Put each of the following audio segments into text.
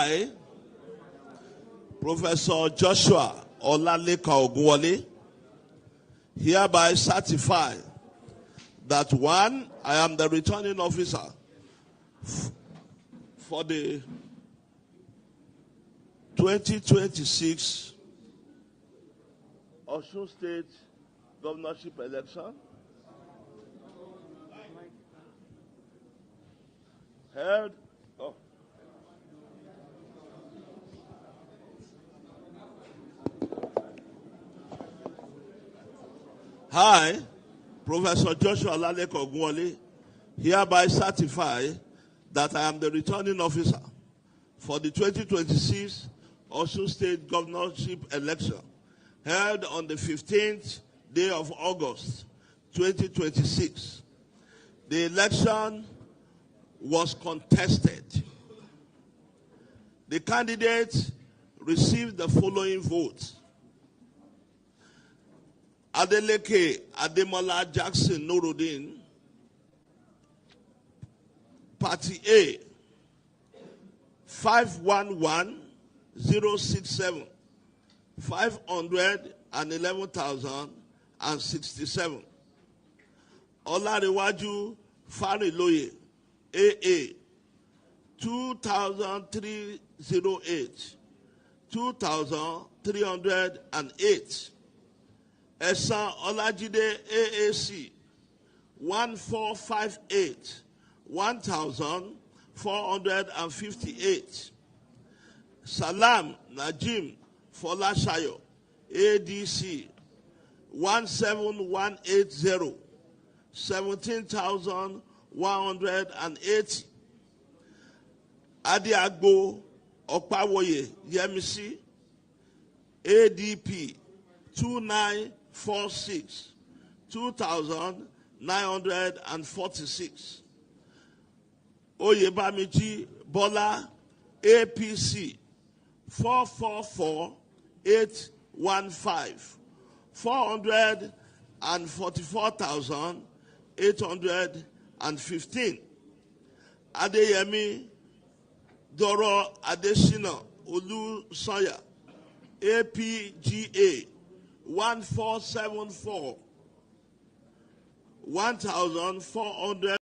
I, Professor Joshua Olaleka Ogunwole, hereby certify that 1, I am the returning officer for the 2026 Osun State governorship election held. I, Professor Joshua Olaleka Ogunwole, hereby certify that I am the returning officer for the 2026 Osun State governorship election held on the 15th day of August, 2026. The election was contested. The candidates received the following votes. Adeleke Ademola Jackson Nuruddin, Party A, 511,067, 511,067. Olarewaju Fariloye, AA, 2,308, 2,308. Esa Olajide AAC, 1458, 1,458. Salam Najim Folashayo, ADC, 17180, 17,180. Adiagbo Okpawoye Yemisi, ADP, 2946, 2,946. Oyebamiji Bola, APC, 444,815, 444,815. Adeyemi Doro Adesina Olu Sanya, APGA, 1474, 1,400.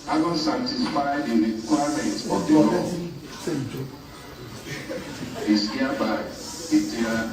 Having satisfied the requirements of the law, is hereby declared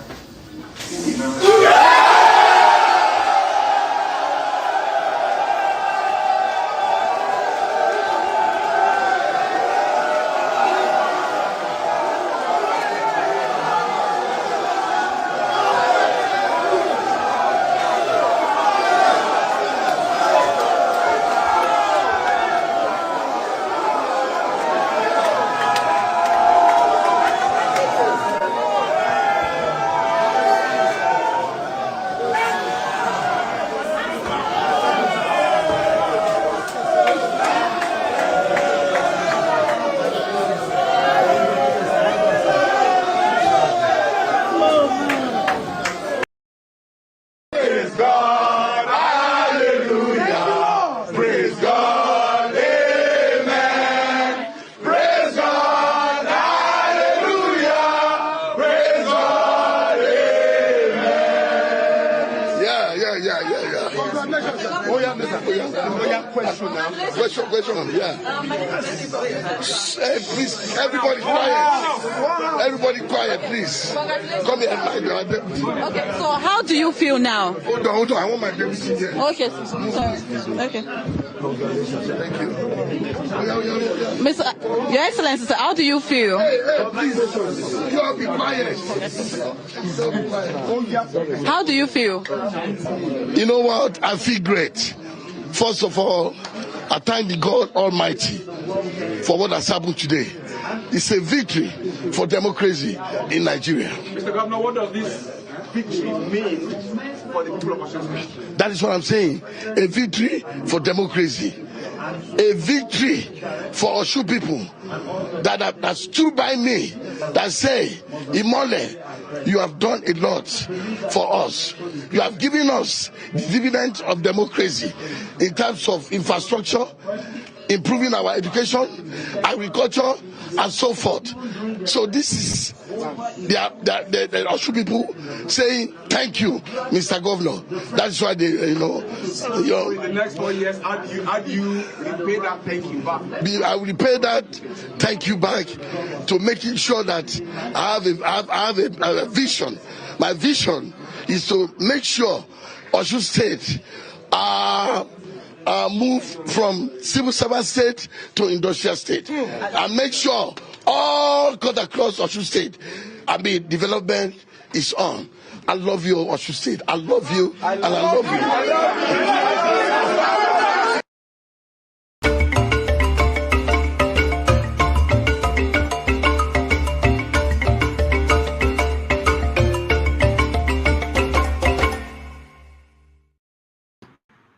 question, yeah. Please, everybody quiet. Everybody quiet, please. Come here. Okay, so how do you feel now? Hold on. I want my deputy here. Okay, sorry. Okay. Thank you. Mr. Your Excellency, how do you feel? Hey, please. You all be quiet. How do you feel? You know what? I feel great. First of all, I thank the God Almighty for what has happened today. It's a victory for democracy in Nigeria. Mr. Governor, what does this victory mean for the people of Osun State? That is what I'm saying. A victory for democracy. A victory for Osun people that stood by me, that say, Imole, you have done a lot for us. You have given us the dividend of democracy in terms of infrastructure, improving our education, agriculture, and so forth. So this is the Oshu people saying thank you, Mr. Governor. That's why they, in the next 4 years, how do you repay that thank you back? I will repay that thank you back to making sure that I have a vision. My vision is to make sure Oshu State move from civil servant state to industrial state, and make sure all cut across Oshu State, development is on. I love you, Oshu State. I love you, and I love you.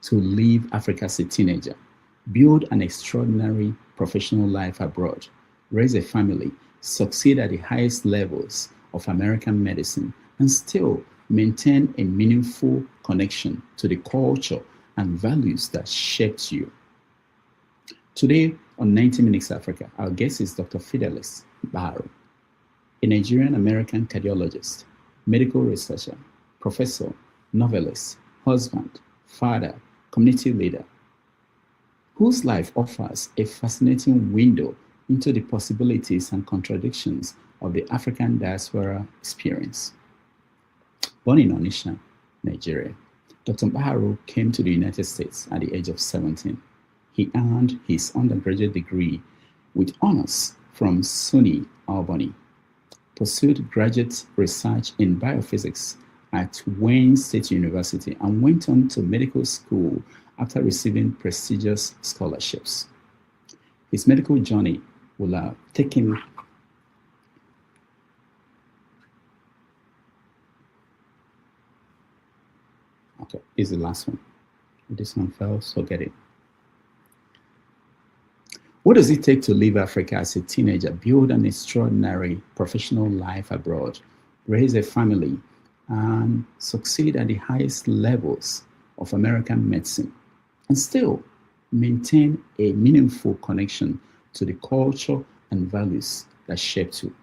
To leave Africa as a teenager, build an extraordinary professional life abroad, raise a family, succeed at the highest levels of American medicine, and still maintain a meaningful connection to the culture and values that shaped you. Today on 90 Minutes Africa, our guest is Dr. Fidelis Mkparu, a Nigerian-American cardiologist, medical researcher, professor, novelist, husband, father, community leader, whose life offers a fascinating window into the possibilities and contradictions of the African diaspora experience. Born in Onitsha, Nigeria, Dr. Mkparu came to the United States at the age of 17. He earned his undergraduate degree with honors from SUNY Albany, pursued graduate research in biophysics at Wayne State University, and went on to medical school after receiving prestigious scholarships. His medical journey will have taken okay, is the last one. This one fell, so get it. What does it take to leave Africa as a teenager, build an extraordinary professional life abroad, raise a family, and succeed at the highest levels of American medicine, and still maintain a meaningful connection to the culture and values that shaped you?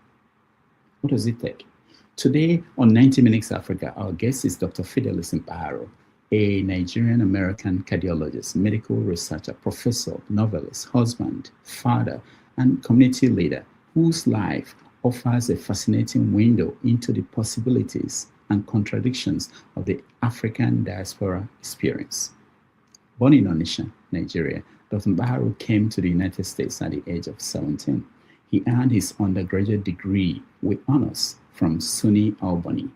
What does it take? Today on 90 Minutes Africa, our guest is Dr. Fidelis Mkparu, a Nigerian-American cardiologist, medical researcher, professor, novelist, husband, father, and community leader, whose life offers a fascinating window into the possibilities and contradictions of the African diaspora experience. Born in Onitsha, Nigeria, Dr. Mkparu came to the United States at the age of 17. He earned his undergraduate degree with honors from SUNY Albany,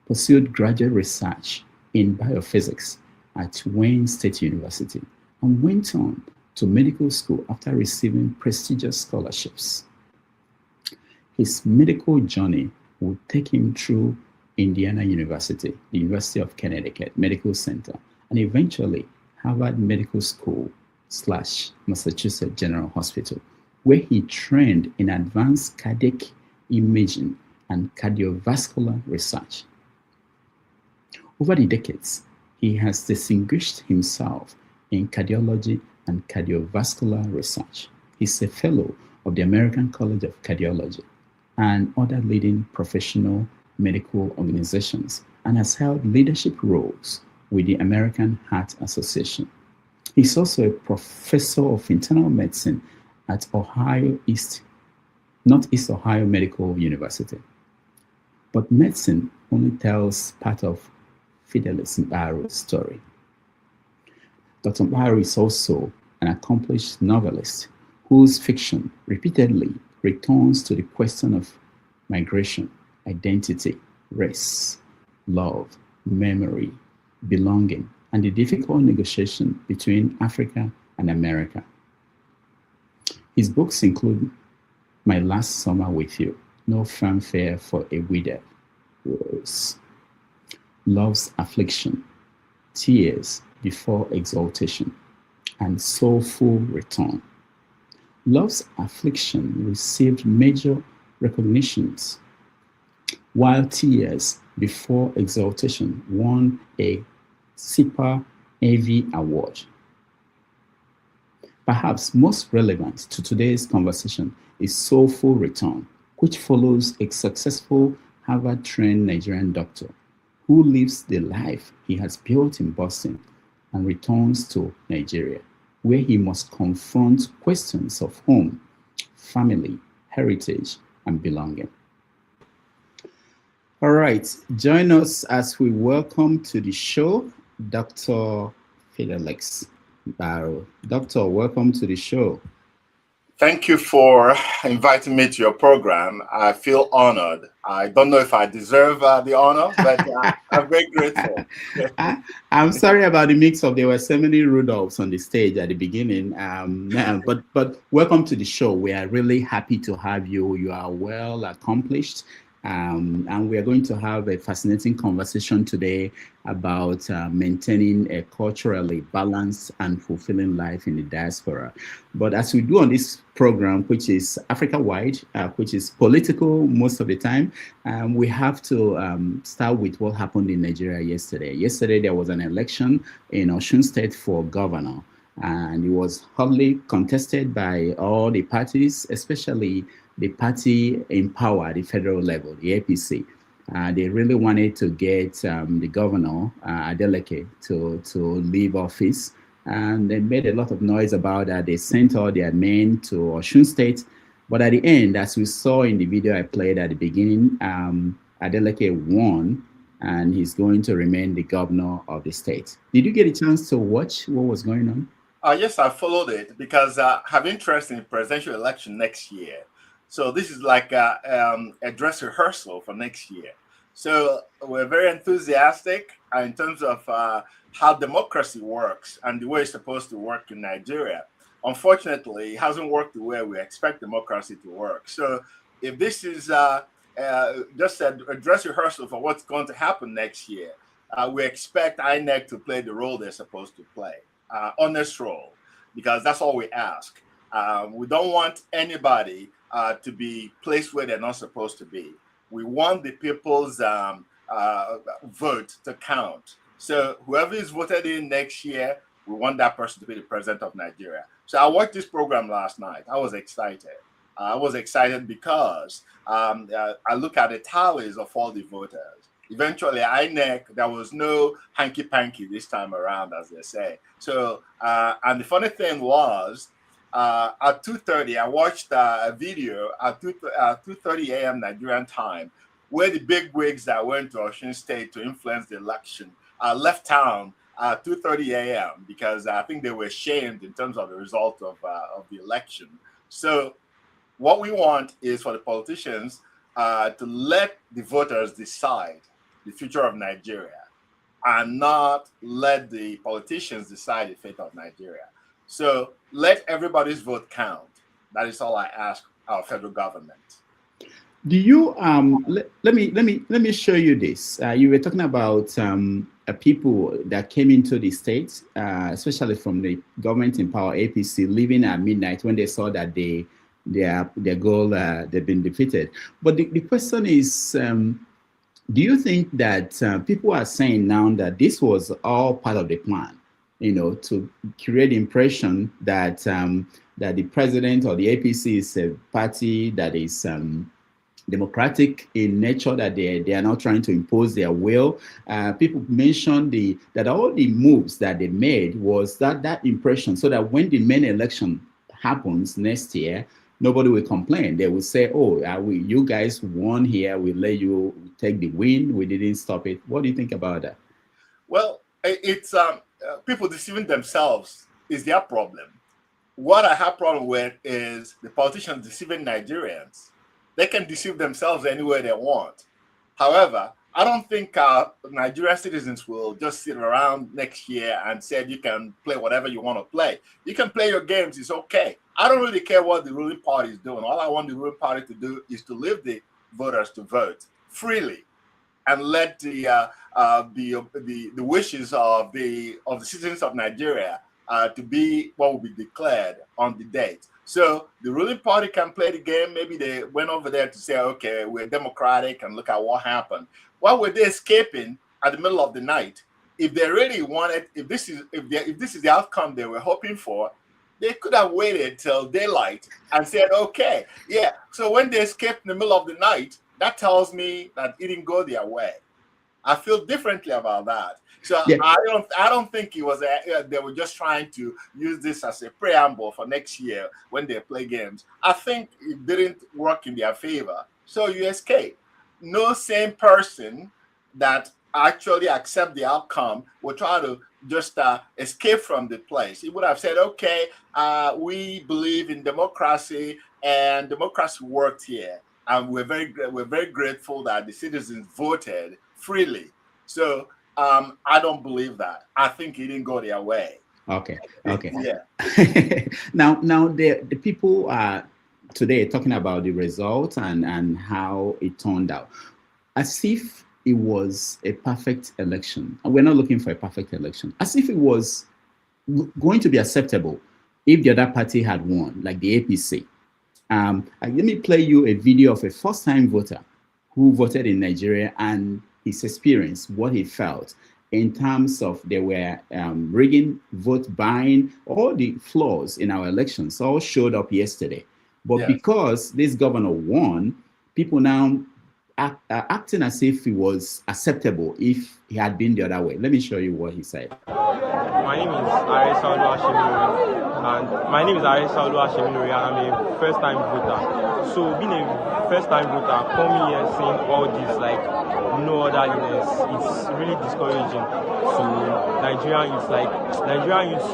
pursued graduate research in biophysics at Wayne State University, and went on to medical school after receiving prestigious scholarships. His medical journey would take him through Indiana University, the University of Connecticut Medical Center, and eventually Harvard Medical School / Massachusetts General Hospital, where he trained in advanced cardiac imaging and cardiovascular research. Over the decades, he has distinguished himself in cardiology and cardiovascular research. He's a fellow of the American College of Cardiology and other leading professional medical organizations, and has held leadership roles with the American Heart Association. He's also a professor of internal medicine at Northeast Ohio Medical University. But medicine only tells part of Fidelis Mkparu's story. Dr. Mkparu is also an accomplished novelist whose fiction repeatedly returns to the question of migration, identity, race, love, memory, belonging, and the difficult negotiation between Africa and America. His books include My Last Summer with You, No Fanfare for a Withered Rose, Love's Affliction, Tears Before Exaltation, and Soulful Return. Love's Affliction received major recognitions, while Tears Before Exaltation won a SIPA AV Award. Perhaps most relevant to today's conversation is Soulful Return, which follows a successful Harvard-trained Nigerian doctor who lives the life he has built in Boston and returns to Nigeria, where he must confront questions of home, family, heritage, and belonging. All right, join us as we welcome to the show Dr. Fidelis O. Doctor, welcome to the show. Thank you for inviting me to your program. I feel honored. I don't know if I deserve the honor, but I'm very grateful. I'm sorry about the mix-up. There were so many Rudolphs on the stage at the beginning. But welcome to the show. We are really happy to have you. You are well accomplished. And we are going to have a fascinating conversation today about maintaining a culturally balanced and fulfilling life in the diaspora. But as we do on this program, which is Africa-wide, which is political most of the time, we have to start with what happened in Nigeria yesterday. Yesterday, there was an election in Osun State for governor, and it was hotly contested by all the parties, especially the party in power at the federal level, the APC. They really wanted to get the governor, Adeleke, to leave office. And they made a lot of noise about that. They sent all their men to Osun State. But at the end, as we saw in the video I played at the beginning, Adeleke won, and he's going to remain the governor of the state. Did you get a chance to watch what was going on? Yes, I followed it because I have interest in the presidential election next year. So this is like a dress rehearsal for next year. So we're very enthusiastic in terms of how democracy works and the way it's supposed to work in Nigeria. Unfortunately, it hasn't worked the way we expect democracy to work. So if this is just a dress rehearsal for what's going to happen next year, we expect INEC to play the role they're supposed to play, honest role, because that's all we ask. We don't want anybody to be placed where they're not supposed to be. We want the people's vote to count. So whoever is voted in next year, we want that person to be the president of Nigeria. So I watched this program last night. I was excited. I was excited because I look at the tallies of all the voters. Eventually, INEC, there was no hanky-panky this time around, as they say. So, and the funny thing was, at 2:30, I watched a video at 2:30 a.m. Nigerian time, where the big wigs that went to Osun State to influence the election left town at 2:30 a.m. because I think they were shamed in terms of the result of the election. So what we want is for the politicians to let the voters decide the future of Nigeria and not let the politicians decide the fate of Nigeria. So let everybody's vote count. That is all I ask our federal government. Do you let me show you this. You were talking about people that came into the state, especially from the government in power, APC, leaving at midnight when they saw that their goal they've been defeated. But the question is, do you think that people are saying now that this was all part of the plan? To create the impression that that the president or the APC is a party that is democratic in nature, that they are not trying to impose their will. People mentioned that all the moves that they made was that impression, so that when the main election happens next year, nobody will complain. They will say, "Oh, you guys won here. We let you take the win. We didn't stop it." What do you think about that? Well, it's people deceiving themselves is their problem. What I have problem with is the politicians deceiving Nigerians. They can deceive themselves anywhere they want. However, I don't think Nigerian citizens will just sit around next year and say you can play whatever you want to play. You can play your games, it's okay. I don't really care what the ruling party is doing. All I want the ruling party to do is to leave the voters to vote freely and let the wishes of the citizens of Nigeria to be what will be declared on the date. So the ruling party can play the game. Maybe they went over there to say, okay, we're democratic and look at what happened. Why were they escaping at the middle of the night? If they really wanted, if this is the outcome they were hoping for, They could have waited till daylight and said, okay, yeah. So when they escaped in the middle of the night, that tells me that it didn't go their way. I feel differently about that. So yeah. I don't think it was they were just trying to use this as a preamble for next year when they play games. I think it didn't work in their favor. So you escape. No sane person that actually accept the outcome will try to just escape from the place. He would have said, okay, we believe in democracy, and democracy worked here. And we're very grateful that the citizens voted freely. So I don't believe that. I think it didn't go their way. Okay. Yeah. Now the people are today talking about the result and how it turned out, as if it was a perfect election. We're not looking for a perfect election. As if it was going to be acceptable if the other party had won, like the APC. Let me play you a video of a first-time voter who voted in Nigeria and his experience, what he felt in terms of there were rigging, vote buying, all the flaws in our elections all showed up yesterday. But yes, because this governor won, people now acting as if it was acceptable if he had been the other way. Let me show you what he said. My name is Ares Oluwashemilore, and I'm a first-time voter. So being a first-time voter, coming here seeing all this like no orderliness, it's really discouraging to Nigerian youth. Like Nigerian youth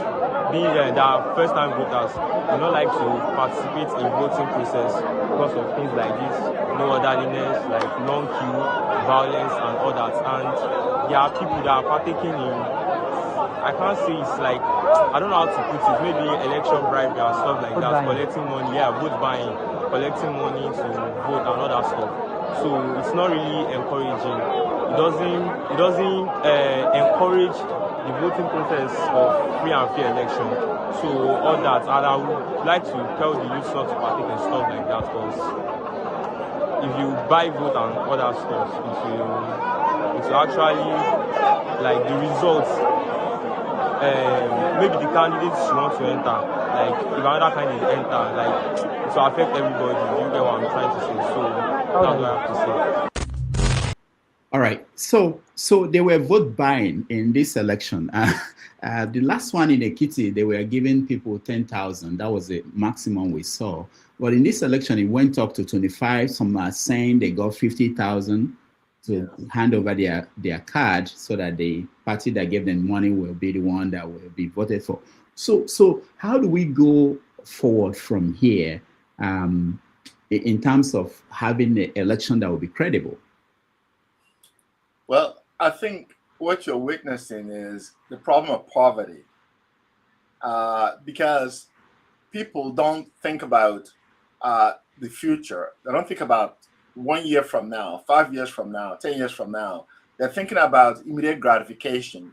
being that are first-time voters do not like to participate in voting process because of things like this, no orderliness, like long queue, violence, and all that. And there are people that are partaking in, I can't say it's like, I don't know how to put it, maybe election bribery and stuff like that, collecting money, vote buying, collecting money to vote and all that stuff. So it's not really encouraging. It doesn't encourage the voting process of free and fair election. So all that, and I would like to tell the youth not to partake in stuff like that, because if you buy vote and other stuff, it will actually, like the results, maybe the candidates you want to enter, like if another candidate enter, like it will affect everybody. You get what I'm trying to say? So that's what I have to say. All right, so they were vote buying in this election. The last one in Ekiti, they were giving people 10,000. That was the maximum we saw. But in this election, it went up to 25. Some are saying they got 50,000 to hand over their card so that the party that gave them money will be the one that will be voted for. So how do we go forward from here in terms of having an election that will be credible? Well, I think what you're witnessing is the problem of poverty, because people don't think about the future. They don't think about 1 year from now, 5 years from now, 10 years from now. They're thinking about immediate gratification.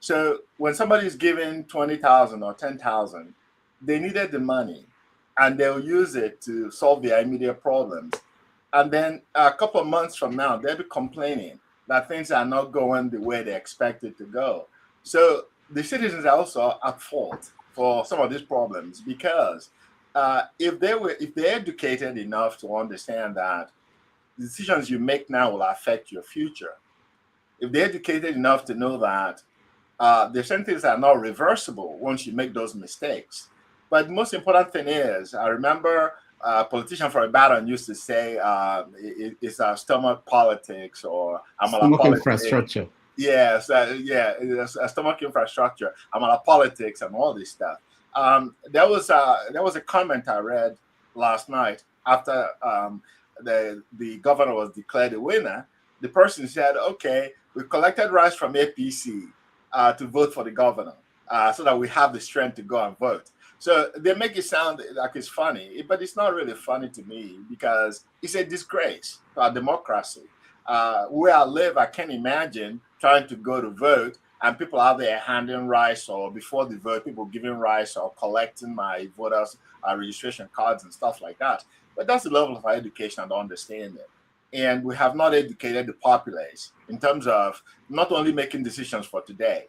So when somebody is given 20,000 or 10,000, they needed the money and they'll use it to solve their immediate problems. And then a couple of months from now, they'll be complaining that things are not going the way they expected to go. So the citizens are also at fault for some of these problems, because if they're educated enough to understand that the decisions you make now will affect your future, if they're educated enough to know that there's certain things that are not reversible once you make those mistakes. But the most important thing is, I remember a politician from Ibadan used to say it's stomach politics or stomach infrastructure. Yes, stomach infrastructure, amala politics, and all this stuff. There was a comment I read last night after the governor was declared a winner. The person said, "Okay, we collected rice from APC to vote for the governor, so that we have the strength to go and vote." So they make it sound like it's funny, but it's not really funny to me, because it's a disgrace to our democracy. Where I live, I can't imagine trying to go to vote and people out there handing rice, or before the vote, people giving rice or collecting my voters' registration cards and stuff like that. But that's the level of our education and understanding. And we have not educated the populace in terms of not only making decisions for today,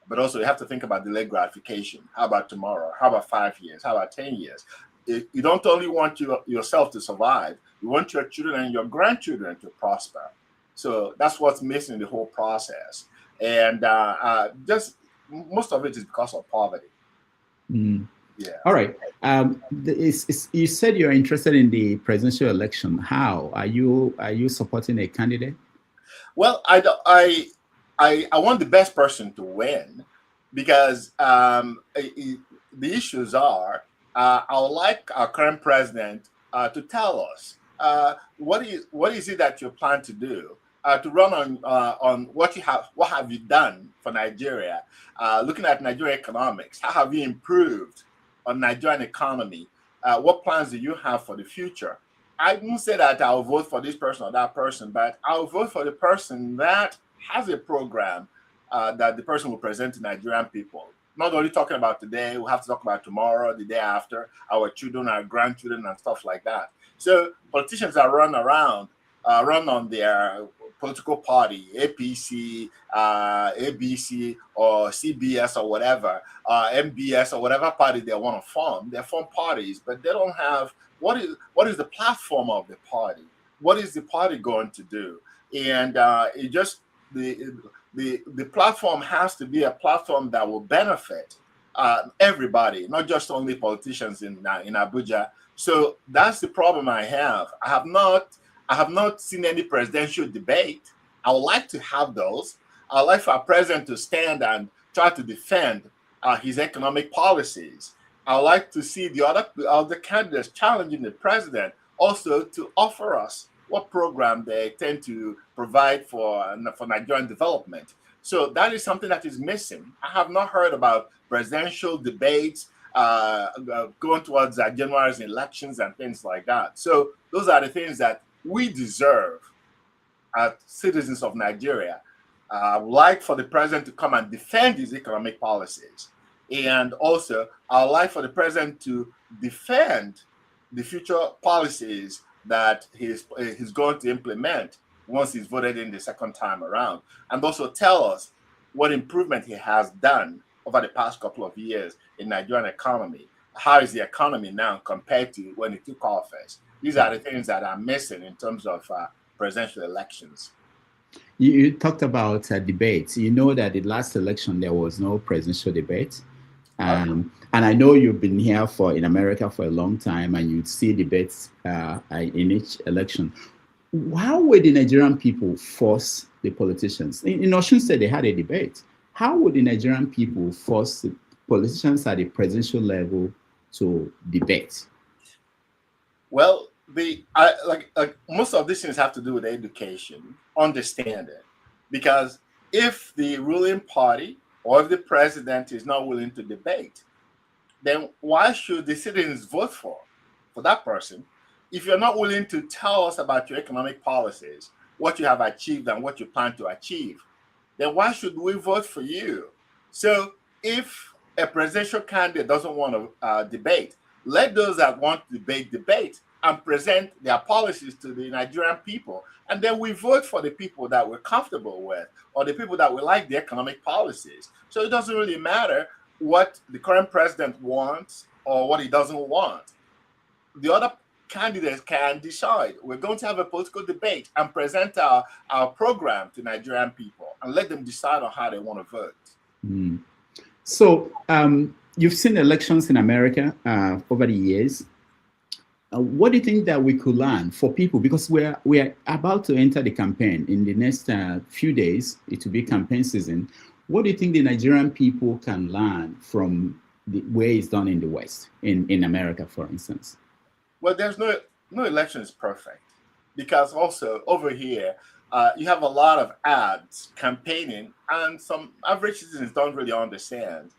But also you have to think about delayed gratification. How about tomorrow? How about 5 years? How about 10 years? You don't only want yourself to survive, you want your children and your grandchildren to prosper. So that's what's missing in the whole process. And just most of it is because of poverty. Mm. Yeah. All right. You said you're interested in the presidential election. How are you supporting a candidate? Well, I want the best person to win, because the issues are I would like our current president to tell us what is it that you plan to do to run on what have you done for Nigeria, looking at Nigerian economics. How have you improved on Nigerian economy? What plans do you have for the future? I won't say that I'll vote for this person or that person, but I'll vote for the person that has a program that the person will present to Nigerian people. Not only talking about today, we'll have to talk about tomorrow, the day after, our children, our grandchildren, and stuff like that. So politicians that run on their political party, APC, ABC, or CBS, or whatever, MBS, or whatever party they want to form. They form parties, but they don't have what is the platform of the party? What is the party going to do? And it just the platform has to be a platform that will benefit everybody, not just only politicians in Abuja. So that's the problem I have. I have not seen any presidential debate. I would like to have those. I would like for our president to stand and try to defend his economic policies. I would like to see the other candidates challenging the president also to offer us what program they tend to provide for Nigerian development. So that is something that is missing. I have not heard about presidential debates going towards January's elections and things like that. So those are the things that we deserve as citizens of Nigeria. I would like for the president to come and defend his economic policies. And also, I would like for the president to defend the future policies that he's going to implement once he's voted in the second time around, and also tell us what improvement he has done over the past couple of years in Nigerian economy. How is the economy now compared to when he took office? These are the things that are missing in terms of presidential elections. You talked about debates. You know that the last election there was no presidential debate. And I know you've been here in America for a long time, and you'd see debates in each election. How would the Nigerian people force the politicians? In Osun State, they had a debate. How would the Nigerian people force the politicians at the presidential level to debate? Well, most of these things have to do with education, understanding. Because if the ruling party or if the president is not willing to debate, then why should the citizens vote for that person? If you're not willing to tell us about your economic policies, what you have achieved and what you plan to achieve, then why should we vote for you? So if a presidential candidate doesn't want to debate, let those that want to debate and present their policies to the Nigerian people. And then we vote for the people that we're comfortable with, or the people that we like the economic policies. So it doesn't really matter what the current president wants or what he doesn't want. The other candidates can decide. We're going to have a political debate and present our program to Nigerian people and let them decide on how they want to vote. Mm. So you've seen elections in America over the years. What do you think that we could learn for people? Because we are about to enter the campaign in the next few days. It will be campaign season. What do you think the Nigerian people can learn from the way it's done in the West, in America, for instance? Well, there's no election is perfect, because also over here you have a lot of ads campaigning, and some average citizens don't really understand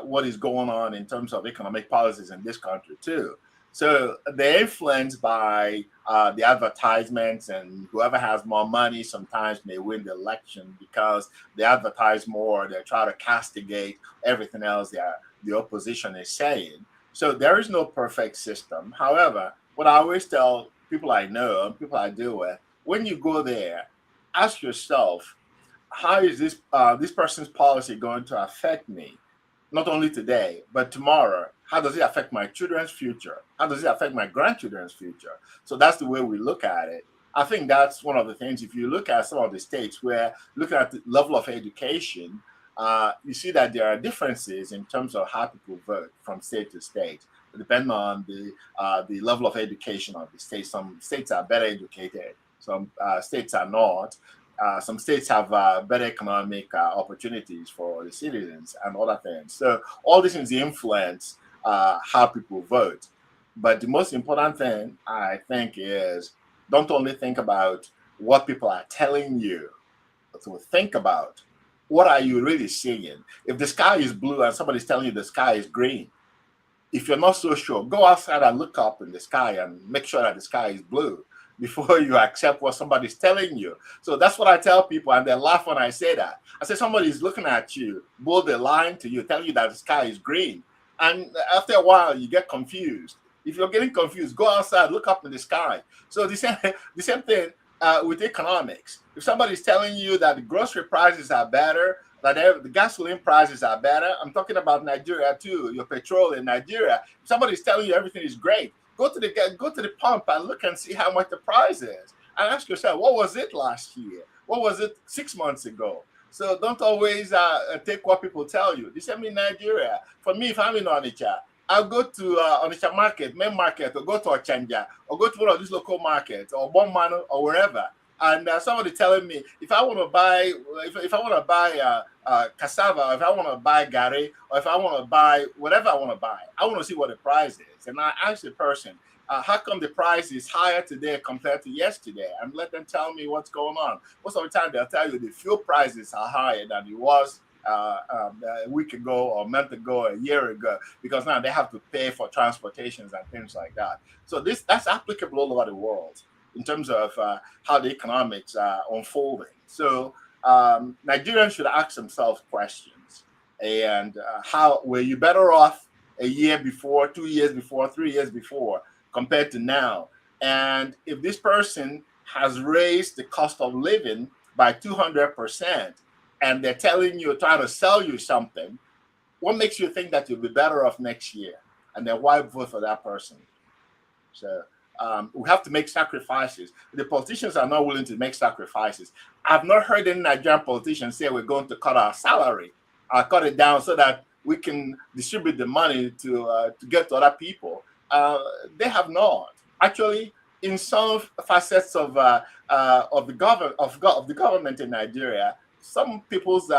what is going on in terms of economic policies in this country too. So they're influenced by the advertisements, and whoever has more money sometimes may win the election because they advertise more. They try to castigate everything else the opposition is saying. So there is no perfect system. However, what I always tell people I know and people I deal with, when you go there, ask yourself, how is this person's policy going to affect me, not only today but tomorrow? How does it affect my children's future? How does it affect my grandchildren's future? So that's the way we look at it. I think that's one of the things. If you look at some of the states where looking at the level of education, you see that there are differences in terms of how people vote from state to state, depending on the level of education of the state. Some states are better educated, some states are not. Some states have better economic opportunities for the citizens and other things. So all these things influence how people vote. But the most important thing, I think, is don't only think about what people are telling you, but to think about what are you really seeing. If the sky is blue and somebody's telling you the sky is green, if you're not so sure, go outside and look up in the sky and make sure that the sky is blue before you accept what somebody's telling you. So that's what I tell people, and they laugh when I say that. I say somebody's looking at you, boldly lying to you, telling you that the sky is green. And after a while, you get confused. If you're getting confused, go outside, look up in the sky. So the same thing with economics. If somebody's telling you that the grocery prices are better, that the gasoline prices are better, I'm talking about Nigeria too, your petrol in Nigeria. If somebody's telling you everything is great, go to the pump and look and see how much the price is. And ask yourself, what was it last year? What was it 6 months ago? So don't always take what people tell you. The same in Nigeria. For me, if I'm in Onitsha, I'll go to Onitsha market, main market, or go to Ochanja, or go to one of these local markets, or Bonmanu, or wherever. And somebody telling me if I want to buy, if I want to buy cassava, or if I want to buy gari, or if I want to buy whatever I want to buy, I want to see what the price is. And I ask the person, how come the price is higher today compared to yesterday? And let them tell me what's going on. Most of the time, they'll tell you the fuel prices are higher than it was a week ago, or a month ago, a year ago, because now they have to pay for transportations and things like that. So that's applicable all over the world in terms of how the economics are unfolding. So Nigerians should ask themselves questions. And how were you better off a year before, 2 years before, 3 years before, compared to now? And if this person has raised the cost of living by 200%, and they're telling you, trying to sell you something, what makes you think that you'll be better off next year? And then why vote for that person? So we have to make sacrifices. The politicians are not willing to make sacrifices. I've not heard any Nigerian politicians say we're going to cut our salary, cut it down so that we can distribute the money to get to other people. They have not. Actually, in some facets of the government in Nigeria, some people's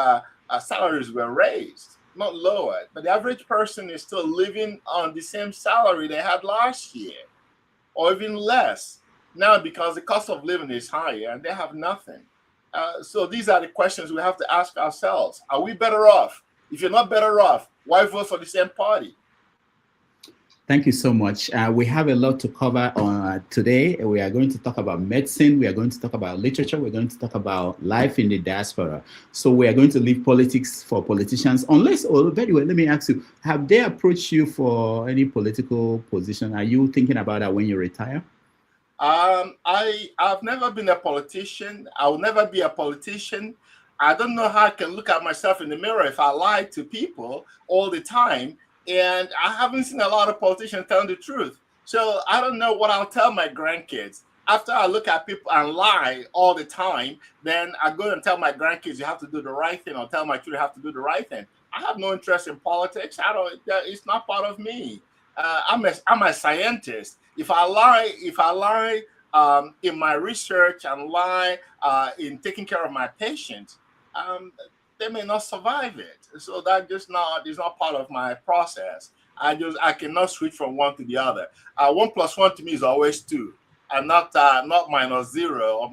salaries were raised, not lowered. But the average person is still living on the same salary they had last year, or even less now, because the cost of living is higher and they have nothing. So these are the questions we have to ask ourselves. Are we better off? If you're not better off, why vote for the same party? Thank you so much. We have a lot to cover on today. We are going to talk about medicine. We are going to talk about literature. We're going to talk about life in the diaspora. So we are going to leave politics for politicians. Unless, oh, by the way, let me ask you, have they approached you for any political position? Are you thinking about that when you retire? I've never been a politician. I will never be a politician. I don't know how I can look at myself in the mirror if I lie to people all the time. And I haven't seen a lot of politicians telling the truth. So I don't know what I'll tell my grandkids. After I look at people and lie all the time, then I go and tell my grandkids, you have to do the right thing, or tell my children, you have to do the right thing. I have no interest in politics. It's not part of me. I'm a scientist. If I lie in my research and lie in taking care of my patients, they may not survive it. So that is not part of my process. I cannot switch from one to the other. 1 + 1 to me is always 2, and not minus 0 or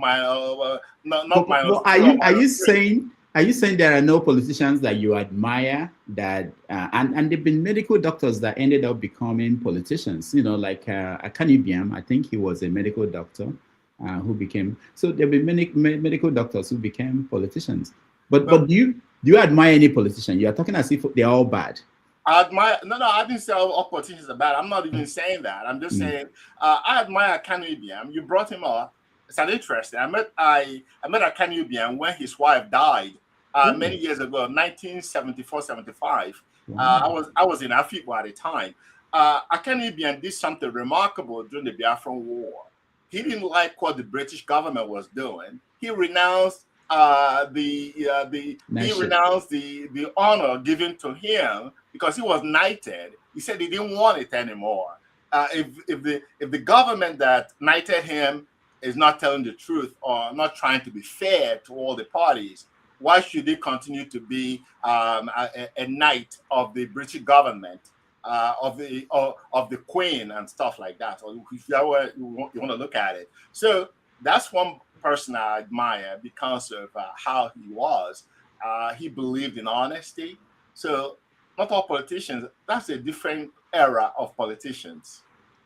not minus. Well, are you saying there are no politicians that you admire that and they've been medical doctors that ended up becoming politicians? You know, like Akanibiam, I think he was a medical doctor who became. So there've been many medical doctors who became politicians. But do you admire any politician? You are talking as if they're all bad. I admire. No, I didn't say all politicians are bad. I'm not even saying that. I'm just saying I admire Kanu Ibiam. You brought him up. it's an interesting. I met Akani Ubian when his wife died many years ago, 1974-75. Wow. I was in Afikpo at the time. Akani Ubian did something remarkable during the Biafran War. He didn't like what the British government was doing. He renounced the honor given to him because he was knighted. He said he didn't want it anymore. If the government that knighted him is not telling the truth or not trying to be fair to all the parties, why should he continue to be a knight of the British government, of the Queen and stuff like that? Or if you want to look at it, so that's one person I admire because of how he was. He believed in honesty. So not all politicians. That's a different era of politicians,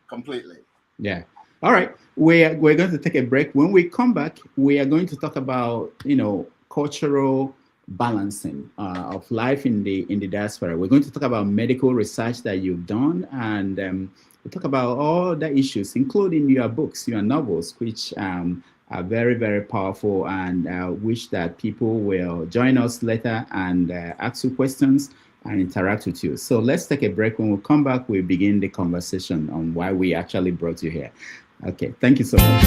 completely. Yeah. All right. We're going to take a break. When we come back, we are going to talk about cultural balancing of life in the diaspora. We're going to talk about medical research that you've done, and we'll talk about all the issues, including your books, your novels, which are very, very powerful, and wish that people will join us later and ask you questions and interact with you. So let's take a break. When we come back, we'll begin the conversation on why we actually brought you here. Okay, thank you so much.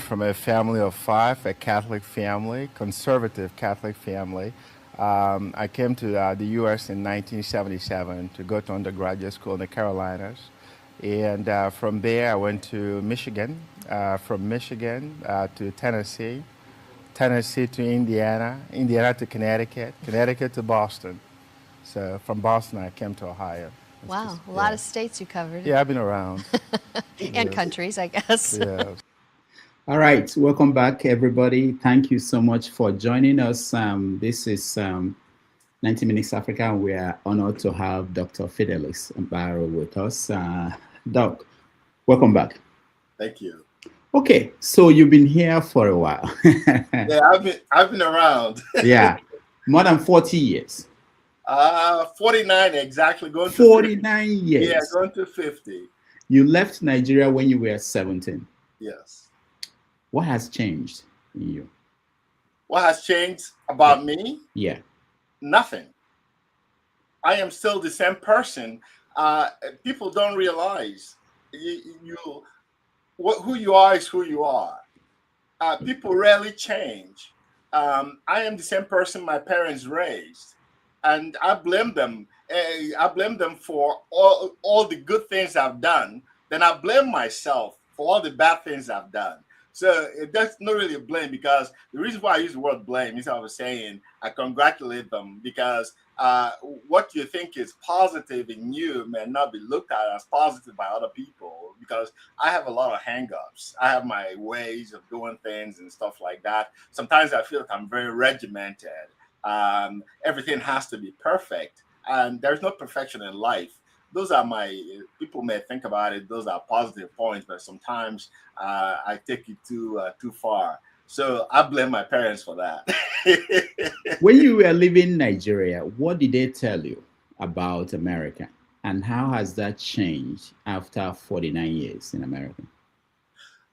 From a family of 5, a Catholic family, conservative Catholic family. I came to the U.S. in 1977 to go to undergraduate school in the Carolinas. And from there, I went to Michigan, from Michigan to Tennessee, Tennessee to Indiana, Indiana to Connecticut, Connecticut to Boston. So from Boston, I came to Ohio. Wow, a lot of states you covered. Yeah, I've been around. And countries, I guess. Yeah. All right, welcome back, everybody. Thank you so much for joining us. This is 90 Minutes Africa, and we are honored to have Dr. Fidelis Mkparu with us. Doc, welcome back. Thank you. Okay, so you've been here for a while. Yeah, I've been around. Yeah, more than 40 years. 49 exactly. Going to 49 50. years. Yeah, going to 50. You left Nigeria when you were 17. Yes. What has changed in you? What has changed about me? Yeah. Nothing. I am still the same person. People don't realize who you are is who you are. People rarely change. I am the same person my parents raised, and I blame them. I blame them for all the good things I've done. Then I blame myself for all the bad things I've done. So that's not really a blame, because the reason why I use the word blame is I was saying I congratulate them, because what you think is positive in you may not be looked at as positive by other people, because I have a lot of hang-ups. I have my ways of doing things and stuff like that. Sometimes I feel like I'm very regimented. Everything has to be perfect, and there's no perfection in life. Those are people may think about it, those are positive points, but sometimes I take it too far. So I blame my parents for that. When you were living in Nigeria, what did they tell you about America? And how has that changed after 49 years in America?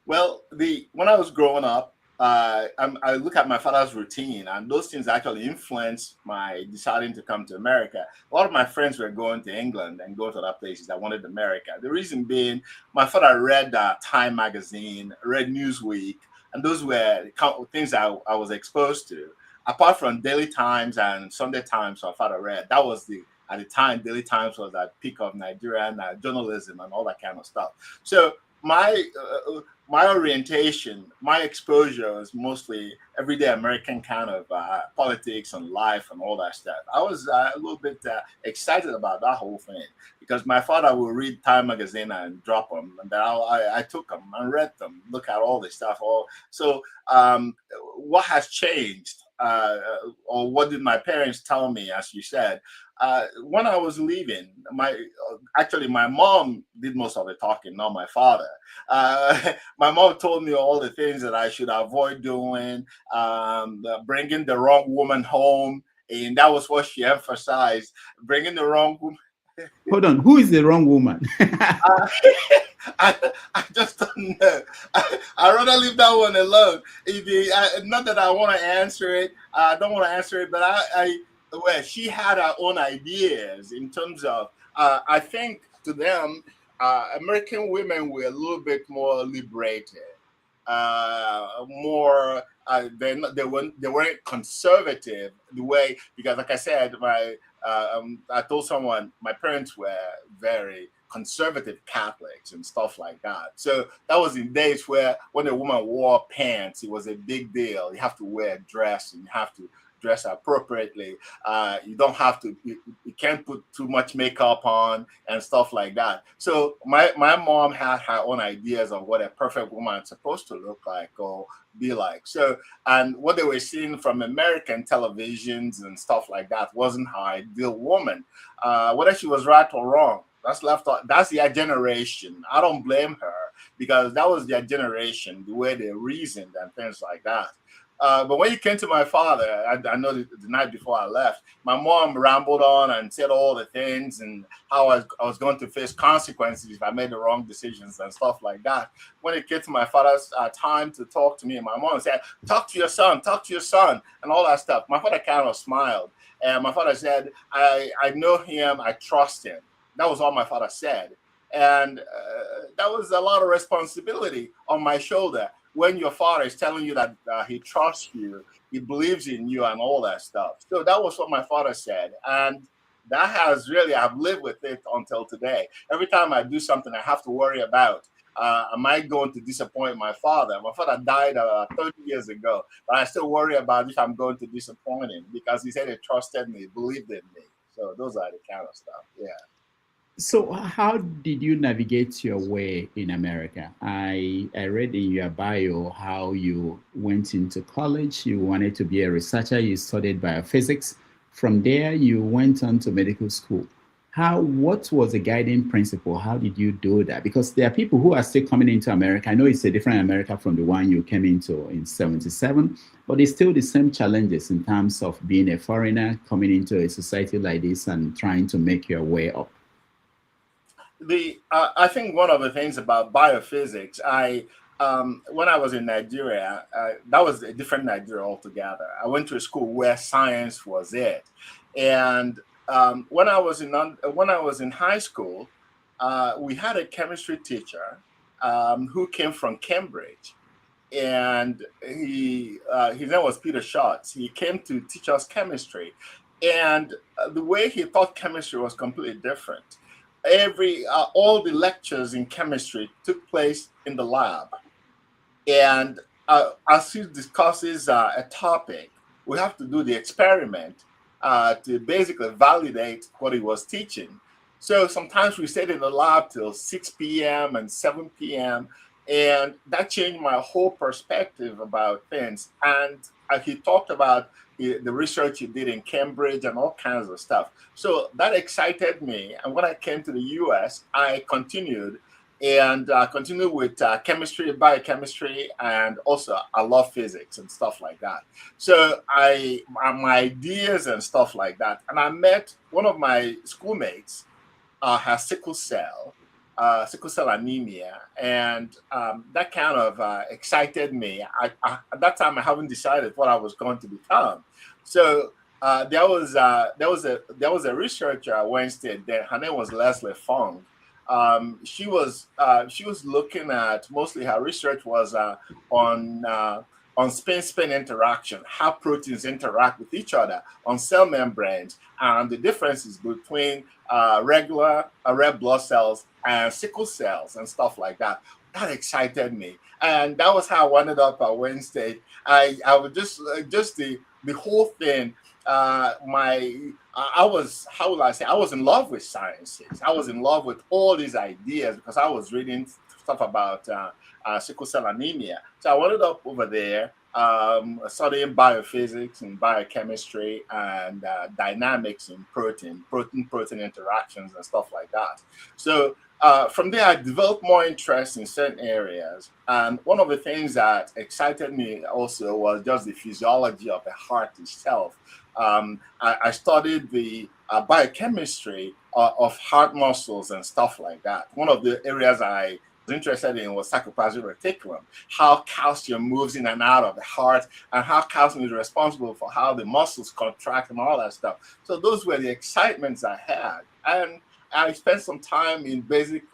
Well, when I was growing up, I look at my father's routine, and those things actually influenced my deciding to come to America. A lot of my friends were going to England and going to other places. I wanted America. The reason being, my father read Time magazine, read Newsweek, and those were things I was exposed to. Apart from Daily Times and Sunday Times, my father read. That was at the time, Daily Times was at peak of Nigerian journalism and all that kind of stuff. So my orientation, my exposure was mostly everyday American kind of politics and life and all that stuff. I was a little bit excited about that whole thing, because my father would read Time magazine and drop them, and then I took them and read them, look at all this stuff. So what has changed, or what did my parents tell me, as you said? When I was leaving, my mom did most of the talking, not my father. My mom told me all the things that I should avoid doing, bringing the wrong woman home, and that was what she emphasized, bringing the wrong woman. Hold on, who is the wrong woman? I just don't know. I'd rather leave that one alone. Not that I want to answer it. I don't want to answer it, but well, she had her own ideas in terms of, I think to them, American women were a little bit more liberated, more, they weren't conservative the way, because like I said, I told someone my parents were very conservative Catholics and stuff like that. So that was in days where when a woman wore pants, it was a big deal. You have to wear a dress and you have to dress appropriately. You don't have to, you can't put too much makeup on and stuff like that. So my mom had her own ideas of what a perfect woman is supposed to look like or be like. So, and what they were seeing from American televisions and stuff like that wasn't her ideal woman. Whether she was right or wrong, that's their generation. I don't blame her, because that was their generation, the way they reasoned and things like that. But when you came to my father, I know the night before I left, my mom rambled on and said all the things and how I was going to face consequences if I made the wrong decisions and stuff like that. When it came to my father's time to talk to me, my mom said, talk to your son, and all that stuff. My father kind of smiled. And my father said, I know him, I trust him. That was all my father said. And that was a lot of responsibility on my shoulder when your father is telling you that he trusts you, he believes in you and all that stuff. So that was what my father said. And that has really, I've lived with it until today. Every time I do something, I have to worry about, am I going to disappoint my father? My father died 30 years ago, but I still worry about if I'm going to disappoint him, because he said he trusted me, believed in me. So those are the kind of stuff, yeah. So how did you navigate your way in America? I read in your bio how you went into college, you wanted to be a researcher, you studied biophysics. From there, you went on to medical school. What was the guiding principle? How did you do that? Because there are people who are still coming into America. I know it's a different America from the one you came into in 77, but it's still the same challenges in terms of being a foreigner, coming into a society like this and trying to make your way up. I think one of the things about biophysics, when I was in Nigeria, that was a different Nigeria altogether. I went to a school where science was it, and when I was in high school, we had a chemistry teacher who came from Cambridge, and his name was Peter Schatz. He came to teach us chemistry, and the way he taught chemistry was completely different. All the lectures in chemistry took place in the lab, and as he discusses a topic, we have to do the experiment to basically validate what he was teaching. So sometimes we stayed in the lab till 6 p.m. and 7 p.m. and that changed my whole perspective about things. And he talked about the research he did in Cambridge and all kinds of stuff. So that excited me. And when I came to the US, I continued with chemistry, biochemistry, and also I love physics and stuff like that. So my ideas and stuff like that. And I met one of my schoolmates has sickle cell anemia, and that kind of excited me. At that time, I haven't decided what I was going to become. So there was a researcher at Wayne State there. Her name was Leslie Fong. She was looking at, mostly her research was on spin-spin interaction, how proteins interact with each other on cell membranes, and the differences between regular red blood cells and sickle cells and stuff like that. That excited me, and that was how I ended up at Wayne State. I was just the whole thing. I was in love with sciences. I was in love with all these ideas because I was reading stuff about sickle cell anemia. So I ended up over there studying biophysics and biochemistry and dynamics in protein interactions and stuff like that. So from there, I developed more interest in certain areas. And one of the things that excited me also was just the physiology of the heart itself. I studied the biochemistry of heart muscles and stuff like that. One of the areas I was interested in was sarcoplasmic reticulum, how calcium moves in and out of the heart, and how calcium is responsible for how the muscles contract and all that stuff. So those were the excitements I had. And I spent some time in basic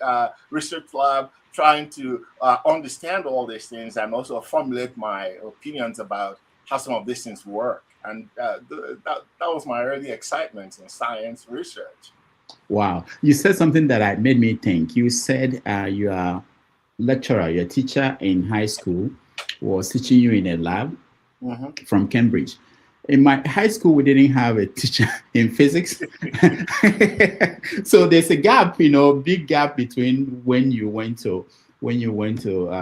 research lab trying to understand all these things and also formulate my opinions about how some of these things work. And that was my early excitement in science research. Wow. You said something that made me think. You said your lecturer, your teacher in high school was teaching you in a lab from Cambridge. in my high school, we didn't have a teacher in physics. So there's a gap, big gap between when you went to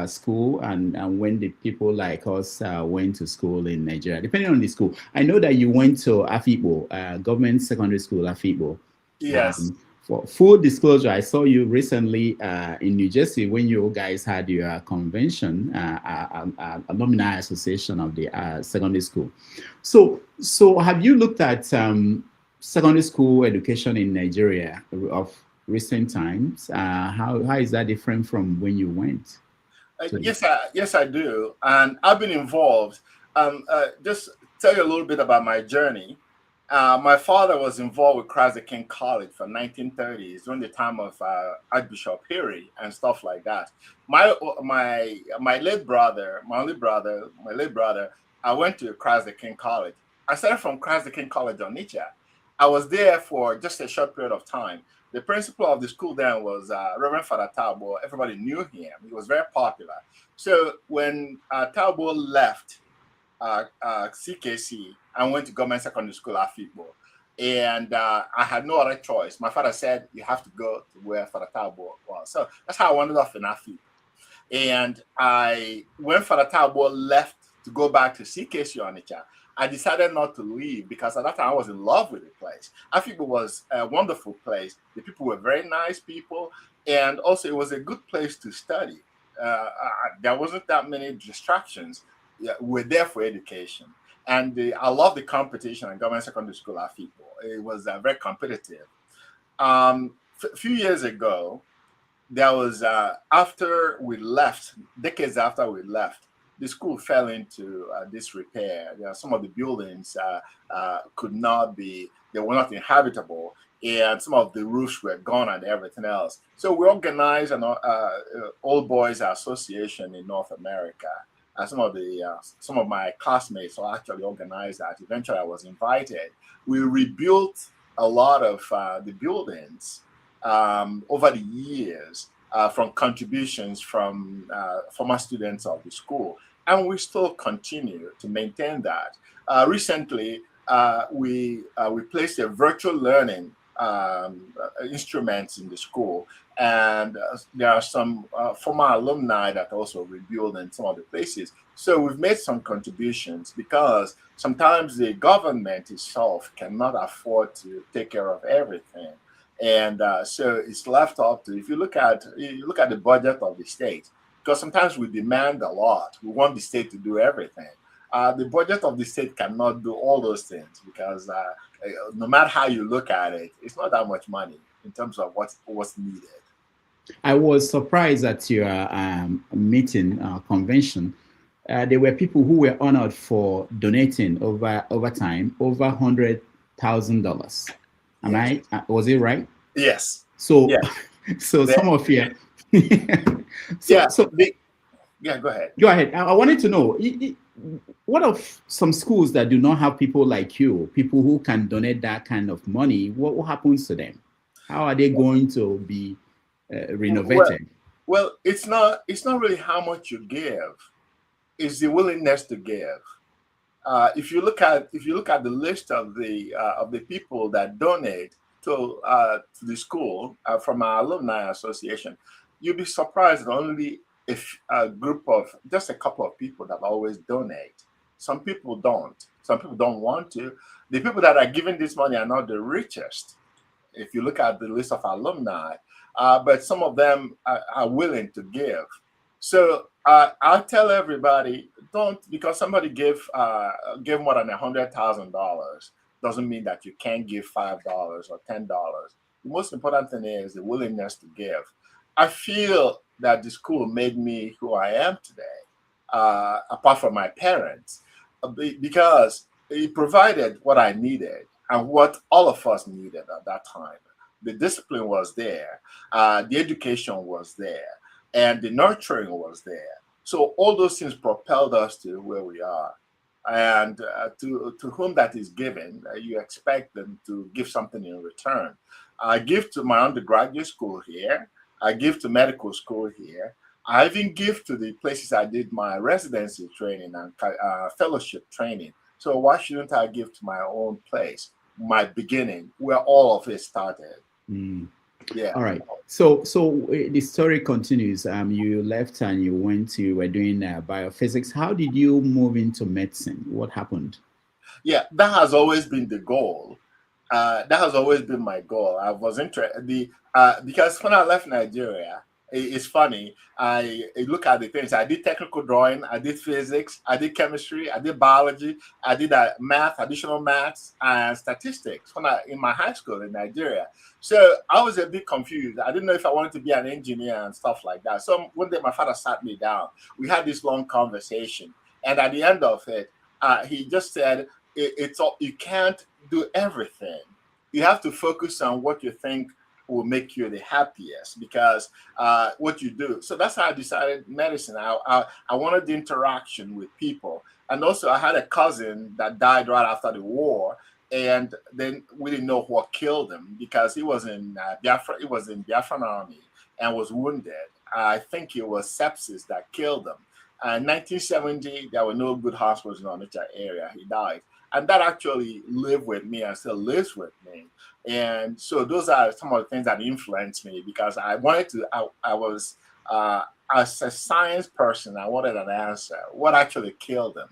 school and when the people like us went to school in Nigeria, depending on the school. I know that you went to Afikpo, government secondary school, Afikpo. Yes. For full disclosure, I saw you recently in New Jersey when you guys had your convention, alumni association of the secondary school. So have you looked at secondary school education in Nigeria of recent times? How is that different from when you went? Yes, I do, and I've been involved. Just tell you a little bit about my journey. My father was involved with Christ the King College from 1930s during the time of Archbishop Perry and stuff like that. My late brother, I went to Christ the King College. I started from Christ the King College, Onitsha. I was there for just a short period of time. The principal of the school then was Reverend Father Tabo. Everybody knew him. He was very popular. So when Tabo left CKC, I went to government secondary school, Afikpo, and I had no other choice. My father said, you have to go to where Father Tabo was. So that's how I wandered off in Afikpo. And when Father Tabo left to go back to CKC Onitsha, I decided not to leave because at that time I was in love with the place. Afikpo was a wonderful place. The people were very nice people, and also it was a good place to study. There wasn't that many distractions. We're there for education. And I love the competition at government secondary school Afikpo. It was very competitive. A few years ago, there was, after we left, decades after we left, the school fell into disrepair. Some of the buildings they were not inhabitable, and some of the roofs were gone and everything else. So we organized an old boys association in North America. Some of my classmates actually organized that. Eventually, I was invited. We rebuilt a lot of the buildings over the years from contributions from former students of the school, and we still continue to maintain that. Recently, we placed a virtual learning instruments in the school, and there are some former alumni that also rebuild in some of the places. So we've made some contributions because sometimes the government itself cannot afford to take care of everything, and so it's left up to, if you look at the budget of the state, because sometimes we demand a lot. We want the state to do everything. The budget of the state cannot do all those things because no matter how you look at it, it's not that much money in terms of what's needed. I was surprised at your meeting convention. There were people who were honored for donating over time over $100,000. Was it right? Yes. So, yeah. So some of you. Yeah. Go ahead. Go ahead. I wanted to know, what of some schools that do not have people like you, people who can donate that kind of money? What happens to them? How are they going to be renovated? Well, it's not really how much you give; it's the willingness to give. If you look at the list of the people that donate to the school from our alumni association, you'll be surprised that only a group of just a couple of people that always donate. Some people don't. Some people don't want to. The people that are giving this money are not the richest. If you look at the list of alumni, but some of them are willing to give. So I'll tell everybody, don't, because somebody gave more than $100,000 doesn't mean that you can't give $5 or $10. The most important thing is the willingness to give. I feel that the school made me who I am today, apart from my parents, because it provided what I needed and what all of us needed at that time. The discipline was there, the education was there, and the nurturing was there. So all those things propelled us to where we are. And to whom that is given, you expect them to give something in return. I give to my undergraduate school here. I give to medical school here. I even give to the places I did my residency training and fellowship training. So why shouldn't I give to my own place, my beginning, where all of it started? Yeah. All right. So the story continues. You left and you were doing biophysics. How did you move into medicine? What happened? Yeah, that has always been the goal. That has always been my goal. I was interested because when I left Nigeria, it's funny. I look at the things. I did technical drawing, I did physics, I did chemistry, I did biology, I did math, additional maths, and statistics in my high school in Nigeria. So I was a bit confused. I didn't know if I wanted to be an engineer and stuff like that. So one day my father sat me down. We had this long conversation, and at the end of it, he just said, "It's all, you can't do everything. You have to focus on what you think will make you the happiest, because what you do." So that's how I decided medicine. I wanted the interaction with people. And also I had a cousin that died right after the war, and then we didn't know what killed him because he was in Biafra. He was in Biafran army and was wounded. I think it was sepsis that killed him. In 1970, there were no good hospitals in the Onitsha area. He died. And that actually lived with me and still lives with me. And so those are some of the things that influenced me, because I wanted to, I was, as a science person, I wanted an answer. What actually killed him?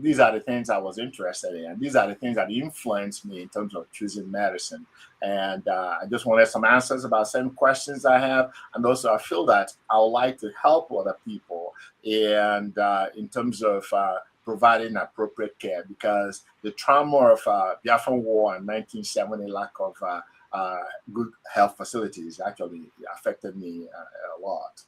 These are the things I was interested in. And these are the things that influenced me in terms of choosing medicine. And I just wanted some answers about certain questions I have. And also I feel that I would like to help other people. And in terms of providing appropriate care, because the trauma of Biafran War in 1970, lack of good health facilities actually affected me a lot.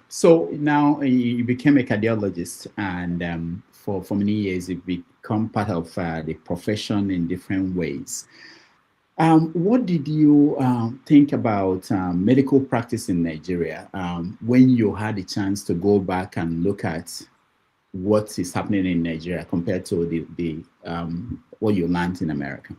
So now you became a cardiologist, and for many years you've become part of the profession in different ways. What did you think about medical practice in Nigeria when you had a chance to go back and look at what is happening in Nigeria compared to the what you learned in America?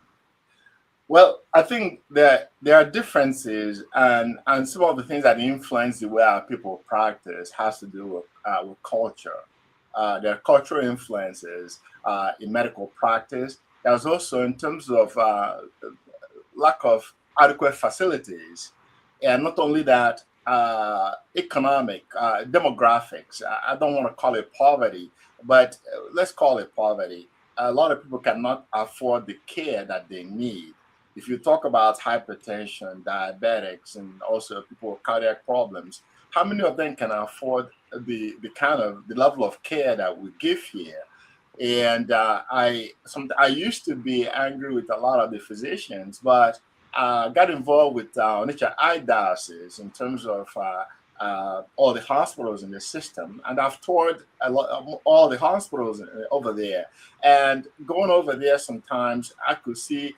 Well, I think that there are differences, and some of the things that influence the way our people practice has to do with culture. There are cultural influences in medical practice. There's also, in terms of lack of adequate facilities, and not only that, economic, demographics. I don't want to call it poverty, but let's call it poverty. A lot of people cannot afford the care that they need. If you talk about hypertension, diabetics, and also people with cardiac problems, how many of them can afford the level of care that we give here? And I used to be angry with a lot of the physicians, but got involved with Onitsha Diocese in terms of all the hospitals in the system, and I've toured all the hospitals over there. And going over there, sometimes I could see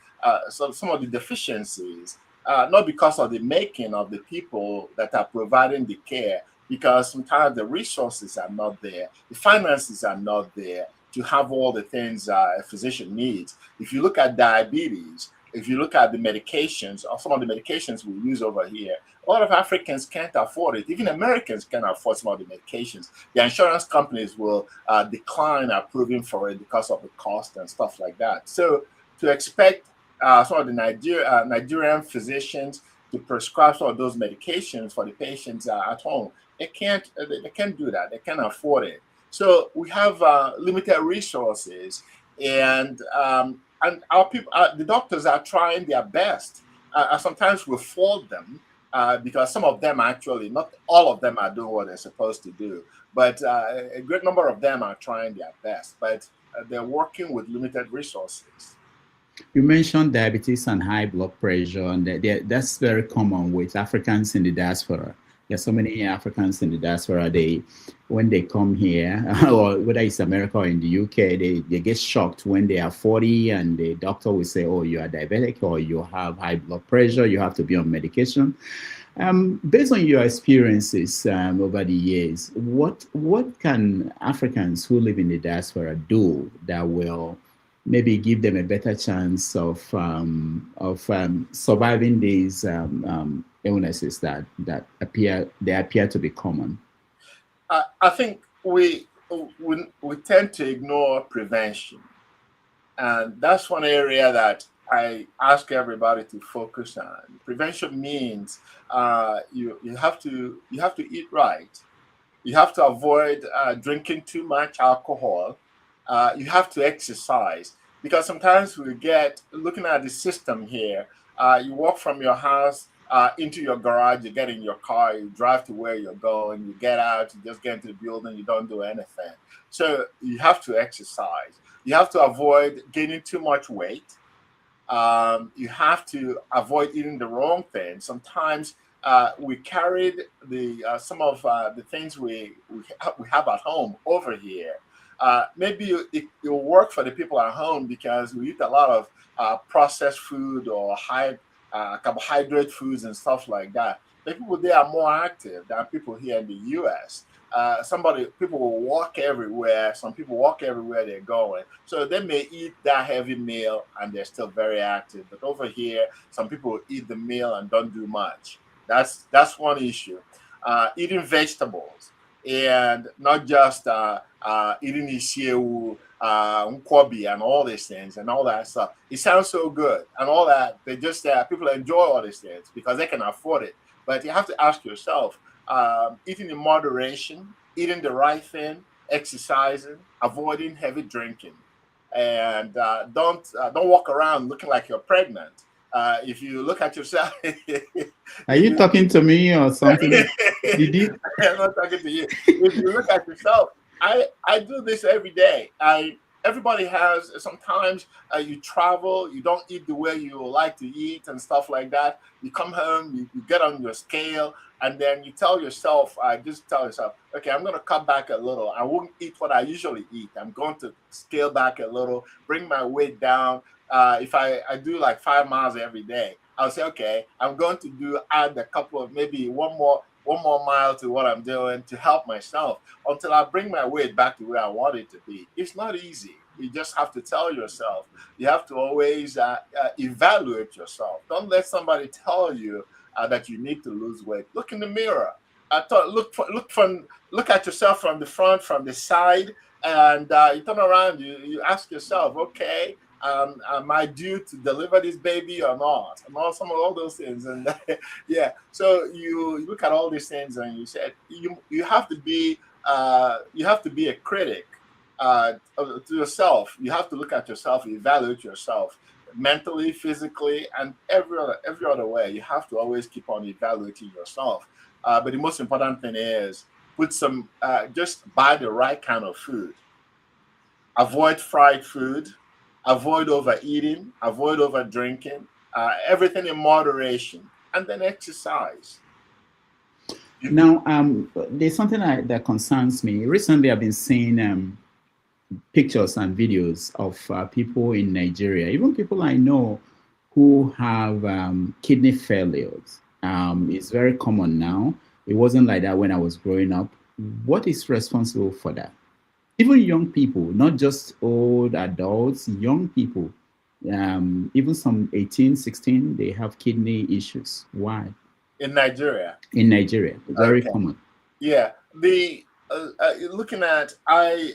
some of the deficiencies, not because of the making of the people that are providing the care, because sometimes the resources are not there, the finances are not there to have all the things a physician needs. If you look at diabetes, if you look at the medications, or some of the medications we use over here, a lot of Africans can't afford it. Even Americans can't afford some of the medications. The insurance companies will decline approving for it because of the cost and stuff like that. So to expect some of the Nigerian physicians to prescribe some of those medications for the patients at home, they can't do that. They can't afford it. So we have limited resources, and our people, the doctors are trying their best. Sometimes we fault them because some of them actually, not all of them are doing what they're supposed to do, but a great number of them are trying their best, but they're working with limited resources. You mentioned diabetes and high blood pressure, and that's very common with Africans in the diaspora. There's so many Africans in the diaspora, when they come here, or whether it's America or in the UK, they get shocked when they are 40 and the doctor will say, oh, you are diabetic or you have high blood pressure, you have to be on medication. Based on your experiences over the years, what can Africans who live in the diaspora do that will maybe give them a better chance of surviving these illnesses that appear to be common? I think we we tend to ignore prevention. And that's one area that I ask everybody to focus on. Prevention means you have to eat right. You have to avoid drinking too much alcohol. You have to exercise, because sometimes we get looking at the system here. You walk from your house into your garage, you get in your car, you drive to where you're going, you get out, you just get into the building, you don't do anything. So you have to exercise. You have to avoid gaining too much weight. You have to avoid eating the wrong thing. Sometimes we carried some of the things we have at home over here. Maybe it'll work for the people at home because we eat a lot of processed food or high carbohydrate foods and stuff like that. The people there are more active than people here in the U.S. People will walk everywhere. Some people walk everywhere they're going. So they may eat that heavy meal and they're still very active. But over here, some people will eat the meal and don't do much. That's one issue. Eating vegetables and not just eating isiewu, nkwobi, and all these things and all that stuff. It sounds so good and all that. They just people enjoy all these things because they can afford it. But you have to ask yourself, eating in moderation, eating the right thing, exercising, avoiding heavy drinking, and don't walk around looking like you're pregnant. If you look at yourself, are you talking to me or something? I'm not talking to you. If you look at yourself, I do this every day. Everybody has, sometimes you travel, you don't eat the way you like to eat and stuff like that. You come home, you get on your scale, and then you tell yourself, okay, I'm going to cut back a little. I won't eat what I usually eat. I'm going to scale back a little, bring my weight down. If I do like 5 miles every day, I'll say, okay, I'm going to add a couple of, maybe one more mile to what I'm doing to help myself until I bring my weight back to where I want it to be. It's not easy. You just have to tell yourself. You have to always evaluate yourself. Don't let somebody tell you that you need to lose weight. Look in the mirror. Look at yourself from the front, from the side, and you turn around. You ask yourself, okay, am I due to deliver this baby or not? And all those things. And yeah, so you look at all these things and you said you have to be a critic to yourself. You have to look at yourself, evaluate yourself mentally, physically, and every other way. You have to always keep on evaluating yourself. But the most important thing is just buy the right kind of food. Avoid fried food. Avoid overeating, avoid over drinking, everything in moderation, and then exercise. Now, there's something that concerns me. Recently, I've been seeing pictures and videos of people in Nigeria, even people I know who have kidney failures. It's very common now. It wasn't like that when I was growing up. What is responsible for that? Even young people, not just old adults, young people, even some 18, 16, they have kidney issues. Why? In Nigeria? In Nigeria, very common. Yeah, looking at, I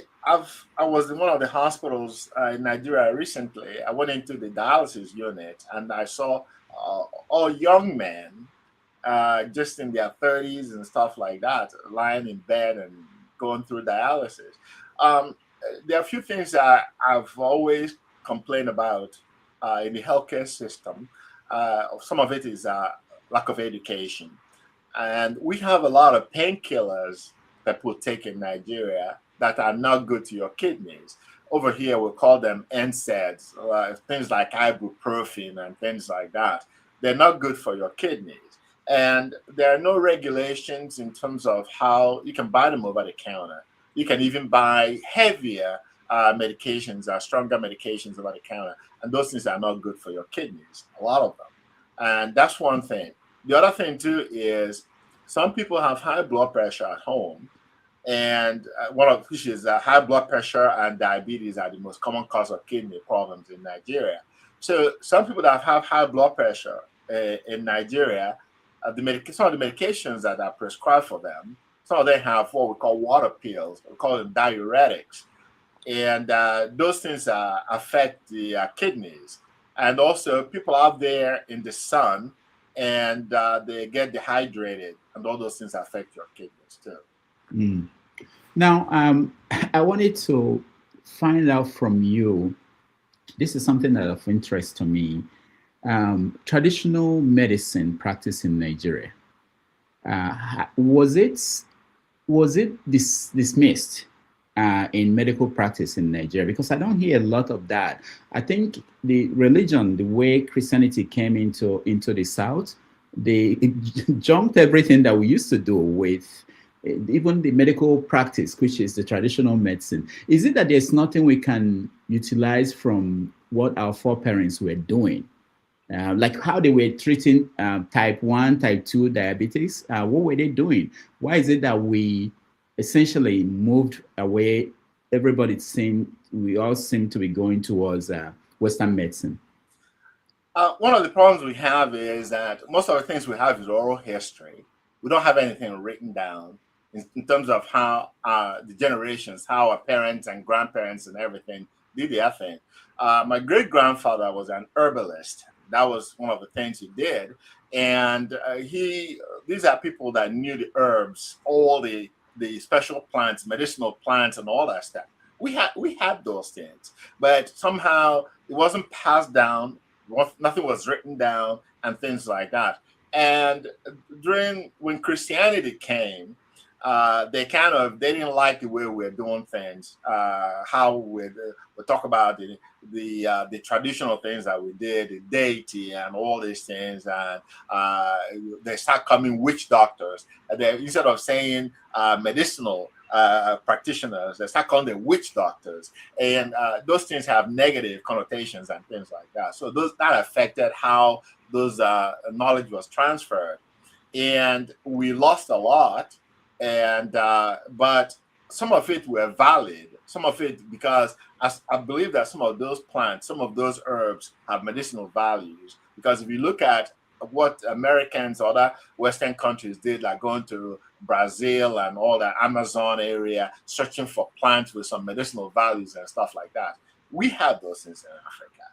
was in one of the hospitals in Nigeria recently. I went into the dialysis unit and I saw all young men, just in their 30s and stuff like that, lying in bed and going through dialysis. There are a few things that I've always complained about in the healthcare system. Some of it is lack of education. And we have a lot of painkillers that people take in Nigeria that are not good to your kidneys. Over here, we call them NSAIDs, things like ibuprofen and things like that. They're not good for your kidneys. And there are no regulations in terms of how you can buy them over the counter. You can even buy heavier medications, stronger medications over the counter. And those things are not good for your kidneys, a lot of them. And that's one thing. The other thing, too, is some people have high blood pressure at home. And one of which is high blood pressure and diabetes are the most common cause of kidney problems in Nigeria. So some people that have high blood pressure in Nigeria, some of the medications that are prescribed for them Some of them have what we call water pills. We call them diuretics. And those things affect the kidneys. And also people out there in the sun, and they get dehydrated, and all those things affect your kidneys too. Mm. Now, I wanted to find out from you, this is something that of interest to me, traditional medicine practice in Nigeria. Was it dismissed in medical practice in Nigeria? Because I don't hear a lot of that. I think the religion, the way Christianity came into the South, they jumped everything that we used to do with even the medical practice, which is the traditional medicine. Is it that there's nothing we can utilize from what our foreparents were doing? Like how they were treating type 1, type 2 diabetes? What were they doing? Why is it that we essentially moved away? We all seem to be going towards Western medicine. One of the problems we have is that most of the things we have is oral history. We don't have anything written down in terms of how the generations, how our parents and grandparents and everything did their thing. My great-grandfather was an herbalist. That was one of the things he did. And these are people that knew the herbs, all the special plants, medicinal plants, and all that stuff. We had those things, but somehow it wasn't passed down. Nothing was written down and things like that. And when Christianity came, they didn't like the way we were doing things. How we talk about the traditional things that we did, the deity and all these things, and they start coming witch doctors. And instead of saying medicinal practitioners, they start calling them witch doctors, and those things have negative connotations and things like that. So that affected how those knowledge was transferred, and we lost a lot. And but some of it were valid, some of it because I believe that some of those plants, some of those herbs have medicinal values. Because if you look at what Americans or other Western countries did, like going to Brazil and all that Amazon area, searching for plants with some medicinal values and stuff like that, we had those things in Africa,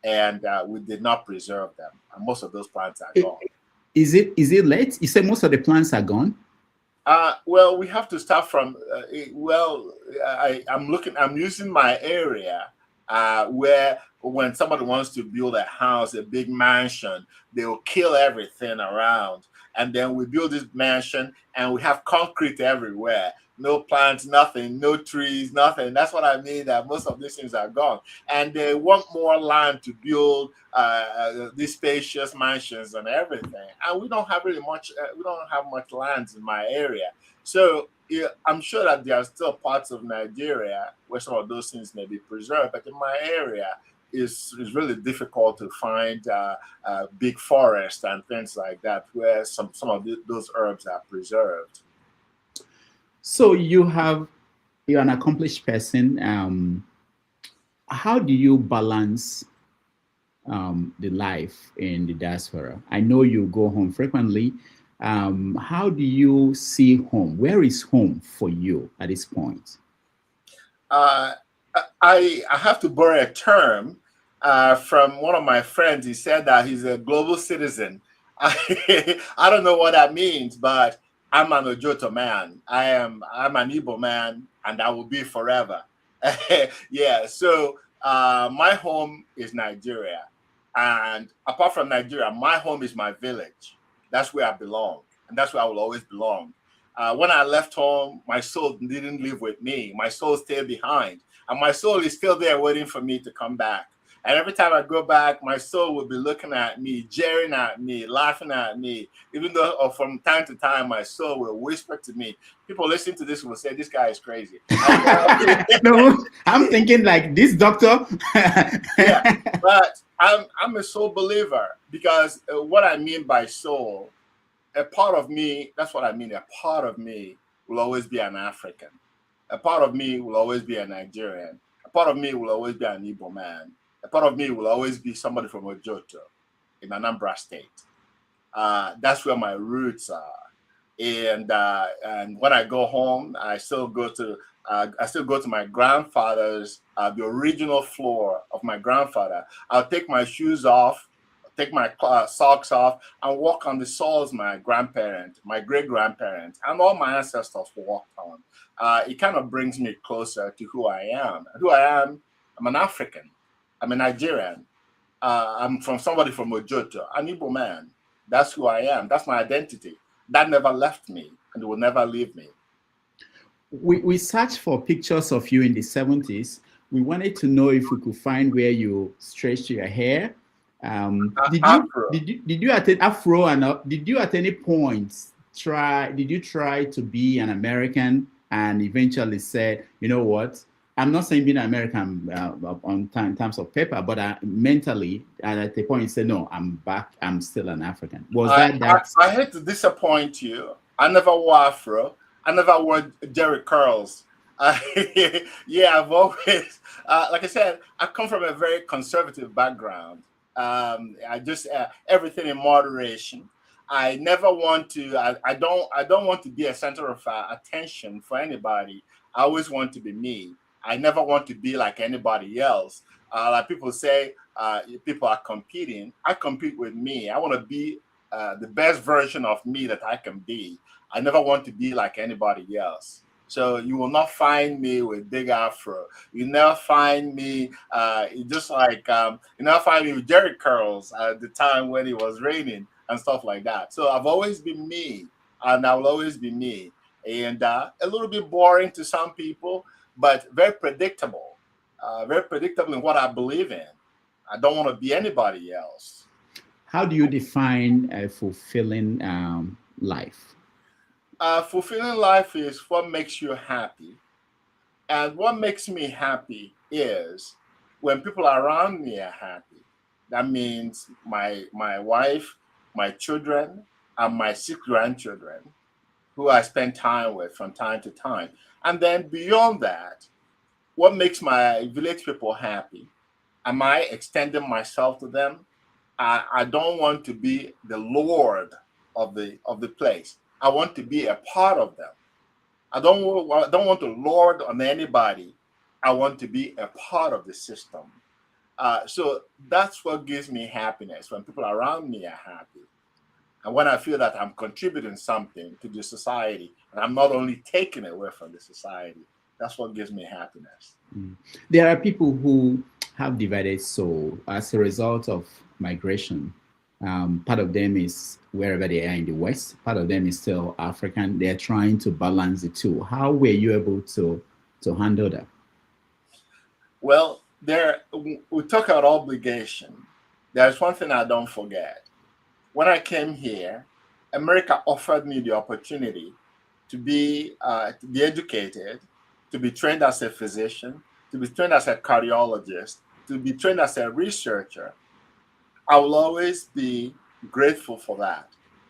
and we did not preserve them. And most of those plants are gone. Is it late? You say most of the plants are gone? Well, we have to start from, I'm using my area where when somebody wants to build a house, a big mansion, they will kill everything around. And then we build this mansion and we have concrete everywhere. No plants, nothing, no trees, nothing. That's what I mean, that most of these things are gone. And they want more land to build these spacious mansions and everything. And we don't have really much, we don't have much lands in my area. So I'm sure that there are still parts of Nigeria where some of those things may be preserved, but in my area, it's really difficult to find big forests and things like that where some of those herbs are preserved. So you're an accomplished person. How do you balance the life in the diaspora? I know you go home frequently. How do you see home? Where is home for you at this point? I have to borrow a term from one of my friends. He said that he's a global citizen. I don't know what that means, but I'm an Ojoto man. I'm an Igbo man, and I will be forever. Yeah. So my home is Nigeria, and apart from Nigeria, my home is my village. That's where I belong, and that's where I will always belong. When I left home, my soul didn't live with me. My soul stayed behind, and my soul is still there waiting for me to come back. And every time I go back, my soul will be looking at me, jeering at me, laughing at me. Even though from time to time, my soul will whisper to me. People listening to this will say, this guy is crazy. No, I'm thinking like this doctor. Yeah, but I'm a soul believer, because what I mean by soul, a part of me, that's what I mean. A part of me will always be an African. A part of me will always be a Nigerian. A part of me will always be an Igbo man. A part of me will always be somebody from Ojoto in Anambra State. That's where my roots are. And when I go home, I still go to my grandfather's, the original floor of my grandfather. I'll take my shoes off, take my socks off, and walk on the soils my grandparents, my great-grandparents, and all my ancestors walked on. It kind of brings me closer to who I am. Who I am, I'm an African. I'm a Nigerian. I'm somebody from Ojoto, an Igbo man. That's who I am. That's my identity. That never left me, and it will never leave me. We searched for pictures of you in the 70s. We wanted to know if we could find where you stretched your hair. Did you at Afro, and did you at any point try to be an American and eventually said, you know what, I'm not saying being an American in terms of paper, but mentally, and at the point you say, no, I'm back, I'm still an African. Was I hate to disappoint you. I never wore Afro. I never wore Jerry curls. Yeah, I've always, like I said, I come from a very conservative background. I just everything in moderation. I never want to. I don't want to be a center of attention for anybody. I always want to be me. I never want to be like anybody else. Like people say, people are competing. I compete with me. I want to be the best version of me that I can be. I never want to be like anybody else. So you will not find me with big Afro. You never find me just like you never find me with Jerry curls at the time when it was raining and stuff like that. So I've always been me, and I will always be me. And a little bit boring to some people, but very predictable in what I believe in. I don't want to be anybody else. How do you define a fulfilling life? Fulfilling life is what makes you happy. And what makes me happy is when people around me are happy. That means my wife, my children, and my 6 grandchildren, who I spend time with from time to time. And then beyond that, what makes my village people happy? Am I extending myself to them? I don't want to be the lord of the place. I want to be a part of them. I don't want to lord on anybody. I want to be a part of the system. So that's what gives me happiness, when people around me are happy. And when I feel that I'm contributing something to the society, and I'm not only taking away from the society, that's what gives me happiness. There are people who have divided soul as a result of migration. Part of them is wherever they are in the West. Part of them is still African. They're trying to balance the two. How were you able to handle that? Well, we talk about obligation. There's one thing I don't forget. When I came here, America offered me the opportunity to be educated, to be trained as a physician, to be trained as a cardiologist, to be trained as a researcher. I will always be grateful for that,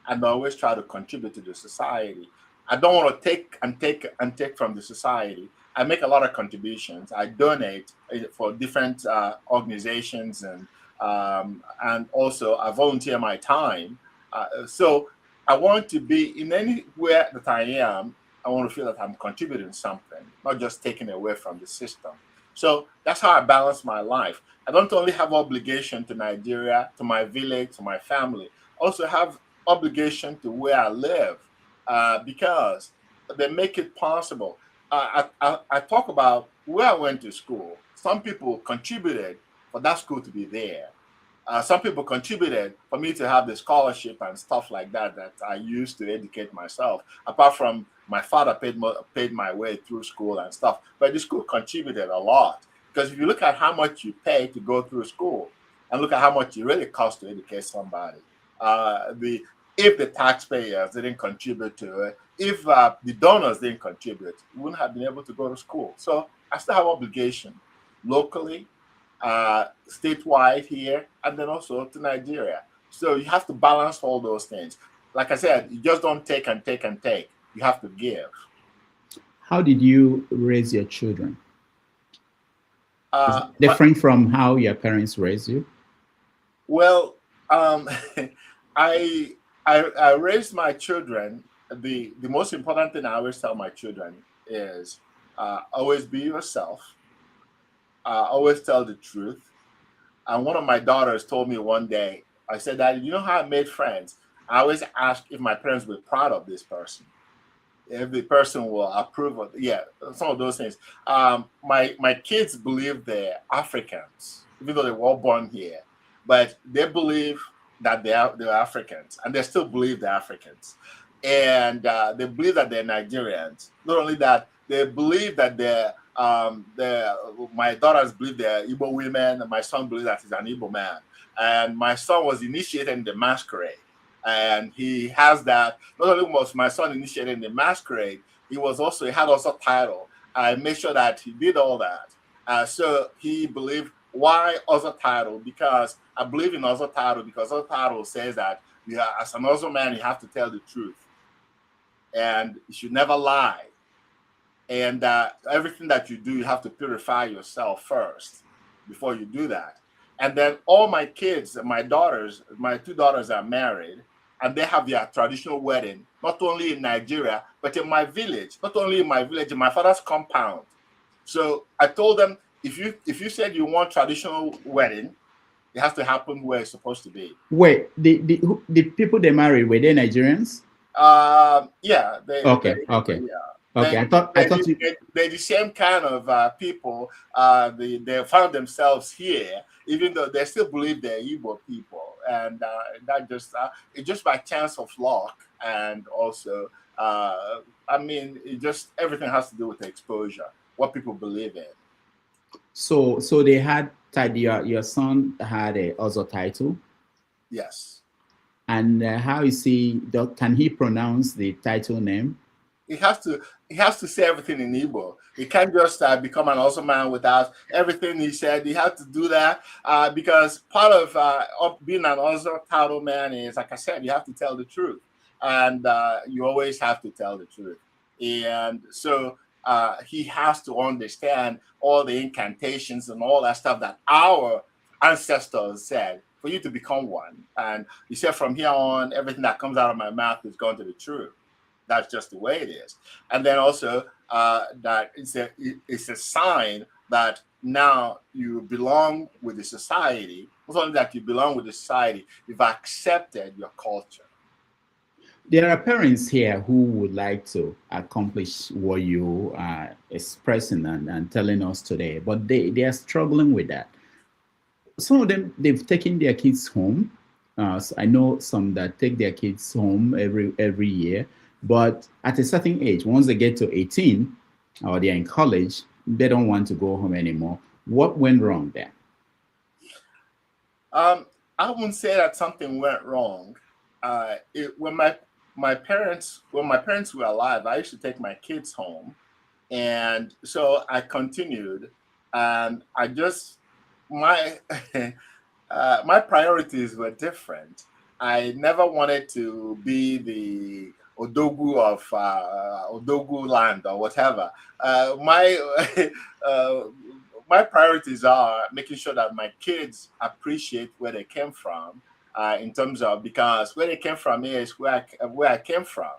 and always try to contribute to the society. I don't want to take from the society. I make a lot of contributions. I donate for different organizations, and also I volunteer my time. So I want to be in anywhere that I am. I want to feel that I'm contributing something, not just taking away from the system. So that's how I balance my life. I don't only have obligation to Nigeria, to my village, to my family. I also have obligation to where I live, because they make it possible. I talk about where I went to school. Some people contributed for that school to be there. Some people contributed for me to have the scholarship and stuff like that I used to educate myself. Apart from my father paid my way through school and stuff, but the school contributed a lot. Because if you look at how much you pay to go through school, and look at how much it really costs to educate somebody, if the taxpayers didn't contribute to it, if the donors didn't contribute, we wouldn't have been able to go to school. So I still have obligation locally, statewide here, and then also to Nigeria. So you have to balance all those things. Like I said, you just don't take and take and take. You have to give. How did you raise your children? Different from how your parents raised you? Well, I raised my children the most important thing I always tell my children is always be yourself. Always tell the truth. And one of my daughters told me one day, I said, "Daddy, you know how I made friends? I always ask if my parents were proud of this person, if the person will approve of, yeah, some of those things." My kids believe they're Africans, even though they were all born here, but they believe that they're Africans, and they still believe they're Africans, and they believe that they're Nigerians. Not only that, they believe that my daughters believe they're Igbo women, and my son believes that he's an Igbo man. And my son was initiated in the masquerade. And he has that. Not only was my son initiated in the masquerade, he had also title. I made sure that he did all that. So he believed, why also title? Because I believe in also title, because also title says that as an also man, you have to tell the truth. And you should never lie. And everything that you do, you have to purify yourself first before you do that. And then all my kids, my two daughters are married, and they have their traditional wedding, not only in Nigeria, but in my village, not only in my village, in my father's compound. So I told them, if you said you want traditional wedding, it has to happen where it's supposed to be. Wait, the people they married, were they Nigerians? Yeah. Okay. Okay, I thought they're the same kind of people. They found themselves here, even though they still believe they're Igbo people, and that it's just by chance of luck, and also, everything has to do with the exposure, what people believe in. So they had your son had a other title. Yes. And how is he? Can he pronounce the title name? He has to say everything in Igbo. He can't just become an awesome man without everything he said. He had to do that because part of being an awesome title man is, like I said, you have to tell the truth, and you always have to tell the truth. And so he has to understand all the incantations and all that stuff that our ancestors said for you to become one. And he said, from here on, everything that comes out of my mouth is going to be true. That's just the way it is. And then also that it's a sign that now you belong with the society. Not only that you belong with the society, you've accepted your culture. There are parents here who would like to accomplish what you are expressing and telling us today, but they are struggling with that. Some of them, they've taken their kids home. So I know some that take their kids home every year. But at a certain age, once they get to 18 or they're in college, they don't want to go home anymore. What went wrong there? I wouldn't say that something went wrong. When my parents were alive, I used to take my kids home, and so I continued. And I just my priorities were different. I never wanted to be the Odogu of Odogu land or whatever. My priorities are making sure that my kids appreciate where they came from, in terms of, because where they came from is where I came from,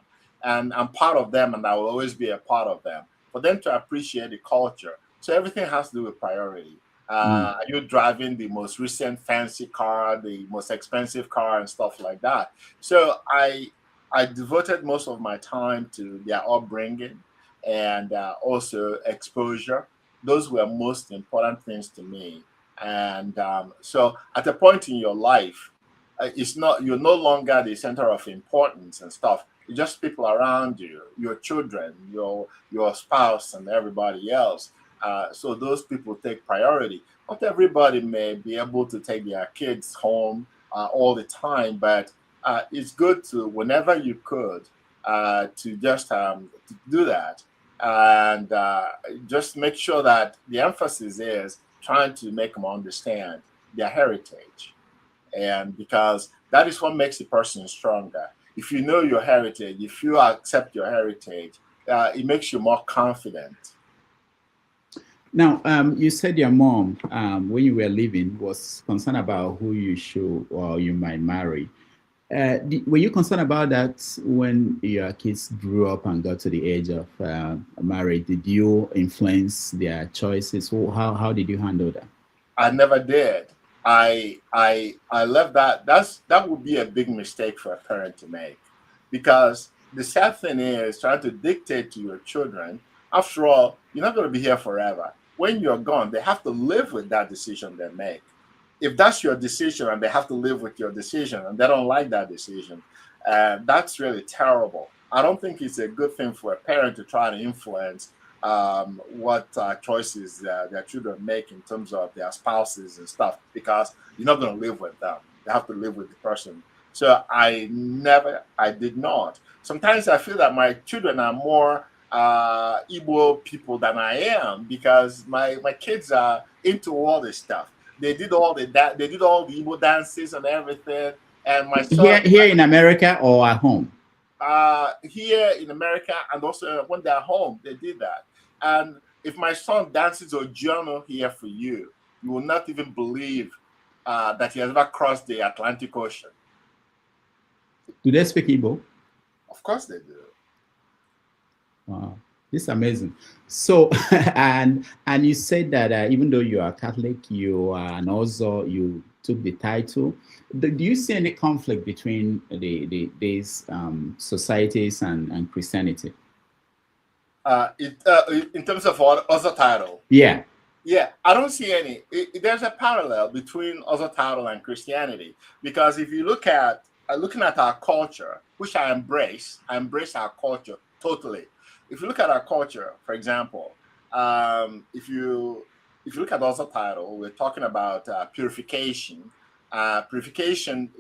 and I'm part of them, and I will always be a part of them. For them to appreciate the culture, so everything has to do with priority. Are you driving the most recent fancy car, the most expensive car, and stuff like that? So I devoted most of my time to their upbringing and also exposure. Those were most important things to me. And so at a point in your life, you're no longer the center of importance and stuff. It's just people around you, your children, your spouse, and everybody else. So those people take priority. Not everybody may be able to take their kids home all the time, but it's good to, whenever you could, to just to do that, and just make sure that the emphasis is trying to make them understand their heritage, and because that is what makes a person stronger. If you know your heritage, if you accept your heritage, it makes you more confident. Now, you said your mom, when you were living, was concerned about who you should or you might marry. Were you concerned about that when your kids grew up and got to the age of marriage? Did you influence their choices? How did you handle that? I never did. I left that. That would be a big mistake for a parent to make, because the sad thing is trying to dictate to your children. After all, you're not going to be here forever. When you're gone, they have to live with that decision they make. If that's your decision and they have to live with your decision and they don't like that decision, that's really terrible. I don't think it's a good thing for a parent to try to influence what choices their children make in terms of their spouses and stuff, because you're not going to live with them. They have to live with the person. So I did not. Sometimes I feel that my children are more Igbo people than I am, because my kids are into all this stuff. They did all the Igbo dances and everything. And my son, here in America or at home? Here in America, and also when they're home, they did that. And if my son dances a journal here for you, you will not even believe that he has ever crossed the Atlantic Ocean. Do they speak Igbo? Of course they do. Wow, this is amazing. So, and you said that even though you are Catholic, and also you took the title. Do you see any conflict between these societies and Christianity? In terms of other title? Yeah. Yeah, I don't see any. There's a parallel between other title and Christianity, because if you look at looking at our culture, which I embrace our culture totally. If you look at our culture, for example, if you look at also title, we're talking about purification. Purification,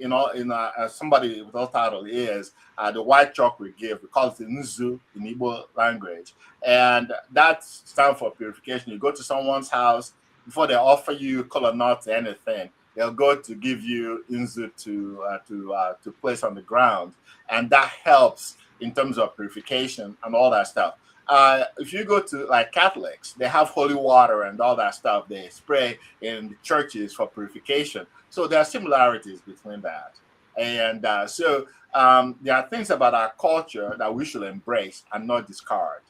somebody with all title is the white chalk we give. We call it the nzu in Igbo language, and that stands for purification. You go to someone's house, before they offer you kola nuts or anything, they'll go to give you nzu to place on the ground, and that helps in terms of purification and all that stuff. If you go to like Catholics, they have holy water and all that stuff they spray in the churches for purification. So there are similarities between that. And so there are things about our culture that we should embrace and not discard.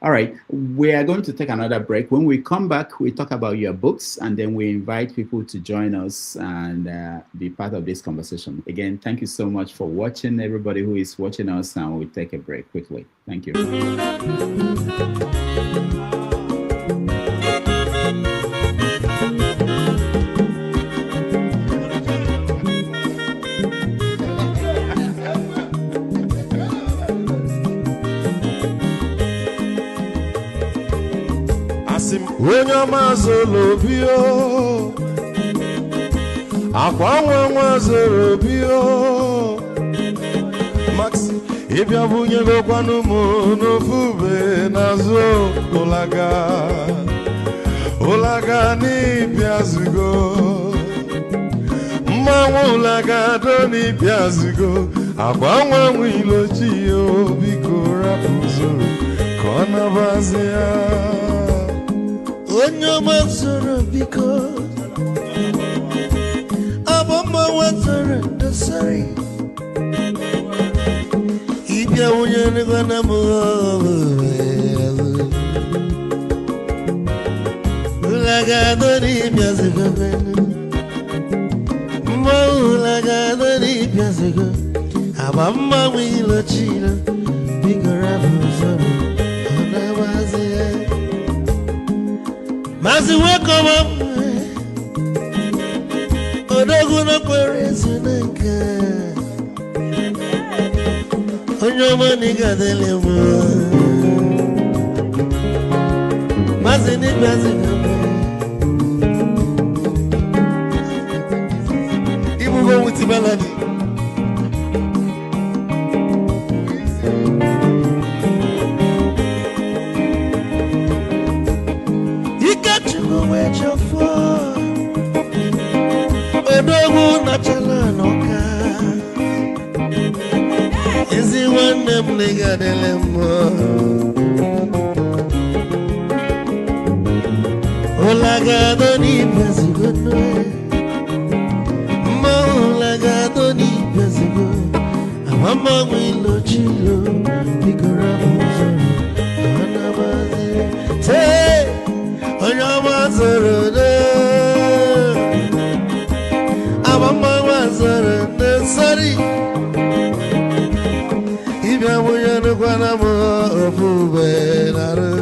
All right, we are going to take another break. When we come back, we talk about your books, and then we invite people to join us and be part of this conversation. Again, thank you so much for watching, everybody who is watching us, and we'll take a break quickly. Thank you. Onye ọma zoro obi o, akwa nwa zoro obi o, Max ịbịa bunye gokwanụ m n'ofube n'azụ ụlaga n'ịbịa zigo, mmanwụ ụlaga do n'ịbịa zigo, akwa nwa ilochi o, biko rapụ zoro ka ọ nabazi ya. Onye ọma zoro biko, abọmma wazoro ndosari, ịbịa wunye n'igwana m ụlagado n'ịbịa zigo, mma ụlagado n'ịbịa zigo, abọmma wilochilo, biko rapụ zoro ọ na-abazi ya. Mazi wekọwa odogwu n'okpere Chineke, onye ọma n'ịgadele m, mazi n'ịgazi ibugo with melody. Odogwu nachala n'ọka, ezi nwanne m n'ịgadele m, ụlagado n'ịbịa zigo, mma ụlagado doni besigo amama wilo chilo bigora buzo anabazi te onyama zoro de amama wazoro de sorry ibya moyano kwana mo ofube naru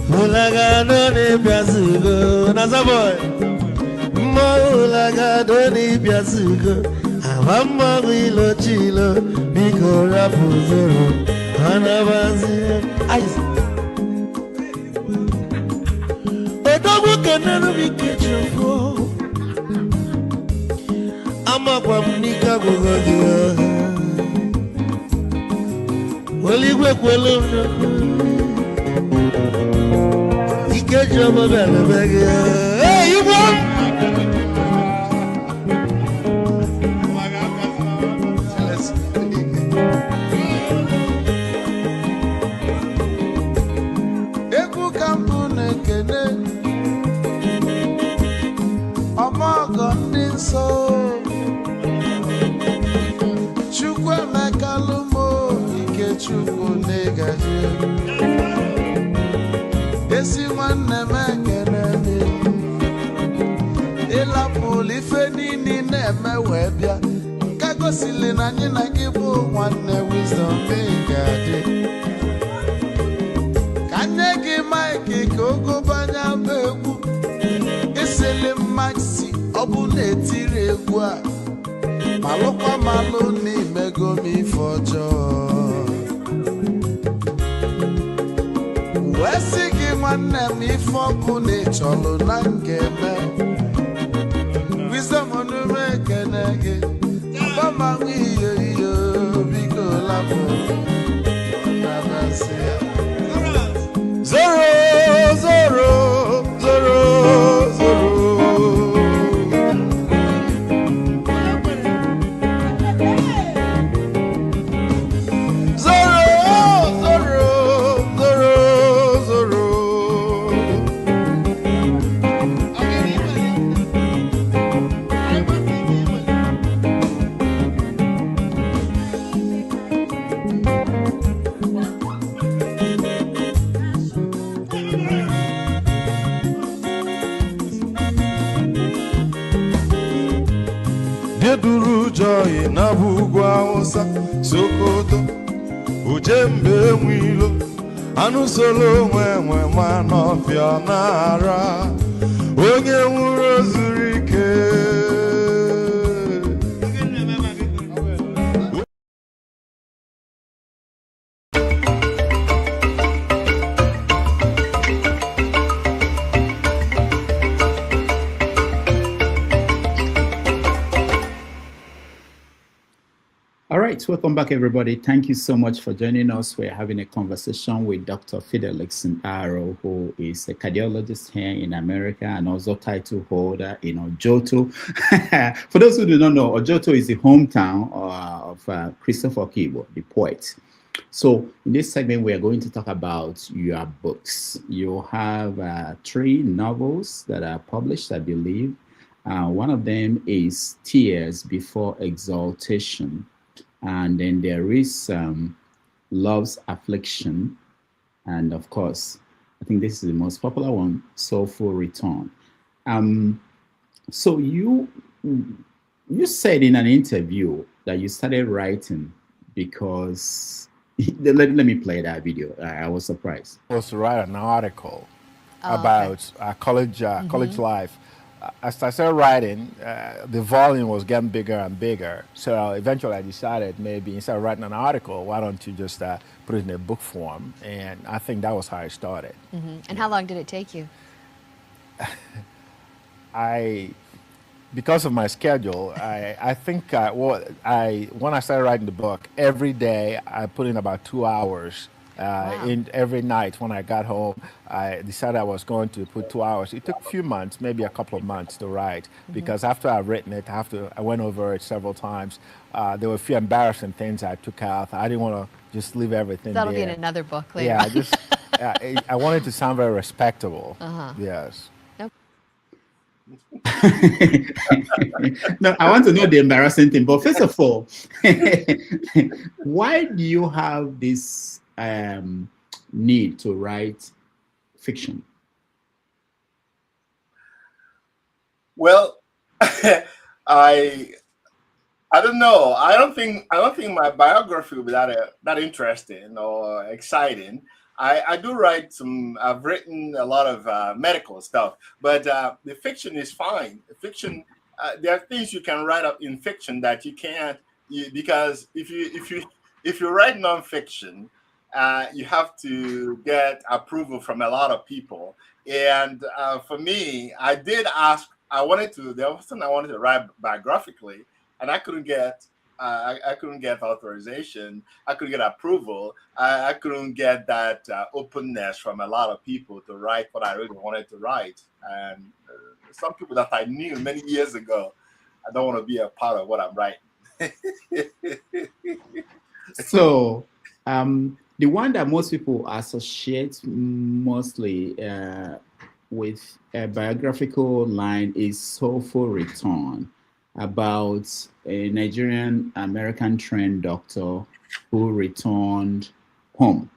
Mulaga doni biasugo nasaboy Mulaga doni biasugo Awama wilo chilo Bikora puzoro Anabazi Ayes Odogo kenenu bikechofo Ama kwa mnika kugogia Waligwe kwelo Get your mobile back. Hey, you want? Eku kampune kene, amago ndinso. Chukwe mekalumo, ike chukwu negaji. Esi nwanne m ekene dị ịlapụ ife niile na-eme wee bịa nke gosili na anyị na gị bụ nwanne wisdom ga-adị ka nye gị maịkị ka ogobanya bụ egwu isili mmaksi ọ bụ na-etiri egwu a malụkwa malụ n'imego m ife ọjọọ wee sị gị nwanne m ife ọkụ na-echọlụ na ngeme wisdom onume ekene gị agbamanwe ihe ihe biko lapụ nabasị ya zoro zoro zoro zoro Duru joy na bugwa osa Sokoto ujembe mwilo anu solo nwe manofia nara onye nwuro zurike All right, welcome back, everybody. Thank you so much for joining us. We're having a conversation with Dr. Fidelis O, who is a cardiologist here in America and also title holder in Ojoto. For those who do not know, Ojoto is the hometown of Christopher Kibo, the poet. So in this segment, we are going to talk about your books. You have 3 novels that are published, I believe. One of them is Tears Before Exaltation. And then there is Love's Affliction. And of course, I think this is the most popular one, Soulful Return. So you said in an interview that you started writing because, let me play that video. I was surprised. I was to write an article about college life. As I started writing, the volume was getting bigger and bigger. So eventually I decided maybe instead of writing an article, why don't you just put it in a book form? And I think that was how I started. And how long did it take you? Because of my schedule, I think when I started writing the book, every day I put in about 2 hours. In every night when I got home, I decided I was going to put 2 hours. It took a few months, maybe a couple of months to write, because after I've written it, I went over it several times. There were a few embarrassing things I took out. I didn't want to just leave everything That'll there. be in another book later. Yeah, I wanted to sound very respectable. Yes. Nope. No, I want to know the embarrassing thing. But first of all, why do you have this need to write fiction? Well, I don't know. I don't think my biography will be that interesting or exciting. I do write some. I've written a lot of medical stuff, but the fiction is fine. Fiction, there are things you can write up in fiction that you can't, because if you write nonfiction, you have to get approval from a lot of people. And for me, I did ask. There was something I wanted to write biographically, and I couldn't get. I couldn't get authorization. I couldn't get approval. I couldn't get that openness from a lot of people to write what I really wanted to write. And some people that I knew many years ago, I don't want to be a part of what I'm writing. So, the one that most people associate mostly with a biographical line is Soulful Return, about a Nigerian-American trained doctor who returned home.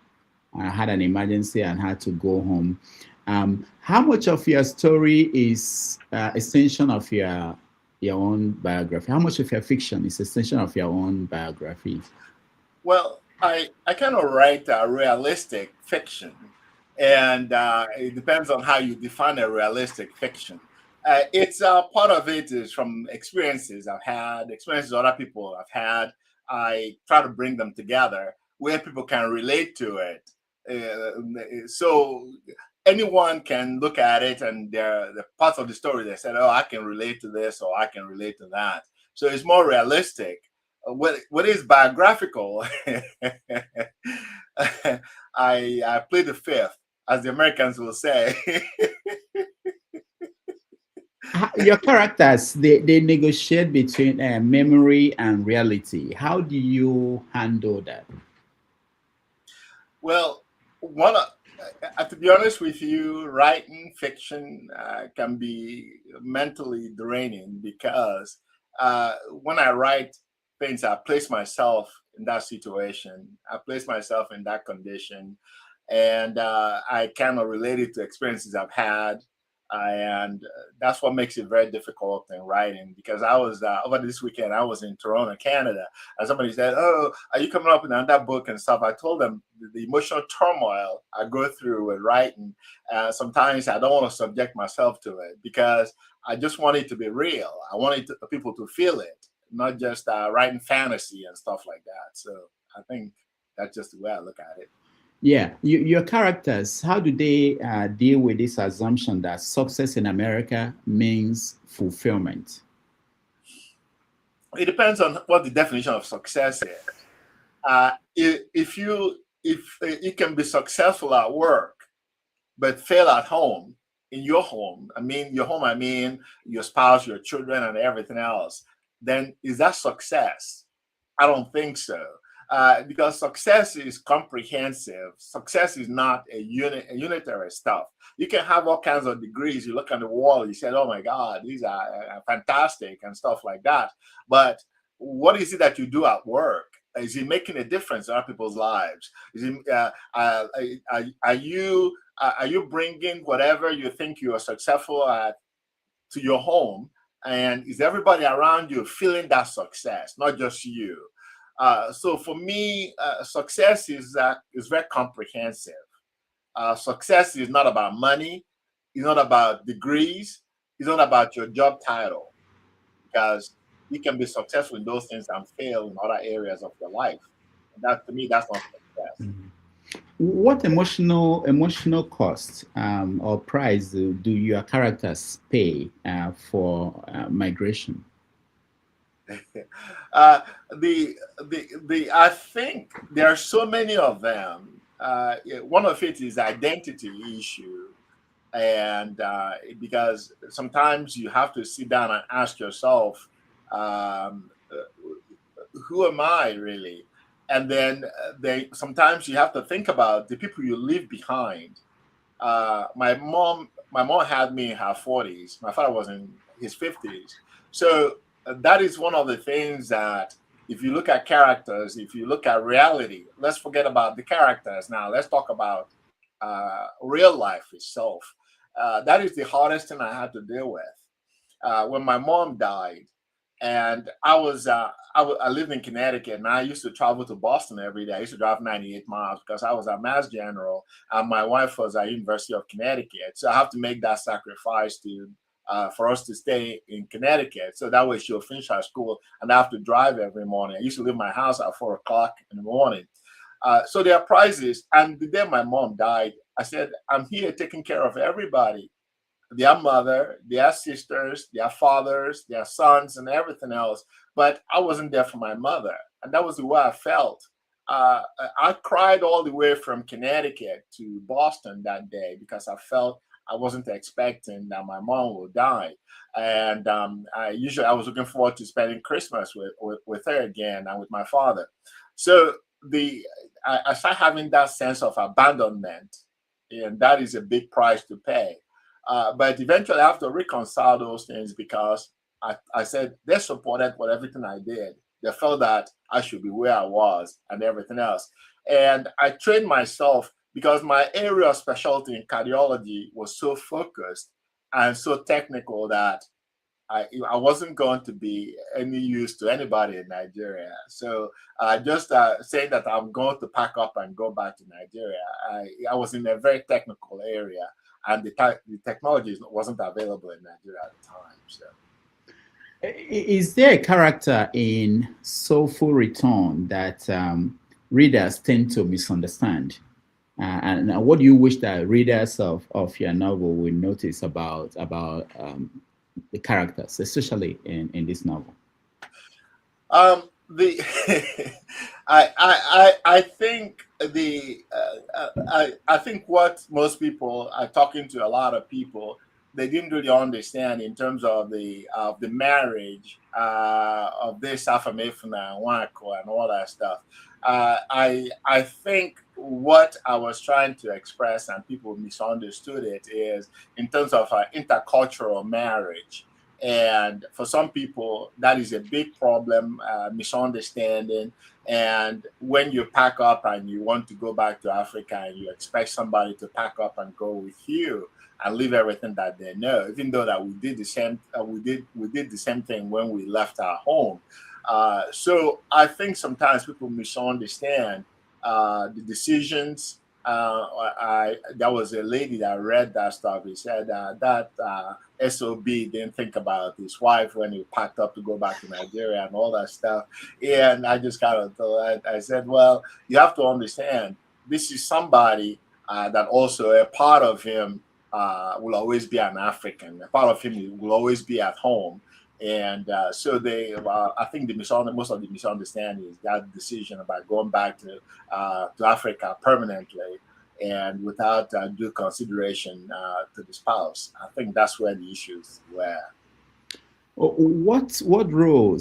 Had an emergency and had to go home. How much of your story is extension of your own biography? How much of your fiction is extension of your own biography? Well, I kind of write realistic fiction, and it depends on how you define a realistic fiction. It's part of it is from experiences I've had, experiences other people have had. I try to bring them together where people can relate to it. So anyone can look at it, and the parts of the story they said, "Oh, I can relate to this," or "I can relate to that." So it's more realistic. What is biographical? I plead the fifth, as the Americans will say. Your characters, they negotiate between memory and reality. How do you handle that? Well, to be honest with you, writing fiction can be mentally draining, because when I write things, I place myself in that situation. I place myself in that condition, and I kind of relate it to experiences I've had. And that's what makes it very difficult in writing, because I was over this weekend, I was in Toronto, Canada, and somebody said, "Oh, are you coming up with another book and stuff?" I told them the emotional turmoil I go through with writing. Sometimes I don't want to subject myself to it, because I just want it to be real. I want people to feel it, not just writing fantasy and stuff like that. So I think that's just the way I look at it. Yeah, your characters, how do they deal with this assumption that success in America means fulfillment? It depends on what the definition of success is. If you can be successful at work, but fail at home, in your home, I mean your spouse, your children, and everything else, then is that success? I don't think so. Because success is comprehensive. Success is not a unitary stuff. You can have all kinds of degrees. You look on the wall, you say, "Oh my God, these are fantastic," and stuff like that. But what is it that you do at work? Is it making a difference in other people's lives? Is it, are you bringing whatever you think you are successful at to your home? And is everybody around you feeling that success, not just you? So for me, success is very comprehensive. Success is not about money. It's not about degrees. It's not about your job title, because you can be successful in those things and fail in other areas of your life. And that, to me, that's not success. Mm-hmm. What emotional cost or price do your characters pay for migration? I think there are so many of them. One of it is identity issue, and because sometimes you have to sit down and ask yourself, who am I really? And then sometimes you have to think about the people you leave behind. My mom had me in her 40s. My father was in his 50s. So that is one of the things that, if you look at characters, if you look at reality, let's forget about the characters now. Let's talk about real life itself. That is the hardest thing I had to deal with. When my mom died, and I lived in Connecticut, and I used to travel to Boston every day. I used to drive 98 miles because I was a Mass General, and my wife was at University of Connecticut. So I have to make that sacrifice for us to stay in Connecticut. So that way she'll finish her school, and I have to drive every morning. I used to leave my house at 4 o'clock in the morning. So there are prizes. And the day my mom died, I said, I'm here taking care of everybody. Their mother, their sisters, their fathers, their sons, and everything else. But I wasn't there for my mother. And that was the way I felt. I cried all the way from Connecticut to Boston that day because I felt I wasn't expecting that my mom would die. And I was looking forward to spending Christmas with her again and with my father. So I started having that sense of abandonment, and that is a big price to pay. But eventually I have to reconcile those things because I said they supported everything I did. They felt that I should be where I was and everything else. And I trained myself because my area of specialty in cardiology was so focused and so technical that I wasn't going to be any use to anybody in Nigeria. So just saying that I'm going to pack up and go back to Nigeria, I was in a very technical area, and the technology wasn't available in Nigeria at the time. So. Is there a character in Soulful Return that readers tend to misunderstand? And what do you wish that readers of your novel will notice about the characters, especially in this novel? I think I think what most people are talking to, a lot of people, they didn't really understand in terms of the marriage of this Afamefuna and Wako and all that stuff. I think what I was trying to express, and people misunderstood it, is in terms of intercultural marriage. And for some people, that is a big problem, misunderstanding. And when you pack up and you want to go back to Africa and you expect somebody to pack up and go with you and leave everything that they know, even though that we did the same, we did the same thing when we left our home. So I think sometimes people misunderstand the decisions. There was a lady that read that stuff. He said that SOB didn't think about his wife when he packed up to go back to Nigeria and all that stuff. And I just kind of thought, I said, well, you have to understand, this is somebody that also a part of him will always be an African. A part of him will always be at home. And so I think most of the misunderstanding is that decision about going back to Africa permanently and without due consideration to the spouse. I think that's where the issues were. What role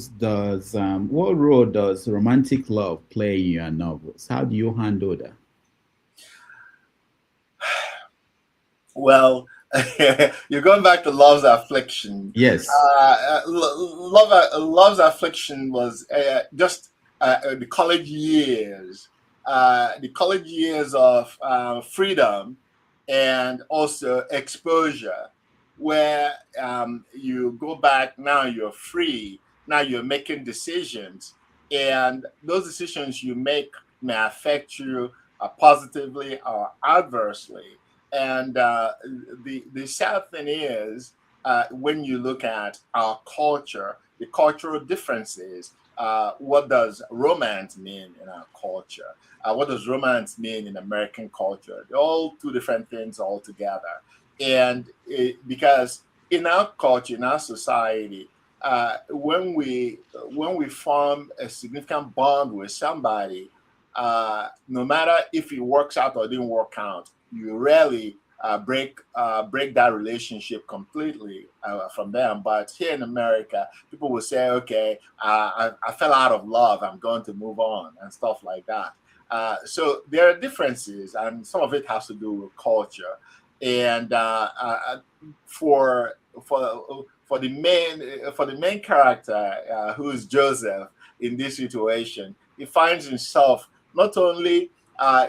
does romantic love play in your novels? How do you handle that? Well, you're going back to Love's Affliction. Yes. Love's Affliction was just the college years. The college years of freedom and also exposure, where you go back, now you're free, now you're making decisions, and those decisions you make may affect you positively or adversely. And the sad thing is, when you look at our culture, the cultural differences, what does romance mean in our culture? What does romance mean in American culture? They're all two different things altogether. And because in our culture, in our society, when we form a significant bond with somebody, no matter if it works out or didn't work out, you rarely break that relationship completely from them. But here in America, people will say, okay, I fell out of love, I'm going to move on, and stuff like that. So there are differences, and some of it has to do with culture. And for for the main character who is Joseph in this situation, he finds himself not only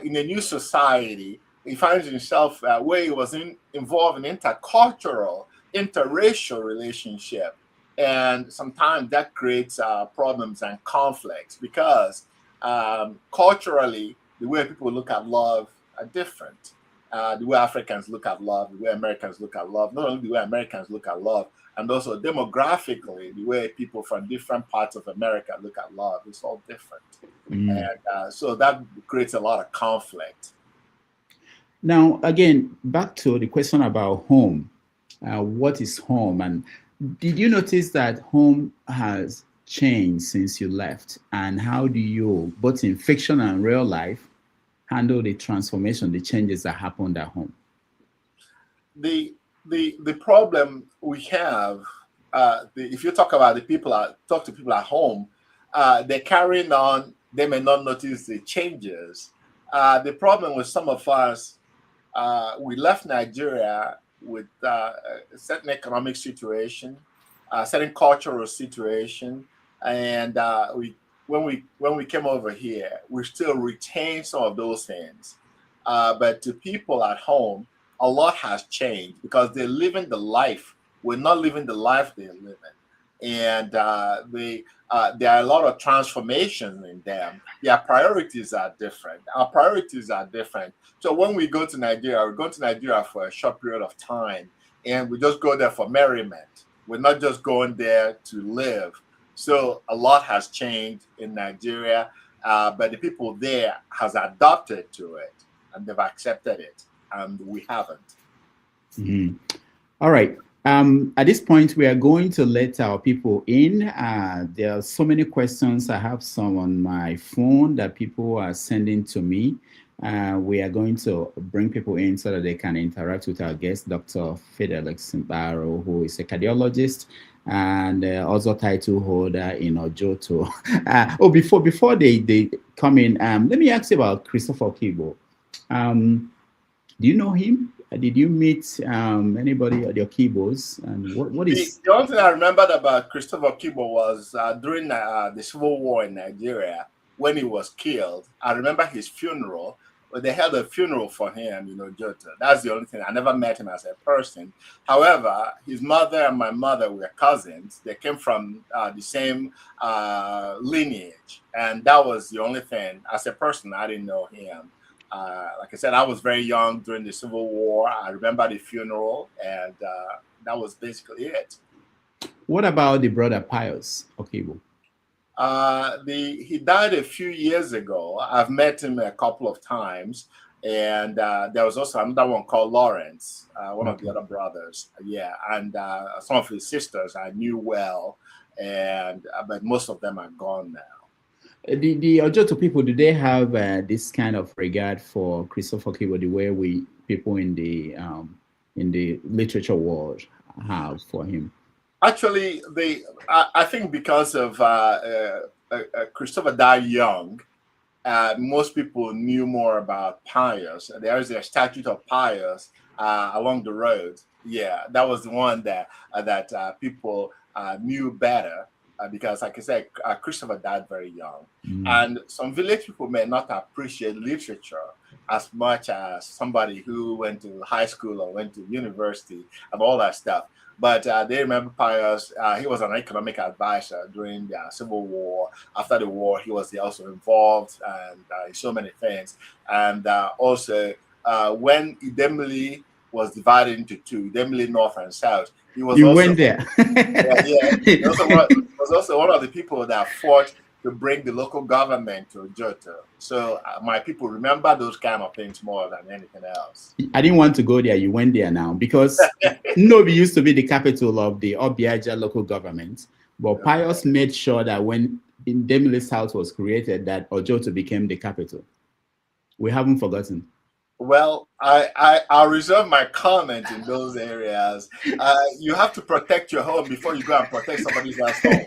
in a new society, he finds himself where he was involved in intercultural, interracial relationship. And sometimes that creates problems and conflicts because culturally, the way people look at love are different. The way Africans look at love, the way Americans look at love, not only the way Americans look at love, and also demographically, the way people from different parts of America look at love is all different. And so that creates a lot of conflict. Now, again, back to the question about home. What is home? And did you notice that home has changed since you left? And how do you, both in fiction and real life, handle the transformation, the changes that happened at home? The problem we have, if you talk about talk to people at home, they're carrying on. They may not notice the changes. The problem with some of us, we left Nigeria with a certain economic situation, a certain cultural situation, and when we came over here, we still retain some of those things. But to people at home, a lot has changed because they're living the life. We're not living the life they're living. And there are a lot of transformations in them. Their priorities are different. Our priorities are different. So when we go to Nigeria, we're going to Nigeria for a short period of time, and we just go there for merriment. We're not just going there to live. So a lot has changed in Nigeria, but the people there has adapted to it, and they've accepted it, and we haven't. Mm-hmm. All right. At this point, we are going to let our people in. There are so many questions. I have some on my phone that people are sending to me. We are going to bring people in so that they can interact with our guest, Dr. Fidelis Mkparu, who is a cardiologist and also title holder in Ojoto. Before they come in, let me ask you about Christopher Okibo. Do you know him? Did you meet anybody at your keyboards? And what is the only thing I remembered about Christopher Okibo was during the Civil War in Nigeria when he was killed. I remember his funeral. But they held a funeral for him, Jota. That's the only thing. I never met him as a person. However, his mother and my mother were cousins. They came from the same lineage, and that was the only thing. As a person, I didn't know him. Like I said, I was very young during the Civil War. I remember the funeral, and that was basically it. What about the brother Pius Okibo? He died a few years ago. I've met him a couple of times, and there was also another one called Lawrence, one of the other brothers. Yeah, and some of his sisters I knew well, and but most of them are gone now. The Ojoto people, do they have this kind of regard for Christopher Okibo the way people in the literature world have for him? Actually, I think because of Christopher died young, most people knew more about Pius. There is a statue of Pius along the road. Yeah, that was the one that people knew better because, like I said, Christopher died very young. And some village people may not appreciate literature as much as somebody who went to high school or went to university and all that stuff. But they remember Pius. He was an economic advisor during the Civil War. After the war, he was also involved and in so many things. And also, when Idemili was divided into two, Idemili North and South, he was went there. He was also one of the people that fought to bring the local government to Ojoto. So my people remember those kind of things more than anything else. I didn't want to go there. You went there now because Nobi used to be the capital of the Obiaja local government. But Pius made sure that when Idemili South was created, that Ojoto became the capital. We haven't forgotten. Well, I'll reserve my comment in those areas. You have to protect your home before you go and protect somebody else's home.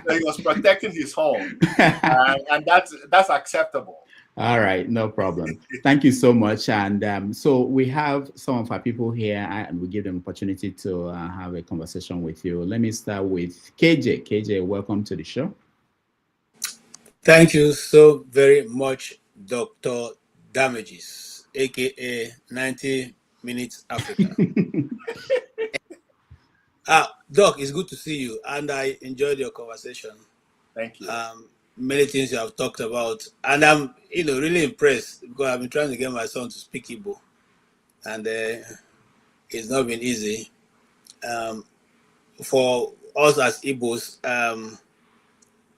So he was protecting his home, and that's acceptable. All right, no problem. Thank you so much. And so we have some of our people here, and we give them opportunity to have a conversation with you. Let me start with KJ. KJ, welcome to the show. Thank you so very much, Dr. Damages, aka 90 Minutes Africa. Doc, it's good to see you, and I enjoyed your conversation. Thank you. Many things you have talked about, and I'm really impressed because I've been trying to get my son to speak Igbo, and it's not been easy. For us as Igbos,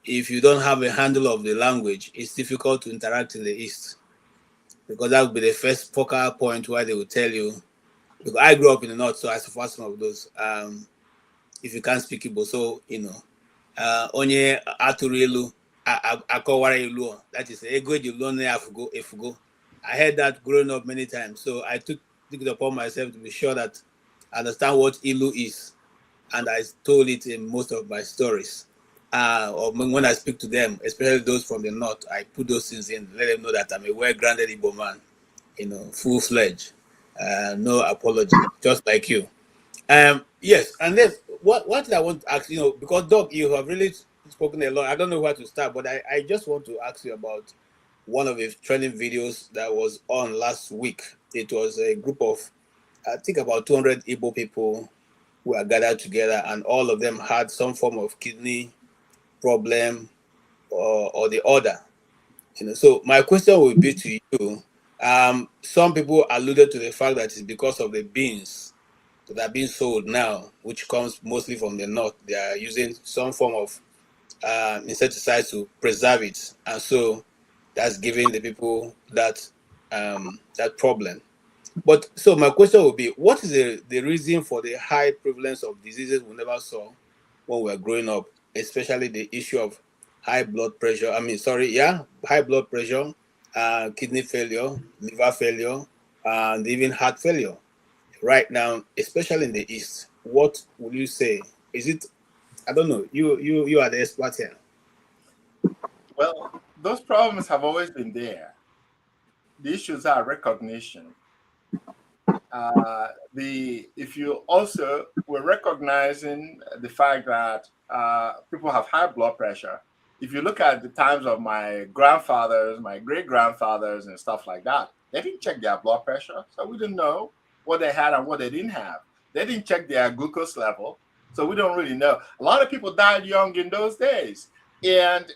if you don't have a handle of the language, it's difficult to interact in the East, because that would be the first focal point where they will tell you. Because I grew up in the North, so I suffer some of those. If you can't speak Igbo, so onye aturilu akọwara ilu, that is ego eji lone efugo. I heard that growing up many times, so I took it upon myself to be sure that I understand what ilu is, and I told it in most of my stories. Or when I speak to them, especially those from the North, I put those things in, let them know that I'm a well-grounded Igbo man, full-fledged, no apology, just like you. Yes, and then what I want to ask, because Doc, you have really spoken a lot. I don't know where to start, but I just want to ask you about one of the training videos that was on last week. It was a group of, I think, about 200 Igbo people who are gathered together, and all of them had some form of kidney problem or the other. So my question would be to you. Some people alluded to the fact that it's because of the beans that are being sold now, which comes mostly from the North. They are using some form of insecticide to preserve it, and so that's giving the people that problem. But so my question would be, what is the reason for the high prevalence of diseases we never saw when we were growing up, especially the issue of high blood pressure? High blood pressure, kidney failure, liver failure, and even heart failure. Right now, especially in the East, what would you say? Is it? I don't know. You are the expert here. Well, those problems have always been there. The issues are recognition. We're recognizing the fact that people have high blood pressure. If you look at the times of my grandfathers, my great-grandfathers, and stuff like that, they didn't check their blood pressure, so we didn't know what they had and what they didn't have. They didn't check their glucose level, so we don't really know. A lot of people died young in those days. And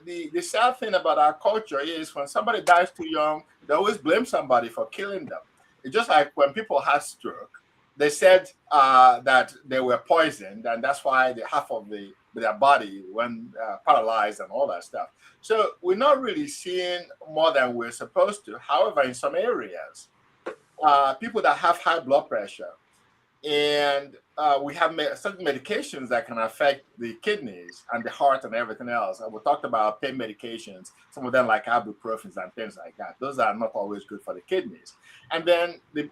the sad thing about our culture is when somebody dies too young, they always blame somebody for killing them. It's just like when people had stroke, they said that they were poisoned, and that's why half of their body went paralyzed and all that stuff. So we're not really seeing more than we're supposed to. However, in some areas, people that have high blood pressure, and we have certain medications that can affect the kidneys and the heart and everything else. And we talked about pain medications, some of them like ibuprofen and things like that. Those are not always good for the kidneys. And then the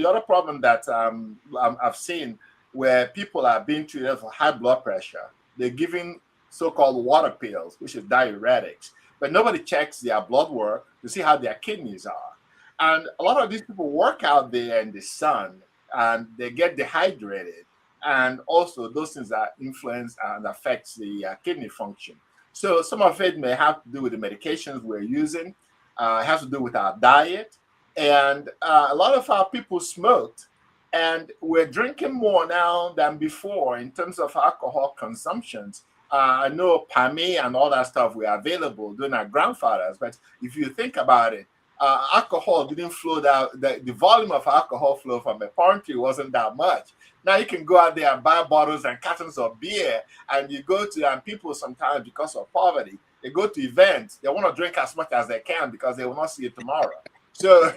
other problem that I've seen where people are being treated for high blood pressure, they're giving so-called water pills, which is diuretics, but nobody checks their blood work to see how their kidneys are. And a lot of these people work out there in the sun, and they get dehydrated, and also those things that influence and affects the kidney function. So some of it may have to do with the medications we're using. It has to do with our diet, and a lot of our people smoked, and we're drinking more now than before in terms of alcohol consumptions. I know Pami and all that stuff were available during our grandfathers, but if you think about it, alcohol didn't flow down. The volume of alcohol flow from a pantry wasn't that much. Now you can go out there and buy bottles and cartons of beer, and you go to, and people sometimes, because of poverty, they go to events. They want to drink as much as they can because they will not see it tomorrow. So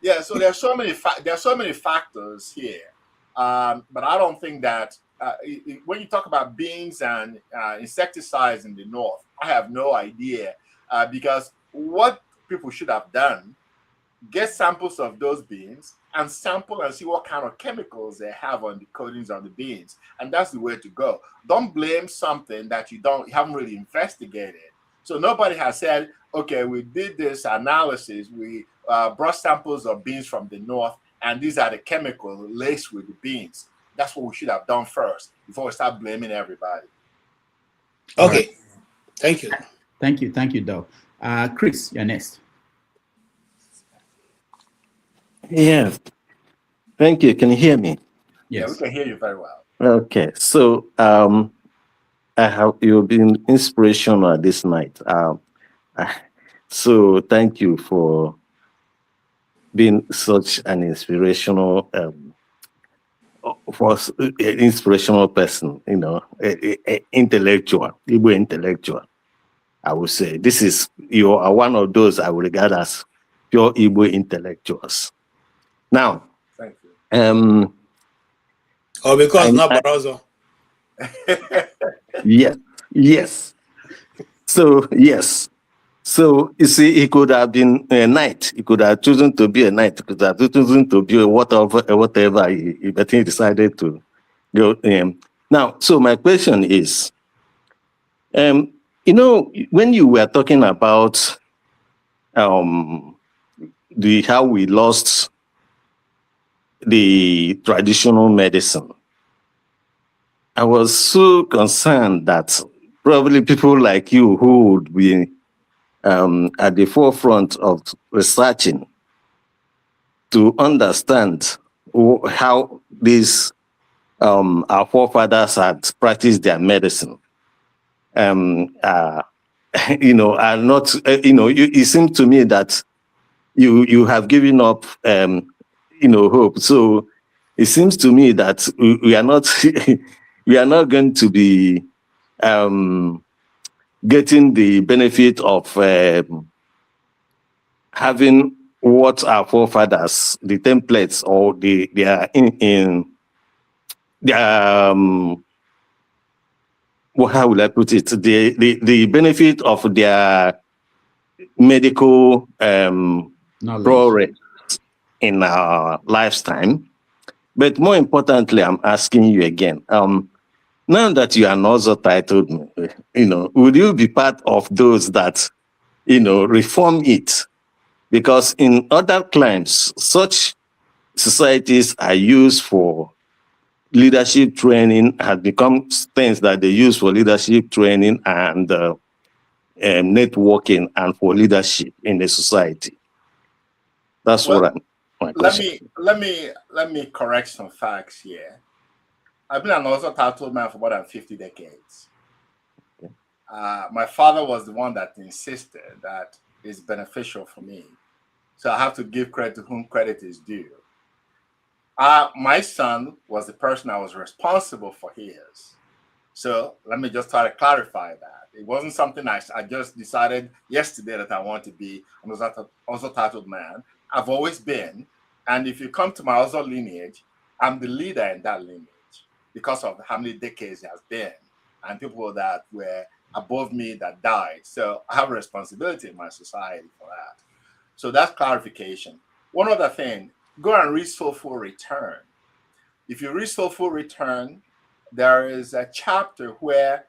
yeah, so there's so many factors here, but I don't think that when you talk about beans and insecticides in the North, I have no idea, because what people should have done, get samples of those beans and sample and see what kind of chemicals they have on the coatings of the beans, and that's the way to go. Don't blame something that you haven't really investigated. So nobody has said, okay, we did this analysis, we brought samples of beans from the north, and these are the chemicals laced with the beans. That's what we should have done first before we start blaming everybody. Okay, right. Thank you. Thank you, Doc. Chris, you're next. Yes, thank you. Can you hear me? Yes. Yeah, we can hear you very well. Okay, so you've been inspirational this night. So thank you for being such an inspirational person, you know, intellectual, Igbo intellectual. I would say you are one of those I would regard as pure Igbo intellectuals. Now, thank you. Because not Barroso. Yes. So yes. So you see, it could have been a knight. He could have chosen to be a knight. He could have chosen to be whatever he decided to go. Now, so my question is, you know, when you were talking about how we lost the traditional medicine, I was so concerned that probably people like you who would be at the forefront of researching to understand how these our forefathers had practiced their medicine, you know, are not, you know, it seems to me that you have given up, you know, hope. So it seems to me that we are not we are not going to be getting the benefit of having what our forefathers, the templates, or how will I put it? The benefit of their medical progress in our lifetime. But more importantly, I'm asking you again, now that you are also titled, you know, would you be part of those that, you know, reform it? Because in other climes, such societies are used for leadership training, have become things that they use for leadership training and networking and for leadership in the society. That's what my question. Let me correct some facts here. I've been an also titled man for more than 50 decades. Okay. My father was the one that insisted that it's beneficial for me. So I have to give credit to whom credit is due. My son was the person I was responsible for his. So let me just try to clarify that. It wasn't something I just decided yesterday that I want to be an also titled man. I've always been. And if you come to my also lineage, I'm the leader in that lineage because of how many decades it has been and people that were above me that died. So I have a responsibility in my society for that. So that's clarification. One other thing, go and read Soulful Return. If you read Soulful Return, there is a chapter where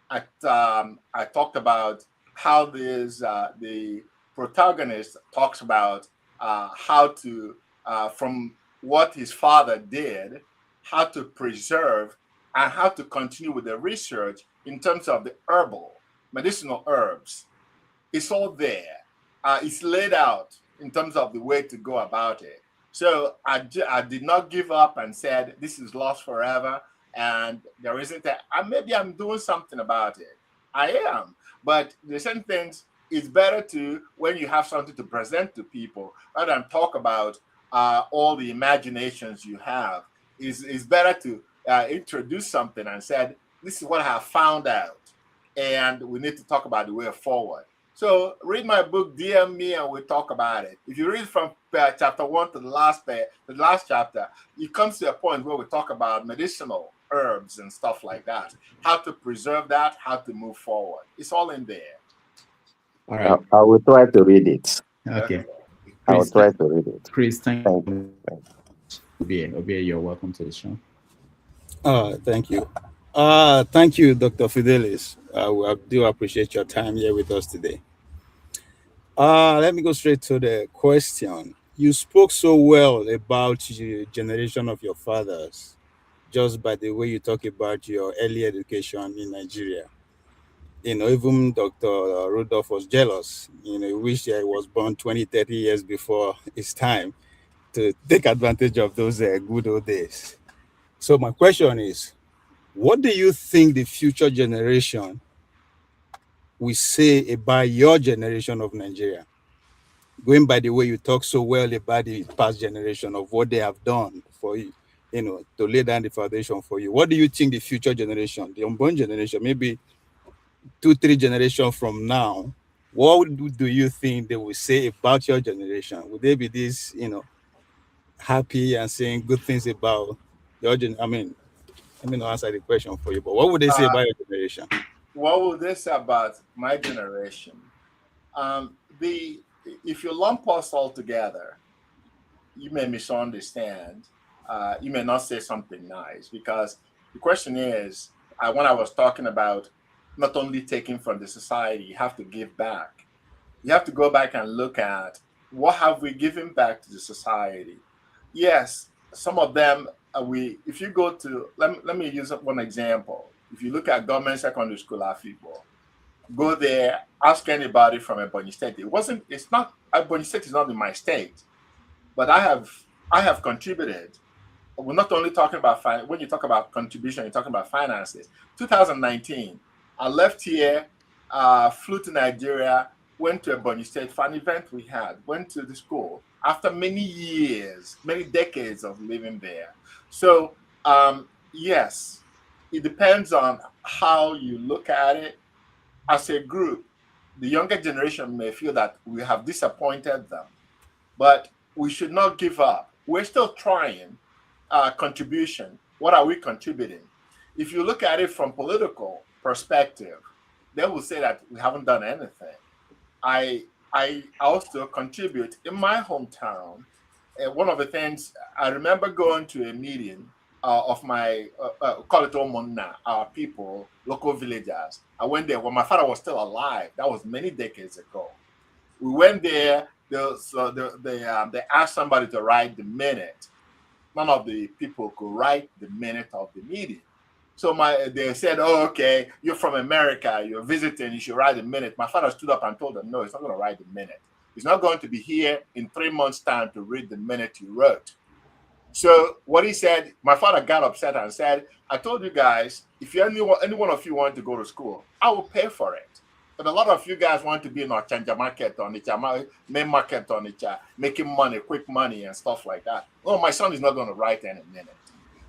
I talked about how the protagonist talks about how to, from what his father did, how to preserve and how to continue with the research in terms of the medicinal herbs. It's all there. It's laid out in terms of the way to go about it. So I did not give up and said, this is lost forever and there isn't maybe I'm doing something about it. I am. But the same things, it's better to, when you have something to present to people, rather than talk about all the imaginations you have, it's better to introduce something and said, this is what I have found out. And we need to talk about the way forward. So read my book, DM me, and we'll talk about it. If you read from chapter 1 to the last chapter, it comes to a point where we talk about medicinal herbs and stuff like that, how to preserve that, how to move forward. It's all in there. All right. I will try to read it. Okay. I will try to read it. Chris, thank you. Obie, you're welcome to the show. Thank you. Thank you, Dr. Fidelis. I do appreciate your time here with us today. Let me go straight to the question. You spoke so well about the generation of your fathers, just by the way you talk about your early education in Nigeria. Even Dr. Rudolph was jealous. He wished he was born 20, 30 years before his time to take advantage of those good old days. So my question is, what do you think the future generation will say about your generation of Nigeria? Going by the way you talk so well about the past generation of what they have done for you, to lay down the foundation for you. What do you think the future generation, the unborn generation, maybe 2-3 generations from now, what do you think they will say about your generation? Would they be this, happy and saying good things about your generation? Let me not answer the question for you, but what would they say about your generation? What would they say about my generation? If you lump us all together, you may misunderstand. You may not say something nice, because the question is, when I was talking about not only taking from the society, you have to give back. You have to go back and look at what have we given back to the society. Yes, some of them if you go to, let me use one example. If you look at government secondary school people, go there, ask anybody from Ebonyi State. Ebonyi State is not in my state, but I have contributed. We're not only talking about when you talk about contribution, you're talking about finances. 2019, I left here, flew to Nigeria, went to Ebonyi State for an event we had, went to the school after many years, many decades of living there. So, yes, it depends on how you look at it. As a group, the younger generation may feel that we have disappointed them, but we should not give up. We're still trying. Contribution. What are we contributing? If you look at it from political perspective, they will say that we haven't done anything. I also contribute in my hometown. One of the things I remember going to a meeting of my call it Omonna, our people, local villagers. I went there when my father was still alive. That was many decades ago. We went there. They asked somebody to write the minute. None of the people could write the minute of the meeting. So they said, "Oh, okay, you're from America. You're visiting. You should write the minute." My father stood up and told them, "No, he's not going to write the minute. He's not going to be here in 3 months' time to read the minute you wrote." So what he said, my father got upset and said, "I told you guys, if any one of you want to go to school, I will pay for it. But a lot of you guys want to be in our Chanja market, Onitsha, main market, Onitsha, making money, quick money and stuff like that. Oh, my son is not going to write any minute."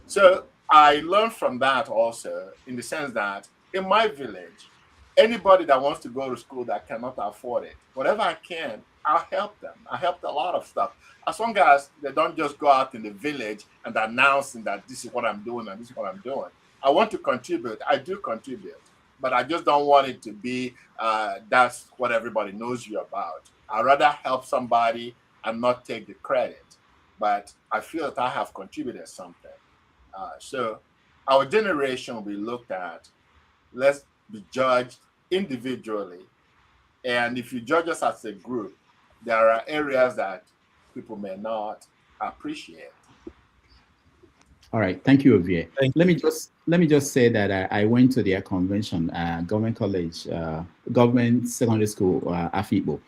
So I learned from that also, in the sense that in my village, anybody that wants to go to school that cannot afford it, whatever I can, I'll help them. I helped a lot of stuff. As long as they don't just go out in the village and announcing that this is what I'm doing and this is what I'm doing. I want to contribute. I do contribute. But I just don't want it to be that's what everybody knows you about. I'd rather help somebody and not take the credit. But I feel that I have contributed something. So our generation will be looked at. Let's be judged individually. And if you judge us as a group, there are areas that people may not appreciate. All right, thank you, Ovie. Let me just say that I went to their convention, government college, government secondary school, Afibo,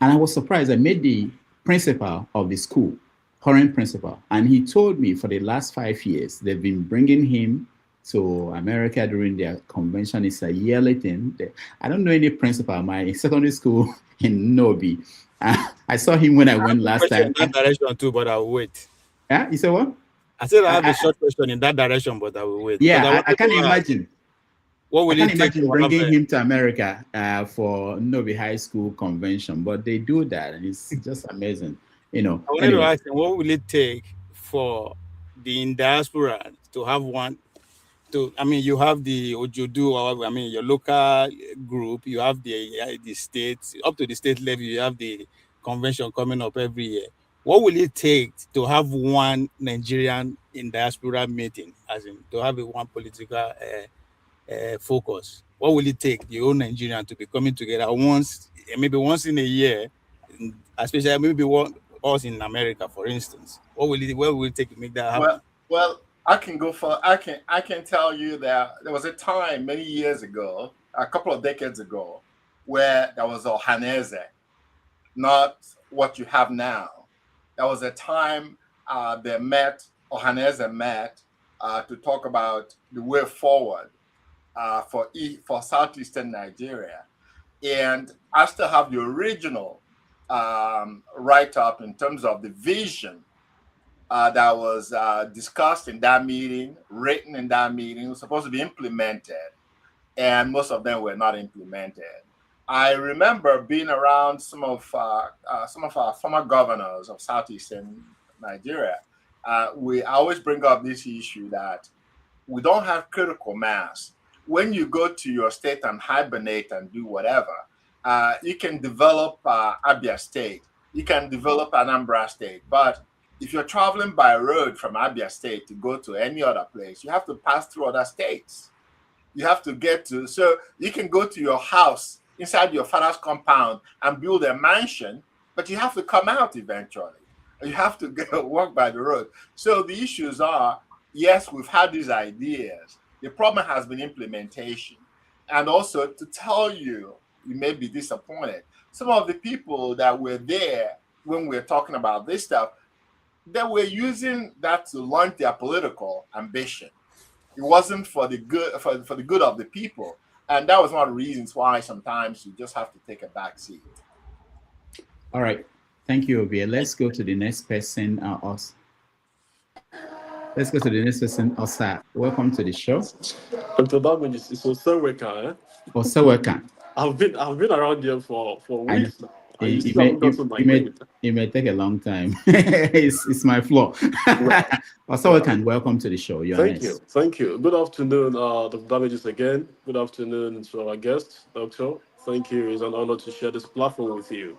and I was surprised. I met the principal of the school, current principal, and he told me for the last 5 years they've been bringing him to America during their convention. It's a yearly thing. I don't know any principal. My secondary school in Nobi. I saw him when I went last time. In that direction too, but I'll wait. Yeah, you said what? I said I have a short question in that direction, but I will wait. Yeah, I can't imagine. What will it take to bringing him to America for Nobi High School convention? But they do that, and it's just amazing. I wanted to ask him, what will it take for the diaspora to have one? You have the Ojodu, your local group. You have the states up to the state level. You have the convention coming up every year. What will it take to have one Nigerian in diaspora meeting, as in to have one political focus? What will it take the whole Nigerian to be coming together maybe once in a year, especially maybe us in America, for instance? What will it take to make that happen? Well, I can tell you that there was a time many years ago, a couple of decades ago, where there was Ohaneze, not what you have now. There was a time Ohaneze met to talk about the way forward for southeastern Nigeria. And I still have the original write-up in terms of the vision that was discussed in that meeting, written in that meeting. It was supposed to be implemented, and most of them were not implemented. I remember being around some of our former governors of southeastern Nigeria. We always bring up this issue that we don't have critical mass. When you go to your state and hibernate and do whatever, you can develop Abia State, you can develop Anambra State, but if you're traveling by road from Abia State to go to any other place, you have to pass through other states. You have to so you can go to your house inside your father's compound and build a mansion, but you have to come out eventually. You have to walk by the road. So the issues are, yes, we've had these ideas. The problem has been implementation. And also to tell you, you may be disappointed. Some of the people that were there when we were talking about this stuff, they were using that to launch their political ambition. It wasn't for the good for the good of the people. And that was one of the reasons why sometimes you just have to take a back seat. All right. Thank you, Obia. Let's go to the next person, Let's go to the next person, Osa. Welcome to the show. Dr. Damage is Osaweka. Osaweka. I've been around here for weeks now. It may take a long time. it's my flaw. Osaweka, welcome to the show. Thank you. Good afternoon, Dr. Damages again. Good afternoon to our guest, Doctor. Thank you. It's an honor to share this platform with you.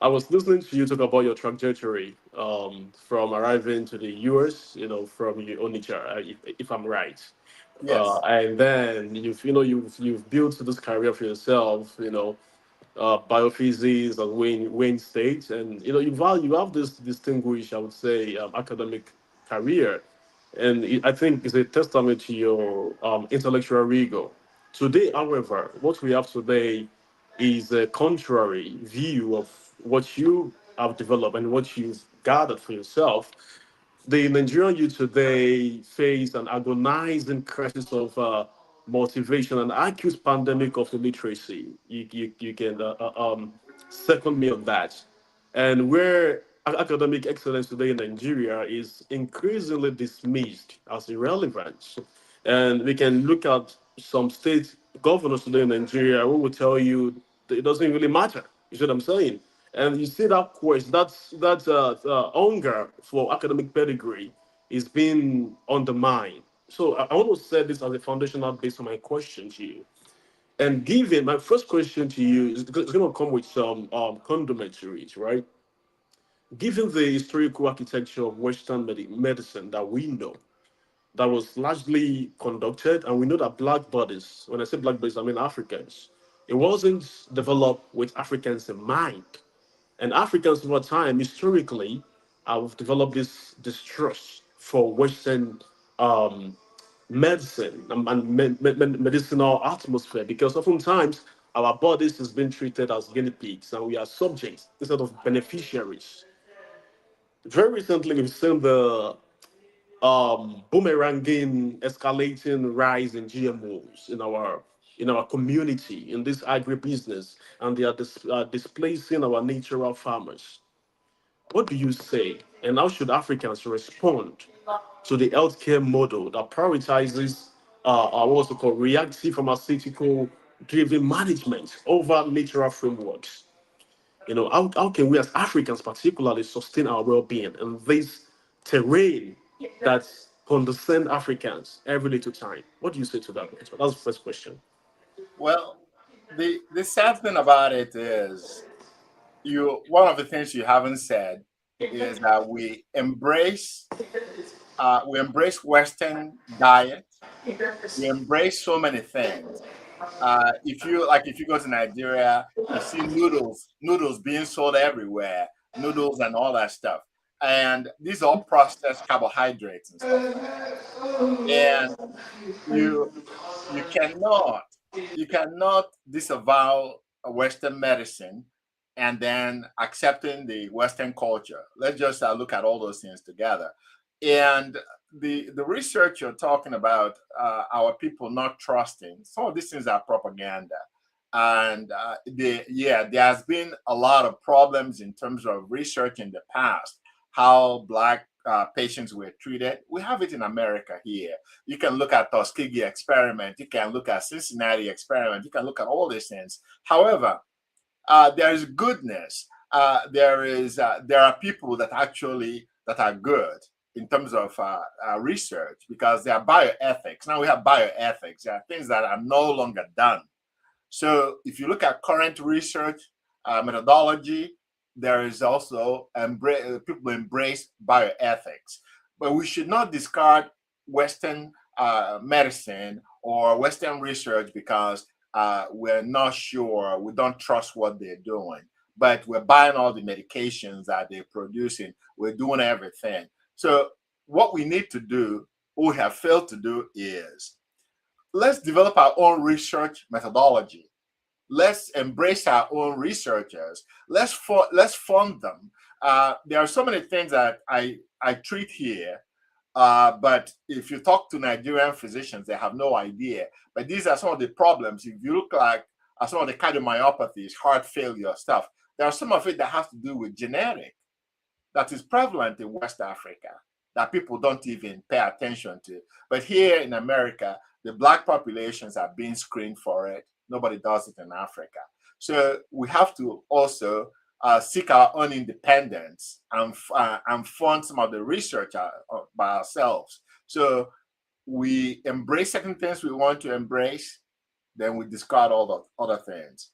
I was listening to you talk about your trajectory from arriving to the US, from Onitsha, if I'm right. Yes. And then you've built this career for yourself, biophysics at Wayne State, and you have this distinguished, I would say, academic career, and I think it's a testament to your intellectual rigor. Today, however, what we have today is a contrary view of what you have developed and what you've gathered for yourself. The Nigerian youth today face an agonizing crisis of motivation and acute pandemic of illiteracy. You can second me on that. And where academic excellence today in Nigeria is increasingly dismissed as irrelevant. And we can look at some state governors today in Nigeria who will tell you that it doesn't really matter. You see what I'm saying? And you see that quest, that hunger for academic pedigree is being undermined. So I want to set this as a foundational base for my question to you. And given my first question to you is going to come with some condimentaries, right? Given the historical architecture of Western medicine that we know, that was largely conducted, and we know that black bodies, when I say black bodies, I mean Africans, it wasn't developed with Africans in mind. And Africans over time, historically, have developed this distrust for Western medicine and medicinal atmosphere, because oftentimes our bodies is being treated as guinea pigs and we are subjects instead of beneficiaries. Very recently, we've seen the boomeranging, escalating rise in GMOs in our community, in this agribusiness, and they are displacing our natural farmers. What do you say, and how should Africans respond to the healthcare model that prioritizes what's called reactive pharmaceutical-driven management over natural frameworks? How can we as Africans particularly sustain our well-being in this terrain that condescend Africans every little time? What do you say to that? That's the first question. Well, the sad thing about it is, one of the things you haven't said is that we embrace Western diet, We embrace so many things. If you go to Nigeria, you see noodles being sold everywhere, noodles and all that stuff. And these are all processed carbohydrates and stuff like that. And you cannot disavow Western medicine and then accepting the Western culture. Let's just look at all those things together. And the research you're talking about, our people not trusting, some of these things are propaganda. And there has been a lot of problems in terms of research in the past, how Black patients were treated. We have it in America here. You can look at Tuskegee experiment. You can look at Cincinnati experiment. You can look at all these things. However, there is goodness. There are people that are good in terms of research, because there are bioethics. Now we have bioethics. There are things that are no longer done. So if you look at current research methodology, there is also people embrace bioethics. But we should not discard Western medicine or Western research because we're not sure, we don't trust what they're doing. But we're buying all the medications that they're producing. We're doing everything. So what we need to do, what we have failed to do, is let's develop our own research methodology. Let's embrace our own researchers. Let's fund them. There are so many things that I treat here, but if you talk to Nigerian physicians, they have no idea. But these are some of the problems. If you look like some of the cardiomyopathies, heart failure stuff, there are some of it that has to do with genetic, that is prevalent in West Africa, that people don't even pay attention to. But here in America, the Black populations are being screened for it. Nobody does it in Africa. So we have to also seek our own independence and fund some of the research by ourselves. So we embrace certain things we want to embrace, then we discard all the other things.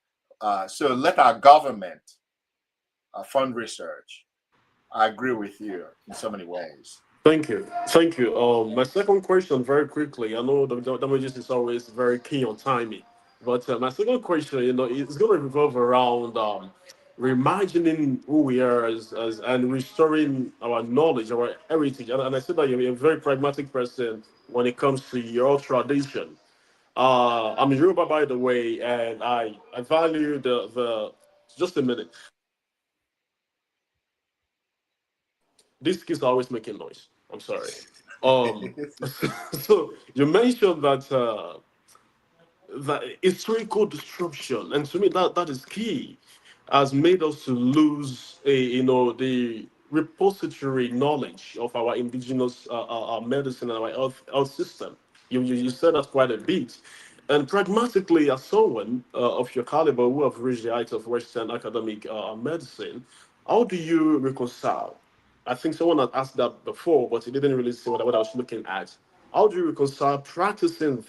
So let our government fund research. I agree with you in so many ways. Thank you. Thank you. My second question, very quickly. I know the damages is always very keen on timing, but my second question, is going to revolve around reimagining who we are as and restoring our knowledge, our heritage. And I said that you're a very pragmatic person when it comes to your tradition. I'm Yoruba, by the way, and I value the. Just a minute. These kids are always making noise. I'm sorry. So you mentioned that historical disruption, and to me that is key, has made us to lose the repository knowledge of our indigenous medicine and our health system. You said that quite a bit. And pragmatically, as someone of your caliber who have reached the height of Western academic medicine, how do you reconcile? I think someone had asked that before, but he didn't really see what I was looking at. How do you reconcile practicing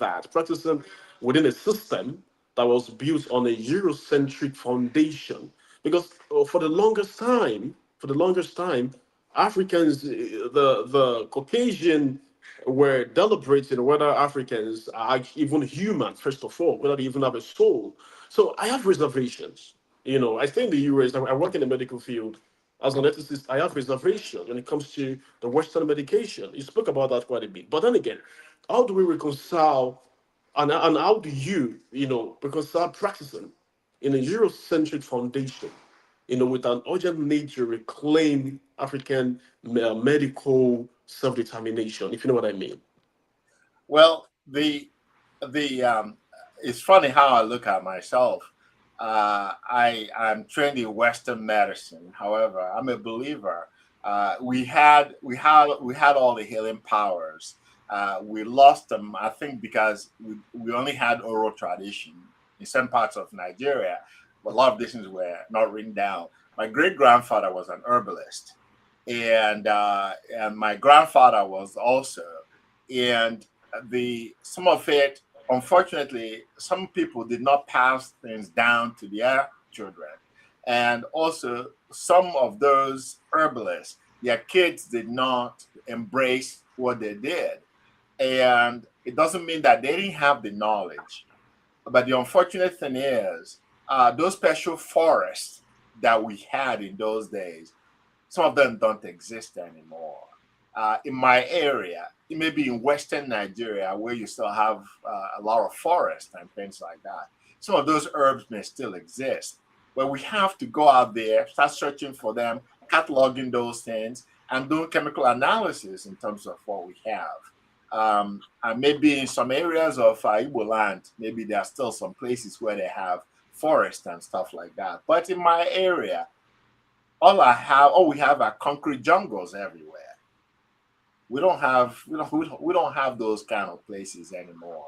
within a system that was built on a Eurocentric foundation? Because for the longest time, Africans, the Caucasian, were deliberating whether Africans are even human, first of all, whether they even have a soul. So I have reservations. I stay in the US, I work in the medical field. As an ethicist, I have reservations when it comes to the Western medication. You spoke about that quite a bit. But then again, how do we reconcile and how do you reconcile practicing in a Eurocentric foundation, with an urgent need to reclaim African medical self-determination, if you know what I mean? Well, it's funny how I look at myself. I'm trained in Western medicine. However, I'm a believer. We had all the healing powers. We lost them, I think, because we only had oral tradition in some parts of Nigeria. But a lot of these things were not written down. My great grandfather was an herbalist, and my grandfather was also. And some of it, unfortunately, some people did not pass things down to their children. And also, some of those herbalists, their kids did not embrace what they did. And it doesn't mean that they didn't have the knowledge. But the unfortunate thing is, those special forests that we had in those days, some of them don't exist anymore. In my area, it may be in Western Nigeria where you still have a lot of forests and things like that. Some of those herbs may still exist, but we have to go out there, start searching for them, cataloging those things, and doing chemical analysis in terms of what we have. And maybe in some areas of Igbo land, maybe there are still some places where they have forest and stuff like that. But in my area, all we have are concrete jungles everywhere. We don't have those kind of places anymore.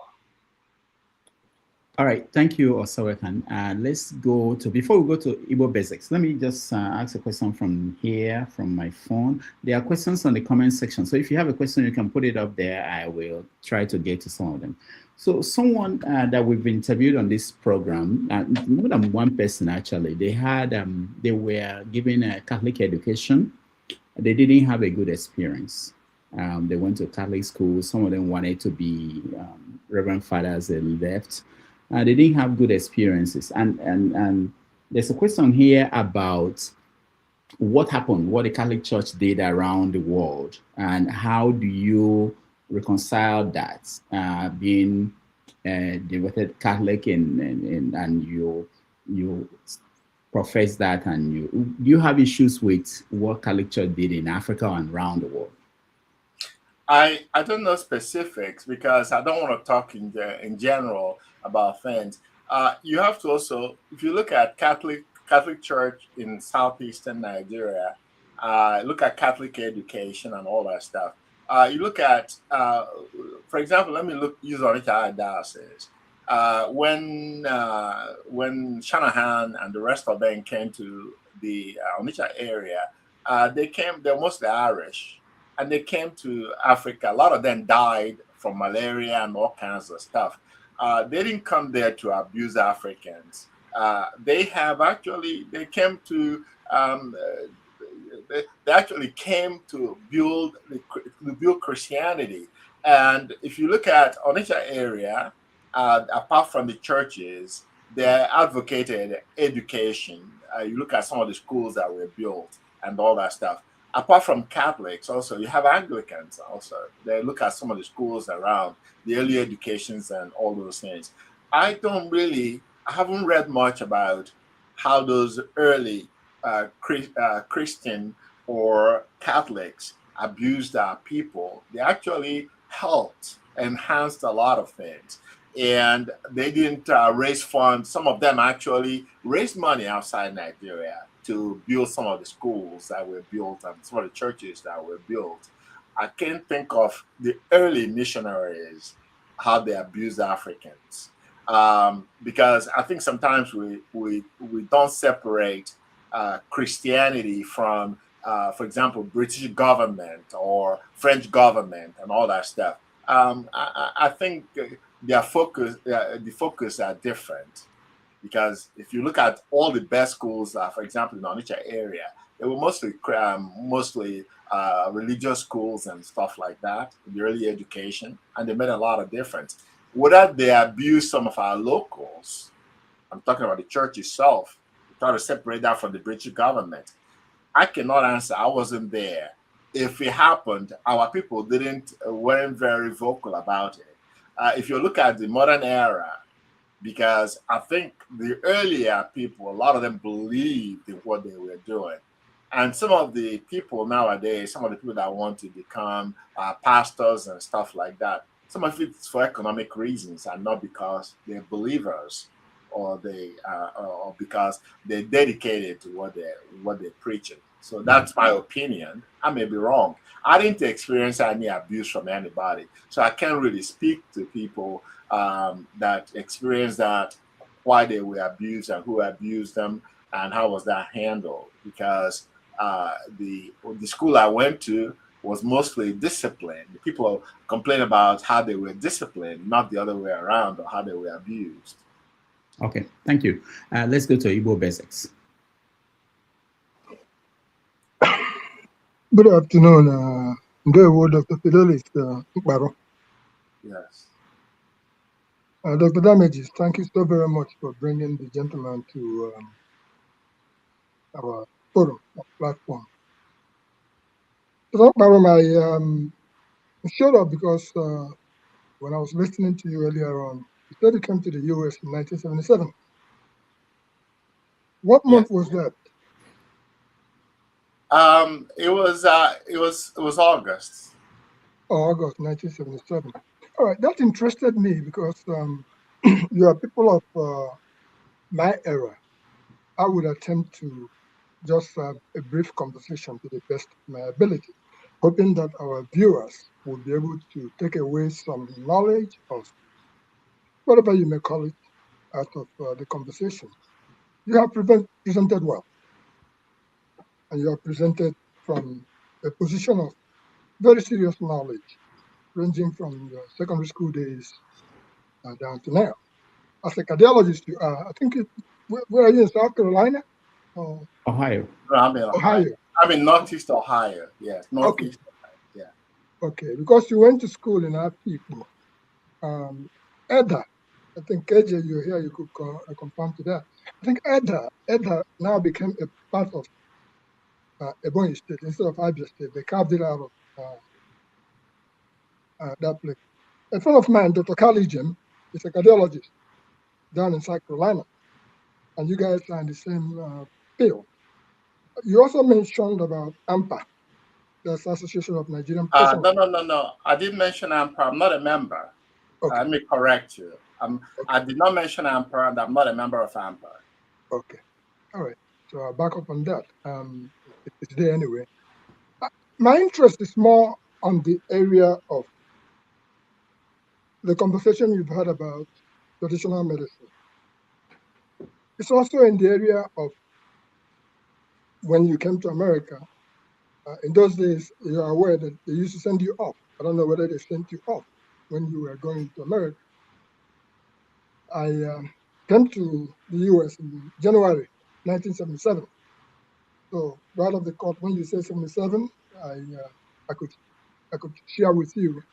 All right, thank you, Osawekan. Let's go to, before we go to Igbo basics, let me just ask a question from here, from my phone. There are questions on the comment section. So if you have a question, you can put it up there. I will try to get to some of them. So someone that we've interviewed on this program, more than one person actually, they were given a Catholic education. They didn't have a good experience. They went to Catholic school. Some of them wanted to be Reverend Fathers. They left. They didn't have good experiences. And there's a question here about what happened, what the Catholic Church did around the world, and how do you reconcile that, being devoted Catholic and you profess that, and do you have issues with what Catholic Church did in Africa and around the world? I don't know specifics because I don't want to talk in general about things. You have to also, if you look at Catholic Church in southeastern Nigeria, look at Catholic education and all that stuff. You look at, for example, let me use Onitsha Diocese. When Shanahan and the rest of them came to the Onitsha area, they're mostly Irish. And they came to Africa. A lot of them died from malaria and all kinds of stuff. They didn't come there to abuse Africans. They came to they actually came to build Christianity. And if you look at Onitsha area, apart from the churches, they advocated education. You look at some of the schools that were built and all that stuff. Apart from Catholics, also, you have Anglicans also. They look at some of the schools around, the early educations and all those things. I haven't read much about how those early Christian or Catholics abused our people. They actually helped, enhanced a lot of things. And they didn't raise funds. Some of them actually raised money outside Nigeria to build some of the schools that were built and some of the churches that were built. I can't think of the early missionaries, how they abused Africans. Because I think sometimes we don't separate Christianity from, for example, British government or French government and all that stuff. I think the focus are different. Because if you look at all the best schools, for example, in the Onitsha area, they were mostly religious schools and stuff like that, in the early education, and they made a lot of difference. Whether they abuse some of our locals, I'm talking about the church itself, try to separate that from the British government, I cannot answer. I wasn't there. If it happened, our people weren't very vocal about it. If you look at the modern era, because I think the earlier people, a lot of them believed in what they were doing. And some of the people nowadays, some of the people that want to become pastors and stuff like that, some of it's for economic reasons and not because they're believers or because they're dedicated to what they're preaching. So that's my opinion. I may be wrong. I didn't experience any abuse from anybody. So I can't really speak to people that experienced that, why they were abused and who abused them and how was that handled. Because the school I went to was mostly disciplined. People complain about how they were disciplined, not the other way around, or how they were abused. Okay, thank you. Let's go to Igbo basics. Good afternoon, Dr. Fidelis Mkparu. Yes. Dr. Damages, thank you so very much for bringing the gentleman to our forum, our platform. So, Mkparu, I showed up because when I was listening to you earlier on, you said you came to the US in 1977. What month was that? It was August. Oh, August 1977. All right, that interested me because you are people of my era. I would attempt to just have a brief conversation to the best of my ability, hoping that our viewers will be able to take away some knowledge of whatever you may call it out of the conversation. You have presented well, and you have presented from a position of very serious knowledge, ranging from your secondary school days down to now. As a cardiologist, you are, I think, where are you, in South Carolina? Or Ohio. No, I'm in Ohio. I'm in Northeast Ohio. Yes, Northeast Ohio. Yeah. Okay, because you went to school in our people. Edda, I think KJ, you're here, you could confirm to that. I think Edda now became a part of Ebonyi State instead of Abia State. They carved it out of that place. A friend of mine, Dr. Carly Jim, is a cardiologist down in South Carolina, and you guys are in the same field. You also mentioned about AMPA, the Association of Nigerian Professionals. No. I didn't mention AMPA. I'm not a member. Okay. Let me correct you. I did not mention AMPA, and I'm not a member of AMPA. Okay. All right. So I'll back up on that. It's there anyway. My interest is more on the area of the conversation you've had about traditional medicine. It's also in the area of when you came to America. In those days, you are aware that they used to send you off. I don't know whether they sent you off when you were going to America. I came to the US in January 1977. So right off the court, when you say 77, I could share with you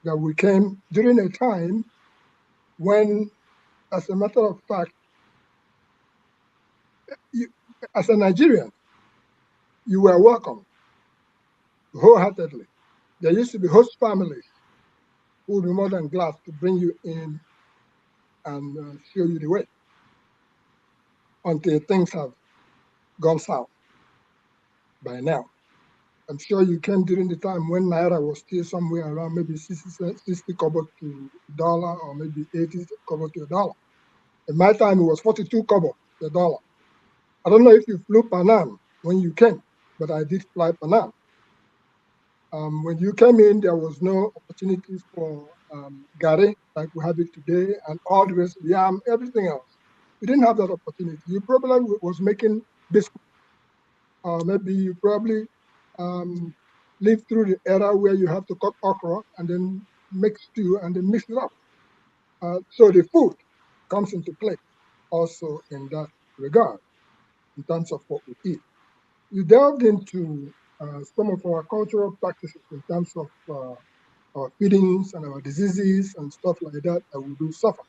that we came during a time when, as a matter of fact, as a Nigerian, you were welcome wholeheartedly. There used to be host families who would be more than glad to bring you in and show you the way until things have gone south by now. I'm sure you came during the time when Naira was still somewhere around maybe 60 kobo to dollar, or maybe 80 kobo to a dollar. In my time, it was 42 kobo to a dollar. I don't know if you flew Panam when you came, but I did fly Panam. When you came in, there was no opportunities for gari like we have it today, and all the rest, yam, everything else. You didn't have that opportunity. You probably was making biscuits, or maybe you probably lived through the era where you have to cut okra and then make stew and then mix it up. So the food comes into play also in that regard, in terms of what we eat. You delved into some of our cultural practices in terms of our feedings and our diseases and stuff like that we do suffer.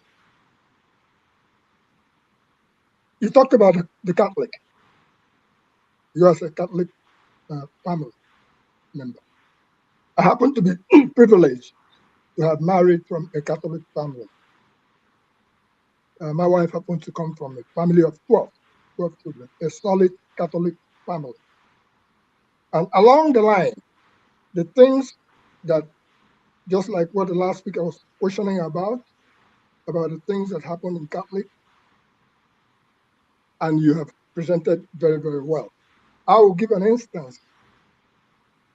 You talked about the Catholic. You as a Catholic family member. I happen to be privileged to have married from a Catholic family. My wife happened to come from a family of 12 children, a solid Catholic family. And along the line, the things that, just like what the last speaker was questioning about the things that happen in Catholic, and you have presented very, very well. I will give an instance.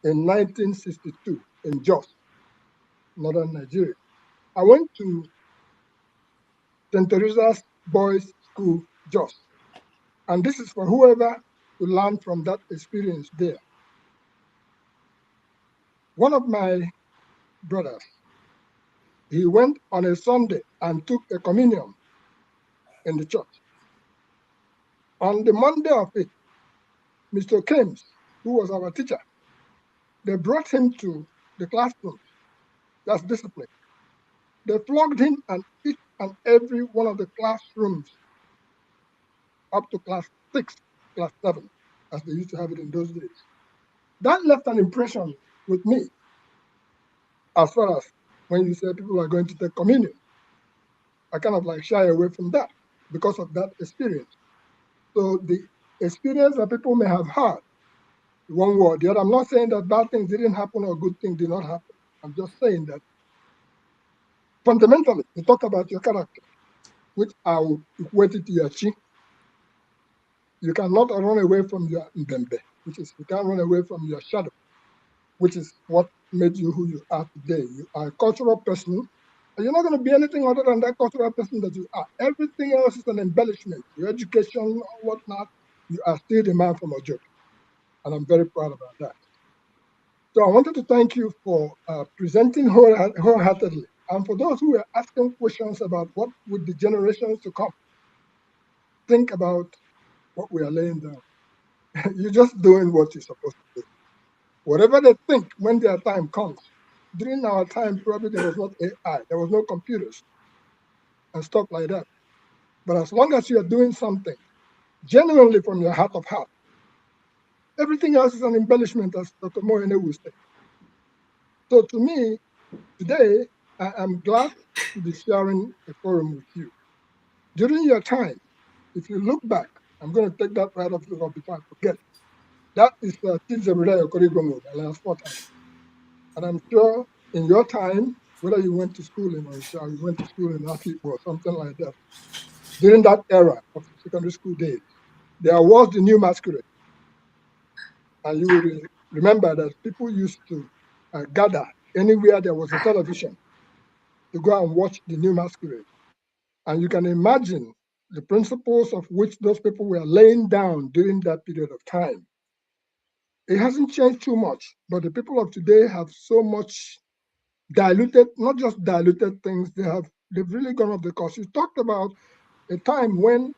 In 1962, in Jos, northern Nigeria, I went to St. Teresa's Boys School, Jos. And this is for whoever to learn from that experience there. One of my brothers, he went on a Sunday and took a communion in the church. On the Monday of it, Mr. Kames, who was our teacher, they brought him to the classroom. That's discipline. They flogged him and each and every one of the classrooms up to class 6, class 7, as they used to have it in those days. That left an impression with me as far as when you say people are going to take communion. I kind of like shy away from that because of that experience. So the experience that people may have had, one way or the other, I'm not saying that bad things didn't happen or good things did not happen. I'm just saying that fundamentally, you talk about your character, which I will equate it to your chi. You cannot run away from your mbembe, which is you can't run away from your shadow, which is what made you who you are today. You are a cultural person, and you're not going to be anything other than that cultural person that you are. Everything else is an embellishment. Your education, whatnot, you are still the man from Ojo. And I'm very proud about that. So I wanted to thank you for presenting wholeheartedly. And for those who are asking questions about what would the generations to come think about what we are laying down. You're just doing what you're supposed to do. Whatever they think when their time comes. During our time, probably there was not AI, there was no computers and stuff like that. But as long as you are doing something genuinely from your heart of heart, everything else is an embellishment, as Dr. Moyene will say. So to me, today, I am glad to be sharing a forum with you. During your time, if you look back, I'm going to take that right off the top before I forget. That is Tizebrea Okorigomo, the last 4 times. And I'm sure in your time, whether you went to school in Onitsha or you went to school in Afikpo or something like that, during that era of secondary school days, there was the new masquerade. And you will remember that people used to gather anywhere there was a television to go and watch the new masquerade. And you can imagine the principles of which those people were laying down during that period of time. It hasn't changed too much, but the people of today have so much diluted, not just diluted things, they've really gone off the course. You talked about a time when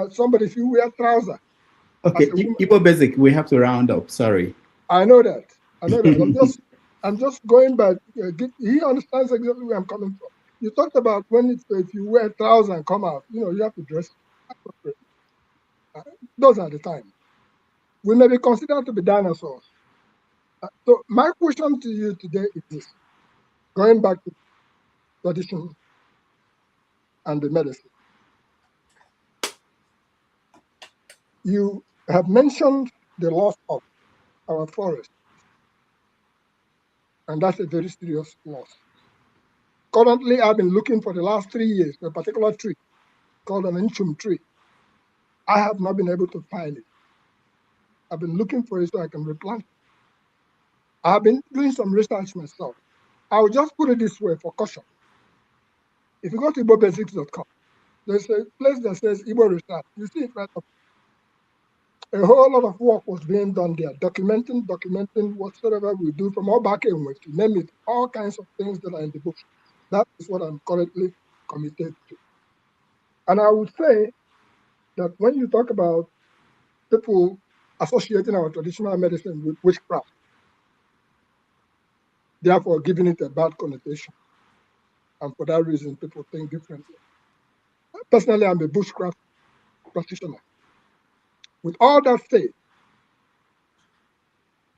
somebody, if you wear trousers. Okay, Igbo Basic, we have to round up, sorry. I know that. I'm just going by, he understands exactly where I'm coming from. You talked about when if you wear trousers and come out, you have to dress appropriately. Those are the times. We may be considered to be dinosaurs. So my question to you today is this, going back to tradition and the medicine. You have mentioned the loss of our forest, and that's a very serious loss. Currently, I've been looking for the last 3 years for a particular tree called an Inchum tree. I have not been able to find it. I've been looking for it so I can replant it. I've been doing some research myself. I'll just put it this way for caution. If you go to igbobasics.com, there's a place that says Igbo research. You see it right up. A whole lot of work was being done there, documenting whatsoever we do from all back end, to name it, all kinds of things that are in the book. That is what I'm currently committed to. And I would say that when you talk about people associating our traditional medicine with witchcraft, therefore giving it a bad connotation, and for that reason, people think differently. Personally, I'm a bushcraft practitioner. With all that said,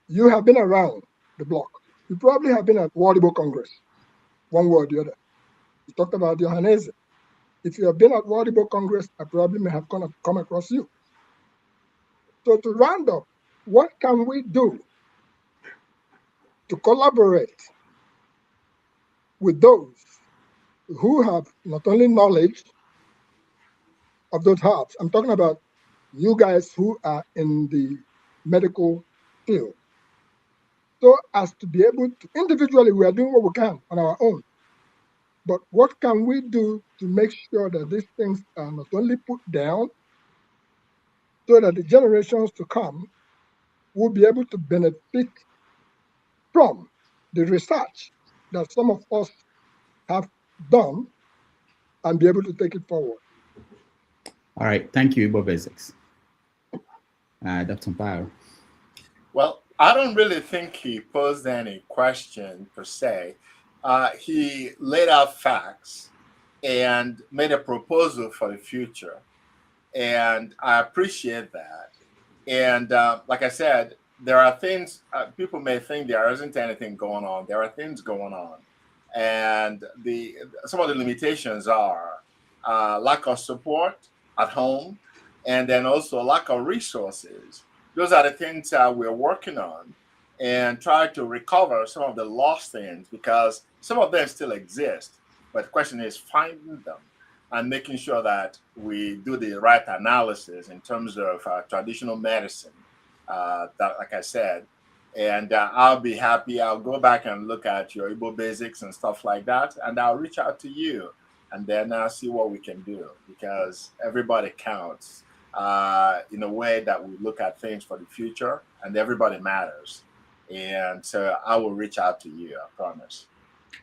you have been around the block. You probably have been at World Igbo Congress, one way or the other. You talked about Johannese. If you have been at World Igbo Congress, I probably may have come across you. So to round up, what can we do to collaborate with those who have not only knowledge of those herbs, I'm talking about you guys who are in the medical field, so as to be able to, individually, we are doing what we can on our own. But what can we do to make sure that these things are not only put down, so that the generations to come will be able to benefit from the research that some of us have done and be able to take it forward? All right, thank you, Igbo Basics. Dr. Mkparu. Well, I don't really think he posed any question per se. he laid out facts and made a proposal for the future. And I appreciate that. And like I said, there are things, people may think there isn't anything going on. There are things going on. And some of the limitations are lack of support at home, and then also lack of resources. Those are the things that we're working on and try to recover some of the lost things, because some of them still exist. But the question is finding them and making sure that we do the right analysis in terms of traditional medicine, that, like I said. And I'll be happy. I'll go back and look at your Igbo basics and stuff like that, and I'll reach out to you, and then see what we can do, because everybody counts in a way that we look at things for the future, and everybody matters. And so I will reach out to you, I promise.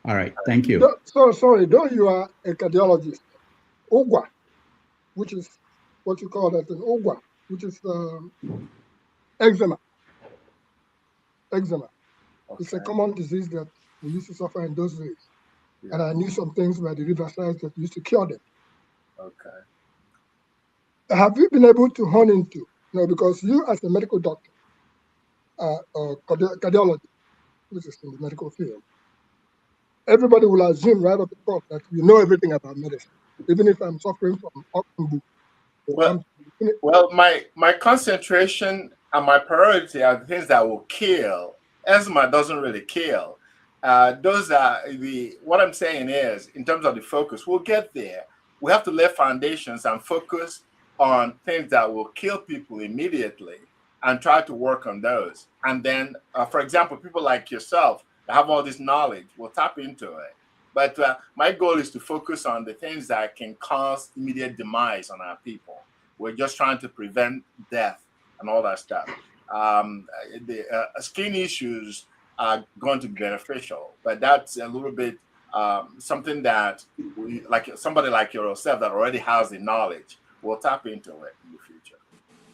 All right, thank you. So sorry, though you are a cardiologist, Ogwa, which is what you call that, an Ogwa, which is eczema. Eczema. Okay. It's a common disease that we used to suffer in those days. Yeah. And I knew some things by the riversides that used to cure them. Okay. Have you been able to hone into, because you as a medical doctor, or cardiologist, which is in the medical field, everybody will assume right off the top that you know everything about medicine, even if I'm suffering from Oxenbook. Well, my concentration and my priority are the things that will kill. Eczema doesn't really kill. Those are what I'm saying is, in terms of the focus, we'll get there. We have to lay foundations and focus on things that will kill people immediately and try to work on those. And then, for example, people like yourself that have all this knowledge will tap into it. But my goal is to focus on the things that can cause immediate demise on our people. We're just trying to prevent death and all that stuff. Skin issues are going to be beneficial, but that's a little bit something that like somebody like yourself that already has the knowledge will tap into it in the future.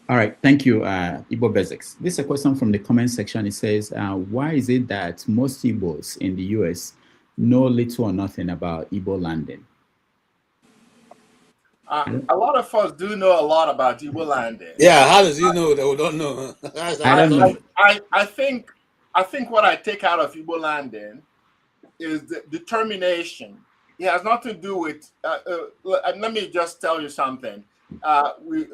All right, thank you, Igbo Basics. This is a question from the comment section. It says, why is it that most Igbos in the US know little or nothing about Igbo landing? A lot of us do know a lot about Igbo landing. Yeah, how does you know that we don't know? I don't know. I think what I take out of Igbo landing is the determination. It has nothing to do with. Let me just tell you something.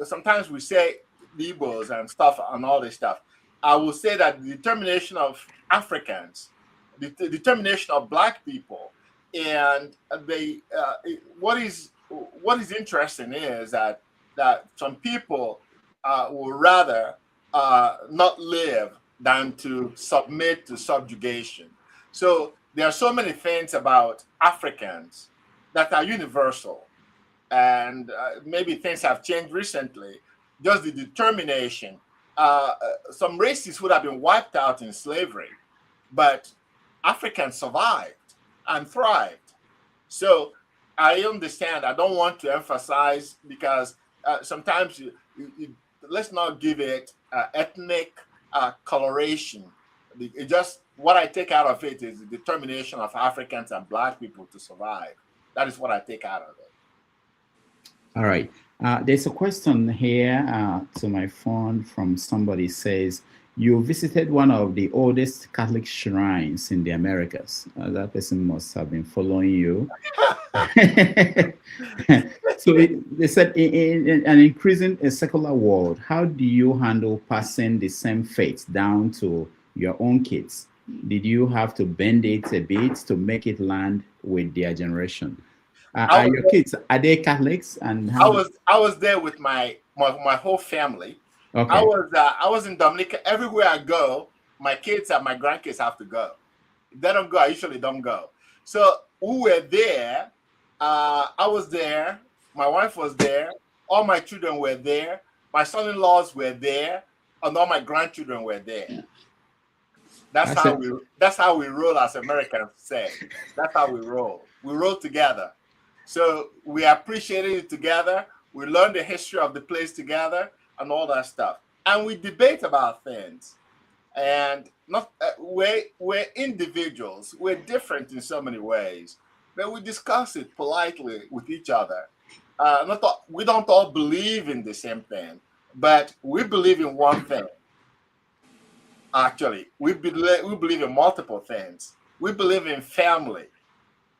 Sometimes we say the Igbos and stuff and all this stuff. I will say that the determination of Africans, the determination of Black people, and what is interesting is that some people will rather not live than to submit to subjugation. So there are so many things about Africans that are universal, and maybe things have changed recently. Just the determination. Some races would have been wiped out in slavery, but Africans survived and thrived. So I understand. I don't want to emphasize, because sometimes let's not give it ethnic coloration. It just, what I take out of it is the determination of Africans and Black people to survive. That is what I take out of it. All right. There's a question here to my phone from somebody. Says, you visited one of the oldest Catholic shrines in the Americas. That person must have been following you. So they said, in an increasing secular world, how do you handle passing the same faith down to your own kids? Did you have to bend it a bit to make it land with their generation? Are your kids, are they Catholics? And I was there with my whole family. Okay. I was in Dominica. Everywhere I go, my kids and my grandkids have to go. If they don't go, I usually don't go. So we were there. I was there. My wife was there. All my children were there. My son-in-laws were there, and all my grandchildren were there. That's how we roll, as Americans say. That's how we roll. We roll together. So we appreciated it together. We learned the history of the place together and all that stuff. And we debate about things. and not we're individuals. We're different in so many ways, but we discuss it politely with each other. We don't all believe in the same thing, but we believe in one thing. Actually, we believe in multiple things. We believe in family.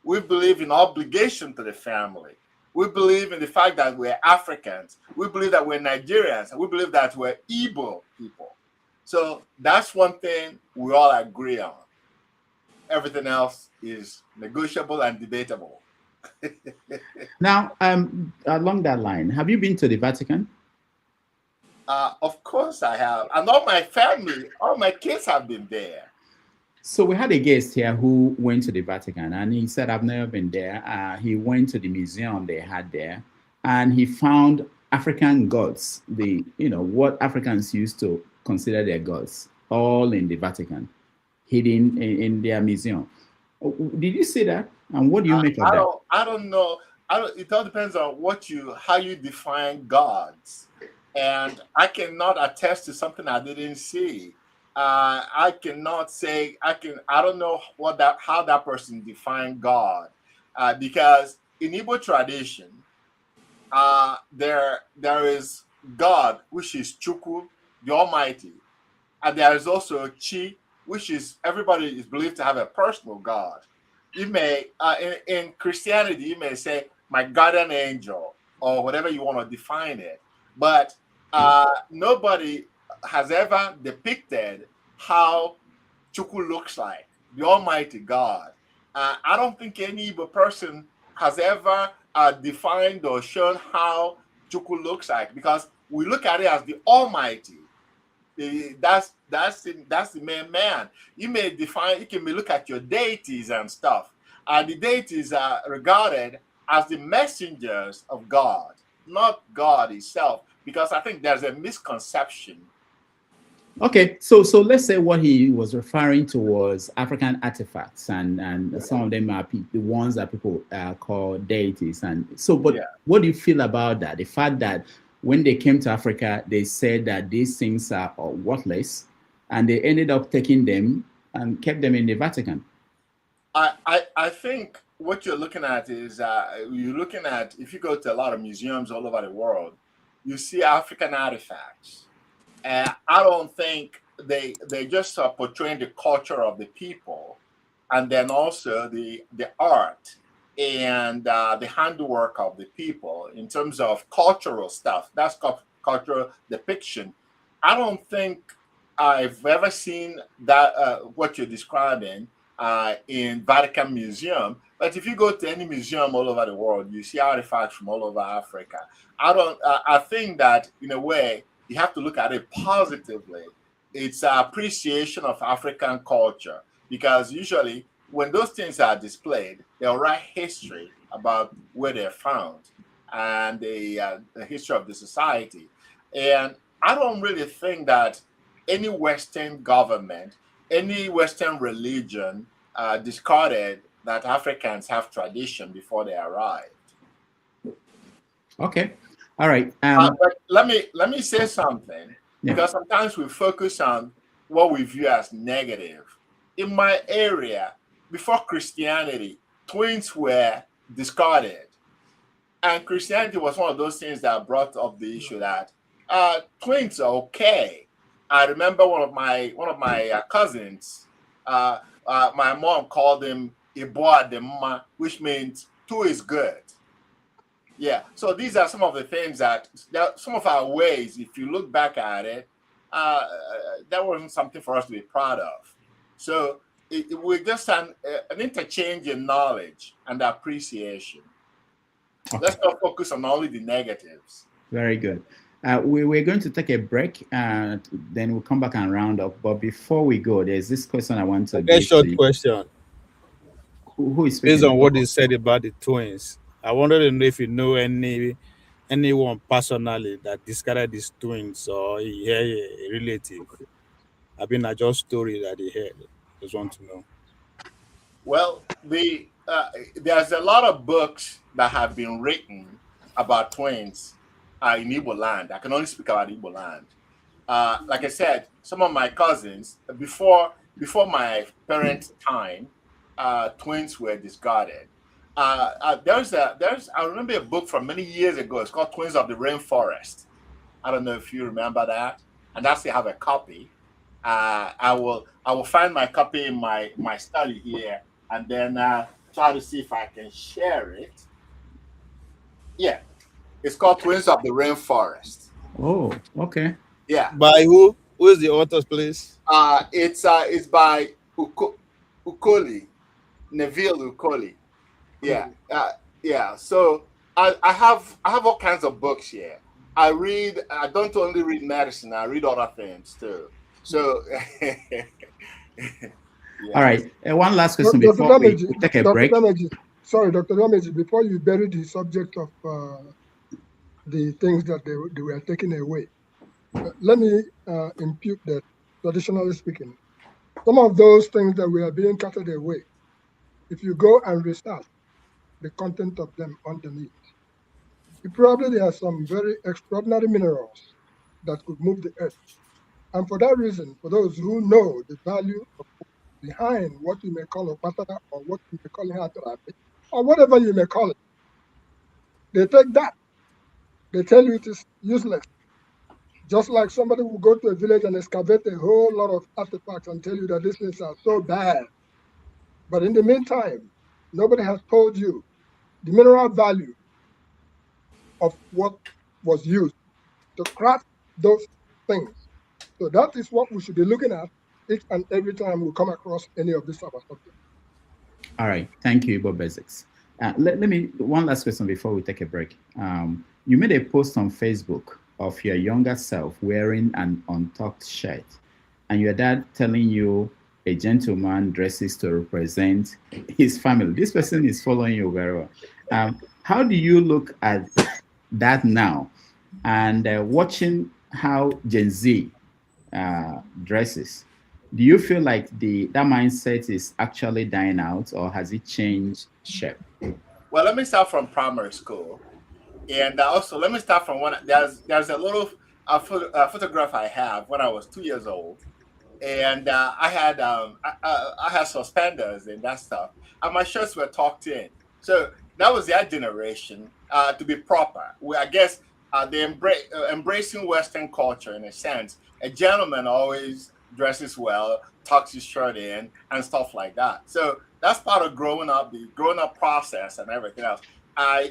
We believe in obligation to the family. We believe in the fact that we're Africans. We believe that we're Nigerians. And we believe that we're Igbo people. So that's one thing we all agree on. Everything else is negotiable and debatable. Now, along that line, have you been to the Vatican? Of course I have. And all my family, all my kids have been there. So we had a guest here who went to the Vatican, and he said, I've never been there. He went to the museum they had there, and he found African gods, what Africans used to consider their gods, all in the Vatican, hidden in their museum. Did you see that? And what do you make of that? I don't know. It all depends on how you define gods. And I cannot attest to something I didn't see. I cannot say I don't know how that person defined God, because in Igbo tradition, there is God, which is Chukwu, the Almighty, and there is also Chi, which is everybody is believed to have a personal God. You may in Christianity you may say my guardian angel or whatever you want to define it, but nobody has ever depicted how Chukwu looks like, the Almighty God. I don't think any Igbo person has ever defined or shown how Chukwu looks like, because we look at it as the Almighty. That's the main man. You can look at your deities and stuff, and the deities are regarded as the messengers of God, not God itself, because I think there's a misconception. Okay, so let's say what he was referring to was African artifacts, and some of them are the ones that people call deities. And so, but what do you feel about that? The fact that when they came to Africa, they said that these things are worthless, and they ended up taking them and kept them in the Vatican. I think what you're looking at is you're looking at, if you go to a lot of museums all over the world, you see African artifacts. I don't think they just are portraying the culture of the people, and then also the art and the handwork of the people in terms of cultural stuff. That's cultural depiction. I don't think I've ever seen that what you're describing in Vatican Museum. But if you go to any museum all over the world, you see artifacts from all over Africa. I think that in a way you have to look at it positively. It's an appreciation of African culture, because usually when those things are displayed, they'll write history about where they're found and the history of the society. And I don't really think that any Western government, any Western religion discarded that Africans have tradition before they arrived. Okay. All right. But let me say something, because sometimes we focus on what we view as negative. In my area, before Christianity, twins were discarded, and Christianity was one of those things that brought up the issue that twins are okay. I remember one of my cousins. My mom called him Iboa de Mma, which means two is good. Yeah, so these are some of the things that some of our ways, if you look back at it, that wasn't something for us to be proud of. So we're just an interchange in knowledge and appreciation. Okay. Let's not focus on only the negatives. Very good. We're going to take a break, and then we'll come back and round up. But before we go, there's this question I want to get. A short question. Who is speaking? Based on what you said about the twins, I wanted to know if you know anyone personally that discarded these twins, or he heard a relative. I mean, not just story that he heard. Just want to know. Well, there's a lot of books that have been written about twins in Igbo land. I can only speak about Igbo land. like I said, some of my cousins before my parents' time, twins were discarded. I remember a book from many years ago. It's called Twins of the Rainforest. I don't know if you remember that, and I still have a copy. I will find my copy in my study here, and then try to see if I can share it. Yeah, it's called Twins of the Rainforest. Oh, okay. Yeah. By who? Who is the author, please? It's by Ukoli, Neville Ukoli. Yeah. Yeah. So I have all kinds of books here. I don't only read medicine, I read other things too. So yeah. All right. One last question before we take a break. Sorry, Dr. Dameji, before you bury the subject of the things that they were taken away, let me impute that, traditionally speaking, some of those things that were being carted away, if you go and research the content of them underneath, probably there are some very extraordinary minerals that could move the earth. And for that reason, for those who know the value behind what you may call a patara or what you may call it, or whatever you may call it, they take that. They tell you it is useless. Just like somebody will go to a village and excavate a whole lot of artifacts and tell you that these things are so bad. But in the meantime, nobody has told you the mineral value of what was used to craft those things. So that is what we should be looking at each and every time we come across any of these type of subjects. All right. Thank you, Igbo Basics. Let me, one last question before we take a break. You made a post on Facebook of your younger self wearing an untucked shirt, and your dad telling you a gentleman dresses to represent his family. This person is following you very well. How do you look at that now? And watching how Gen Z dresses, do you feel like that mindset is actually dying out, or has it changed shape? Well, let me start from primary school. And also, let me start from one. There's a little photograph I have when I was 2 years old, and I had suspenders and that stuff, and my shirts were tucked in. So that was their generation. To be proper, I guess they embracing Western culture in a sense. A gentleman always dresses well, tucks his shirt in, and stuff like that. So that's part of growing up, the growing up process, and everything else.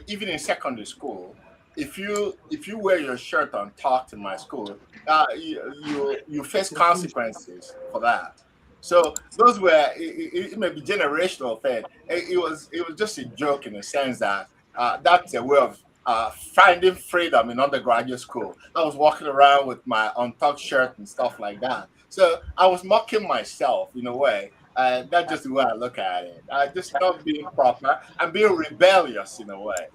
Even in secondary school, if you wear your shirt untucked in my school, you face consequences for that. So those were it may be generational thing. It was just a joke in the sense that that's a way of finding freedom in undergraduate school. I was walking around with my untucked shirt and stuff like that. So I was mocking myself in a way. That's just the way I look at it. I just not being proper and being rebellious in a way.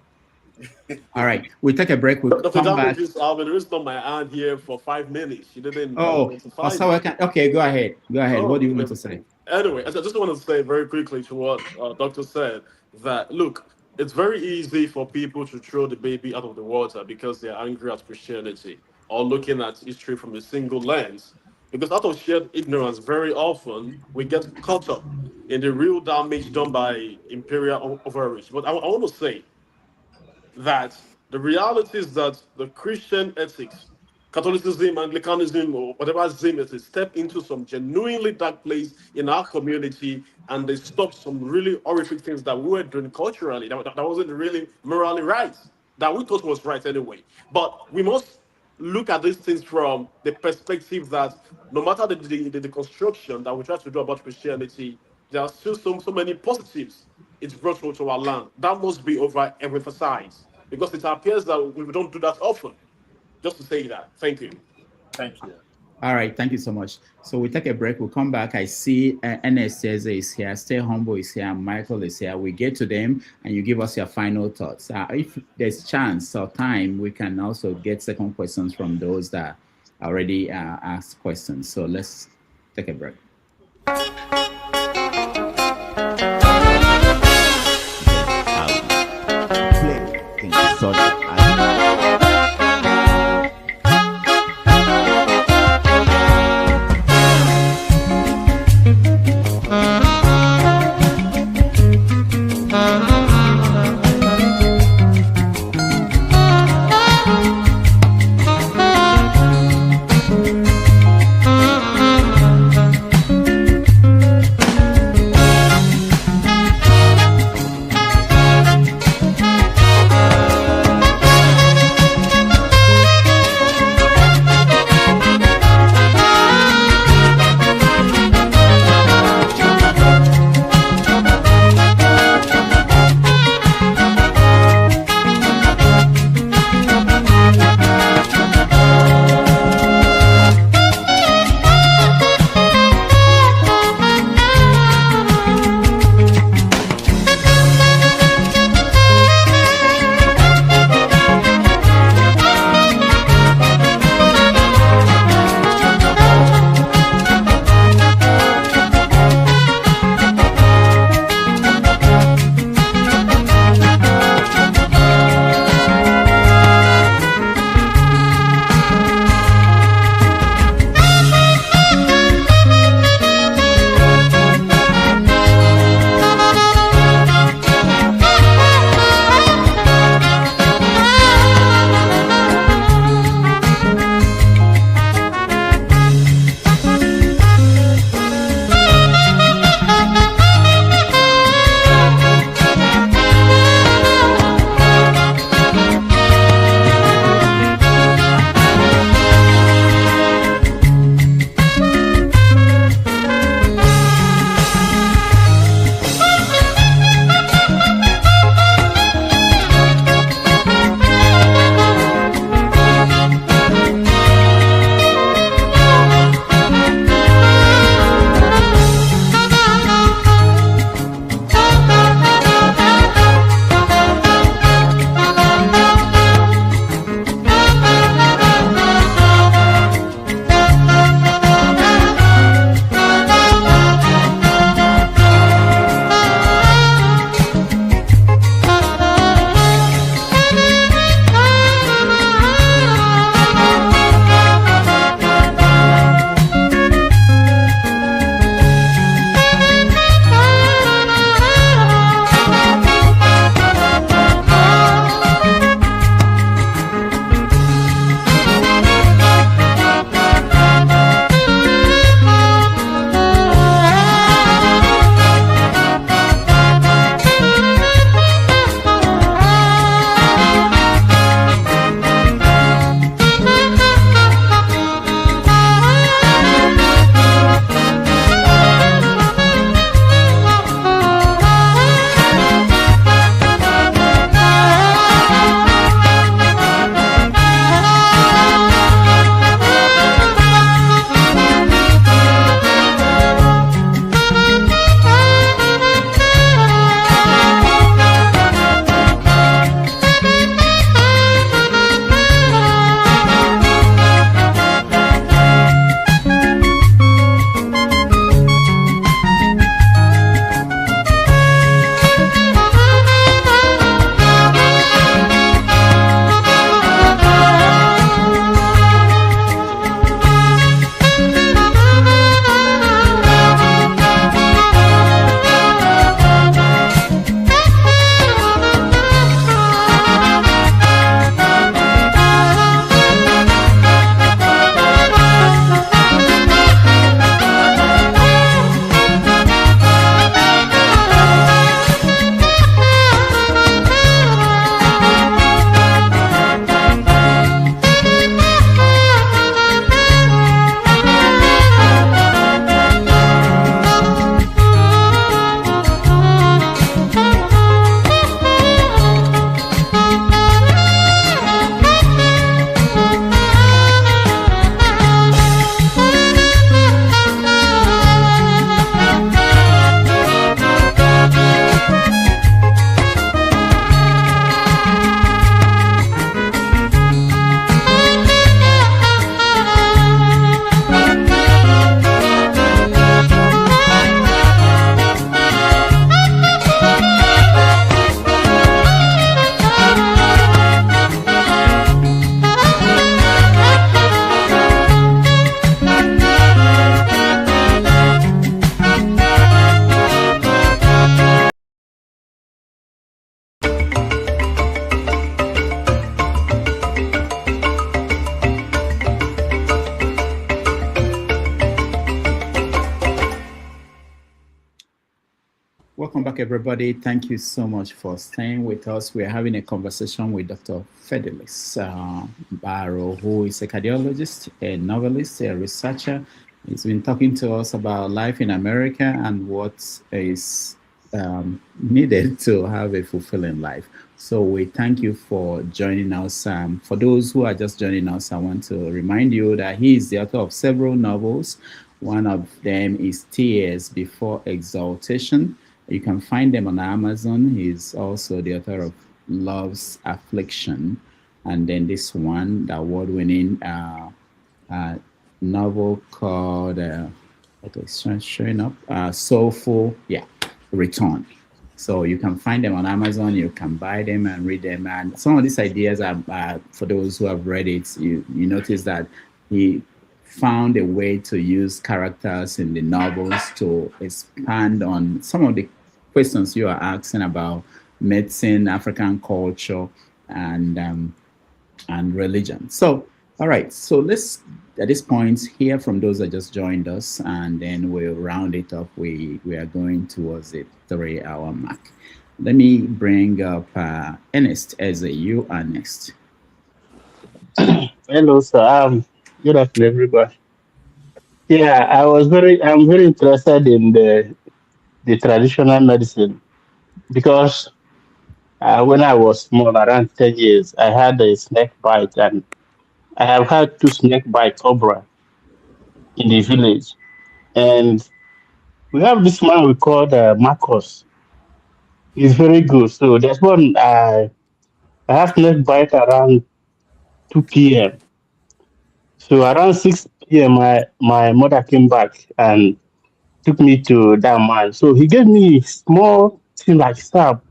All right, we take a break. We'll come back. There is not my aunt here for 5 minutes. She didn't. Okay, go ahead. Go ahead. What do you want to say? Anyway, I just want to say very quickly to what Doctor said, that look, it's very easy for people to throw the baby out of the water because they're angry at Christianity or looking at history from a single lens. Because out of sheer ignorance, very often we get caught up in the real damage done by imperial overreach. But I want to say that the reality is that the Christian ethics, Catholicism, Anglicanism, or whatever zim it is, step into some genuinely dark place in our community, and they stop some really horrific things that we were doing culturally, that wasn't really morally right, that we thought was right anyway. But we must look at these things from the perspective that no matter the construction that we try to do about Christianity, there are still so many positives it's brought to our land. That must be overemphasized, because it appears that we don't do that often. Just to say that. Thank you. Thank you. All right, thank you so much. So we take a break. We'll come back. I see NSS is here, Stay Humble is here, Michael is here. We get to them and you give us your final thoughts. If there's chance or time, we can also get second questions from those that already asked questions. So let's take a break. welcome back, everybody. Thank you so much for staying with us. We're having a conversation with Dr. Fidelis Mkparu, who is a cardiologist, a novelist, a researcher. He's been talking to us about life in America and what is needed to have a fulfilling life. So we thank you for joining us. For those who are just joining us, I want to remind you that he is the author of several novels. One of them is Tears Before Exaltation. You can find them on Amazon. He's also the author of Love's Affliction. And then this one, the award-winning novel called, okay, showing up, Soulful, Return. So you can find them on Amazon. You can buy them and read them. And some of these ideas are for those who have read it. You notice that he found a way to use characters in the novels to expand on some of the questions you are asking about medicine, African culture, and religion. So, all right. So let's, at this point, hear from those that just joined us, and then we'll round it up. We are going towards the 3-hour mark. Let me bring up Ernest as you are next. Hello, sir. Good afternoon, everybody. Yeah, I'm very interested in the traditional medicine because when I was small, around 10 years, I had a snake bite, and I have had 2 snake bite cobra in the village. And we have this man we call Marcos. He's very good. So there's one, I have snake bite around 2 p.m. So around 6 p.m., my mother came back and took me to that man. So he gave me small thing like sap,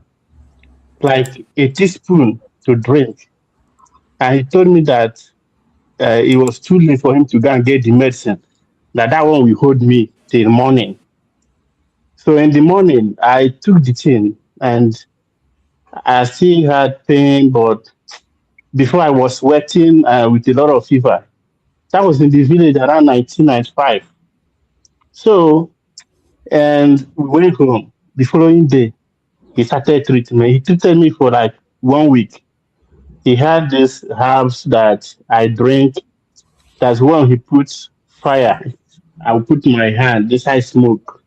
like a teaspoon to drink. And he told me that it was too late for him to go and get the medicine, that one will hold me till morning. So in the morning, I took the thing and I still had pain, but before I was sweating with a lot of fever. That was in the village around 1995. So, and we went home. The following day, he started treating me. He treated me for like 1 week. He had these herbs that I drink. That's one he puts fire. I will put my hand, this I smoke.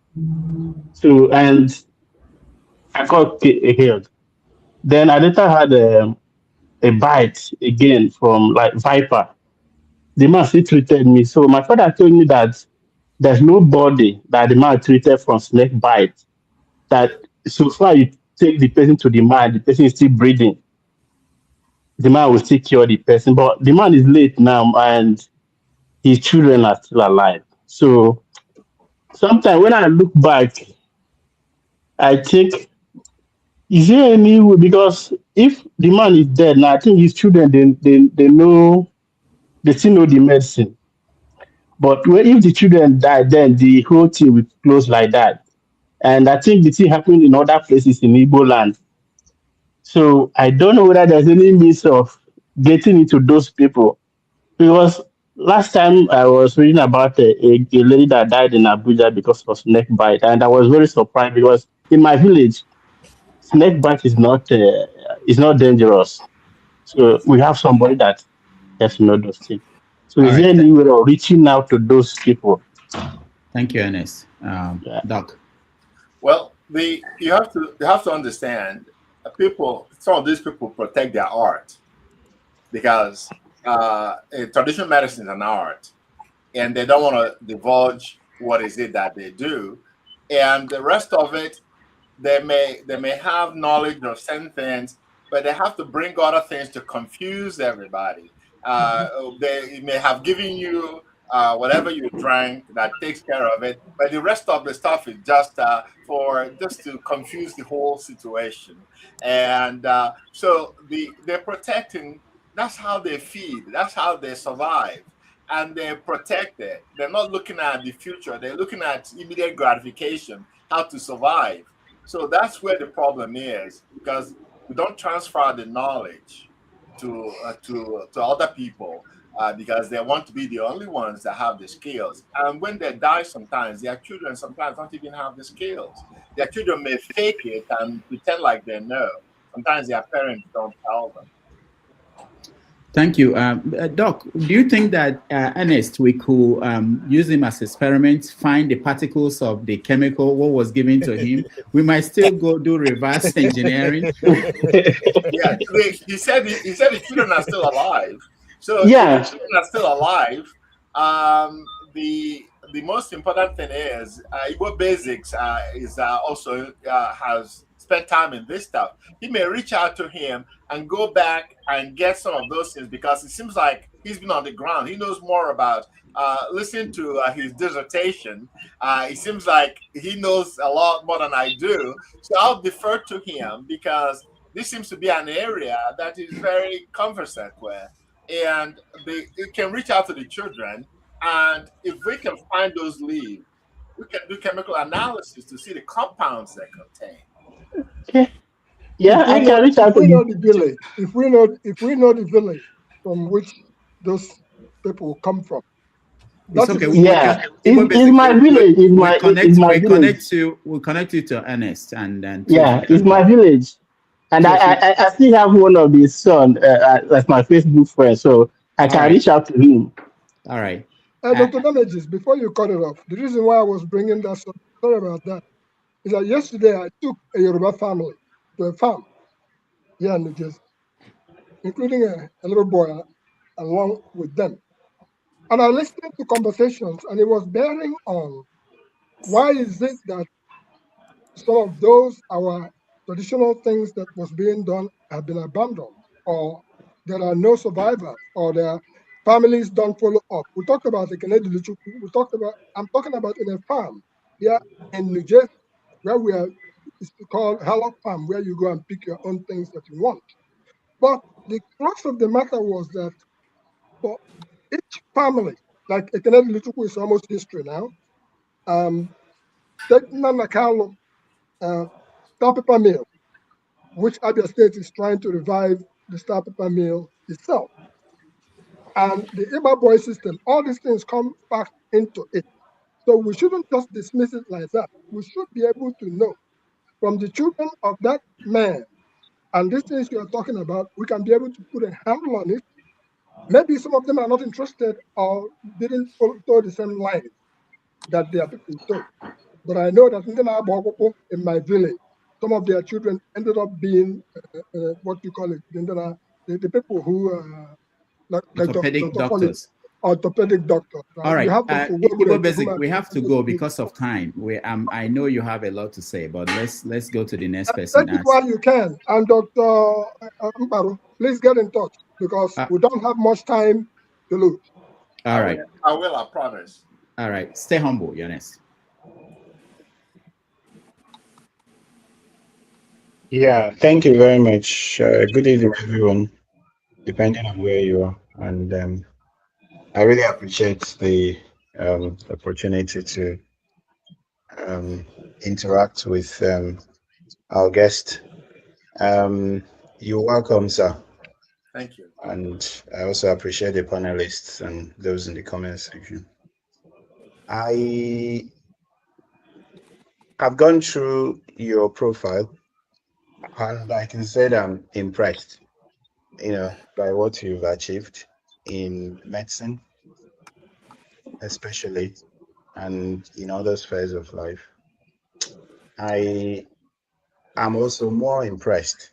So, and I got healed. Then I later had a bite again from like viper. The man still treated me. So my father told me that there's nobody that the man treated from snake bite, that so far you take the person to the man, the person is still breathing. The man will still cure the person. But the man is late now and his children are still alive. So sometimes when I look back, I think, is there any way? Because if the man is dead now, I think his children, they know, they still know the medicine. But if the children die, then the whole thing will close like that. And I think the thing happened in other places in Igbo land. So I don't know whether there's any means of getting into those people. Because last time I was reading about a lady that died in Abuja because of snake bite. And I was very surprised because in my village, snake bite is not dangerous. So we have somebody that has to know those things. So is there any way of reaching out to those people? Thank you, Ernest. Doc. Well, you have to understand, some of these people protect their art because traditional medicine is an art, and they don't want to divulge what is it that they do, and the rest of it, they may have knowledge of certain things, but they have to bring other things to confuse everybody. They may have given you whatever you drank that takes care of it, but the rest of the stuff is just to confuse the whole situation. And so they're protecting. That's how they feed. That's how they survive, and they protect it. They're not looking at the future. They're looking at immediate gratification, how to survive. So that's where the problem is, because we don't transfer the knowledge to other people because they want to be the only ones that have the skills. And when they die, sometimes their children sometimes don't even have the skills. their children may fake it and pretend like they know. Sometimes their parents don't tell them. Thank you. Doc, do you think that Ernest, we could use him as experiment, find the particles of the chemical, what was given to him? We might still go do reverse engineering. Yeah, he said the children are still alive. So yeah, if the children are still alive, the most important thing is Igbo Basics is also has spent time in this stuff. He may reach out to him and go back and get some of those things, because it seems like he's been on the ground. He knows more about listening to his dissertation. It seems like he knows a lot more than I do. So I'll defer to him, because this seems to be an area that is very conversant with, and it can reach out to the children. And if we can find those leaves, we can do chemical analysis to see the compounds they contain. Okay. Yeah, I can reach out to you. The village, if we know the village from which those people come from. It's okay. Yeah, it's my village. We'll connect you to Ernest, and then yeah, it's my village, and I still have one of his son as my Facebook friend, so I can reach out to him. All right. Dr. Damages, before you cut it off, the reason why I was bringing that, sorry about that, is that yesterday I took a Yoruba family to a farm here in New Jersey, including a little boy along with them. And I listened to conversations, and it was bearing on why is it that some of those, our traditional things that was being done have been abandoned, or there are no survivors, or their families don't follow up. We talked about the Canadian. I'm talking about in a farm here in New Jersey, where it's called Hallock Farm, where you go and pick your own things that you want. But the crux of the matter was that for each family, like a Canadian is almost history now, take Nanakalo Star Pepper Mill, which Abia State is trying to revive the Star Pepper Mill itself. And the Iba Boy system, all these things come back into it. So we shouldn't just dismiss it like that. We should be able to know from the children of that man, and these things you are talking about, we can be able to put a handle on it. Maybe some of them are not interested or didn't follow the same line that their people told. But I know that in my village, some of their children ended up being what you call it, the people who like orthopedic doctors. Orthopedic doctors. Right? All right. Basic, we have to go because of time. I know you have a lot to say, but let's go to the next person. Take it while you can. And Dr. Mkparu, please get in touch, because we don't have much time to lose. All right. I will, I promise. All right. Stay humble, Ernest. Yeah, thank you very much. Good evening, everyone, depending on where you are. And I really appreciate the opportunity to interact with our guest. You're welcome, sir. Thank you. And I also appreciate the panelists and those in the comment section. I have gone through your profile, and I can say that I'm impressed, by what you've achieved in medicine, especially, and in other spheres of life. I am also more impressed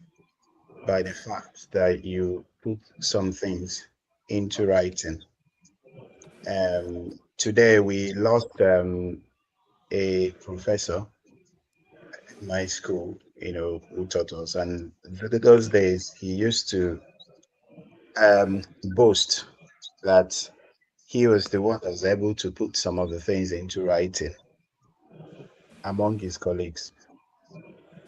by the fact that you put some things into writing. Today we lost a professor in my school, who taught us, and those days he used to boast that he was the one that was able to put some of the things into writing among his colleagues.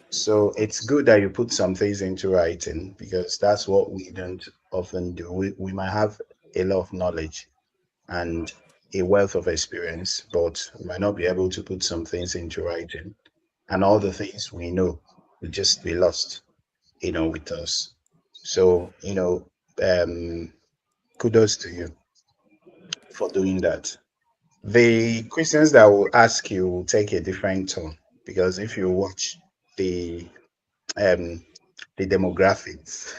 So it's good that you put some things into writing, because that's what we don't often do. We might have a lot of knowledge and a wealth of experience, but we might not be able to put some things into writing. And all the things we know will just be lost, with us. So, kudos to you for doing that. The questions that I will ask you will take a different tone, because if you watch the demographics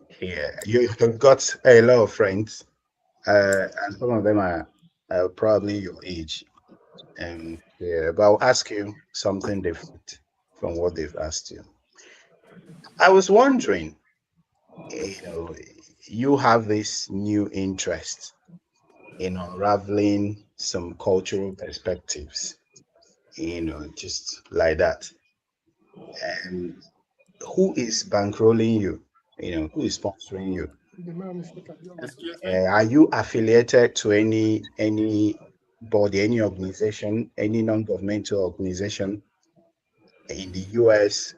here, you've got a lot of friends, and some of them are probably your age. Yeah, but I'll ask you something different from what they've asked you. I was wondering, you have this new interest in unraveling some cultural perspectives, just like that. And who is bankrolling you? Who is sponsoring you? Excuse me? Are you affiliated to any body, any organization, any non-governmental organization in the US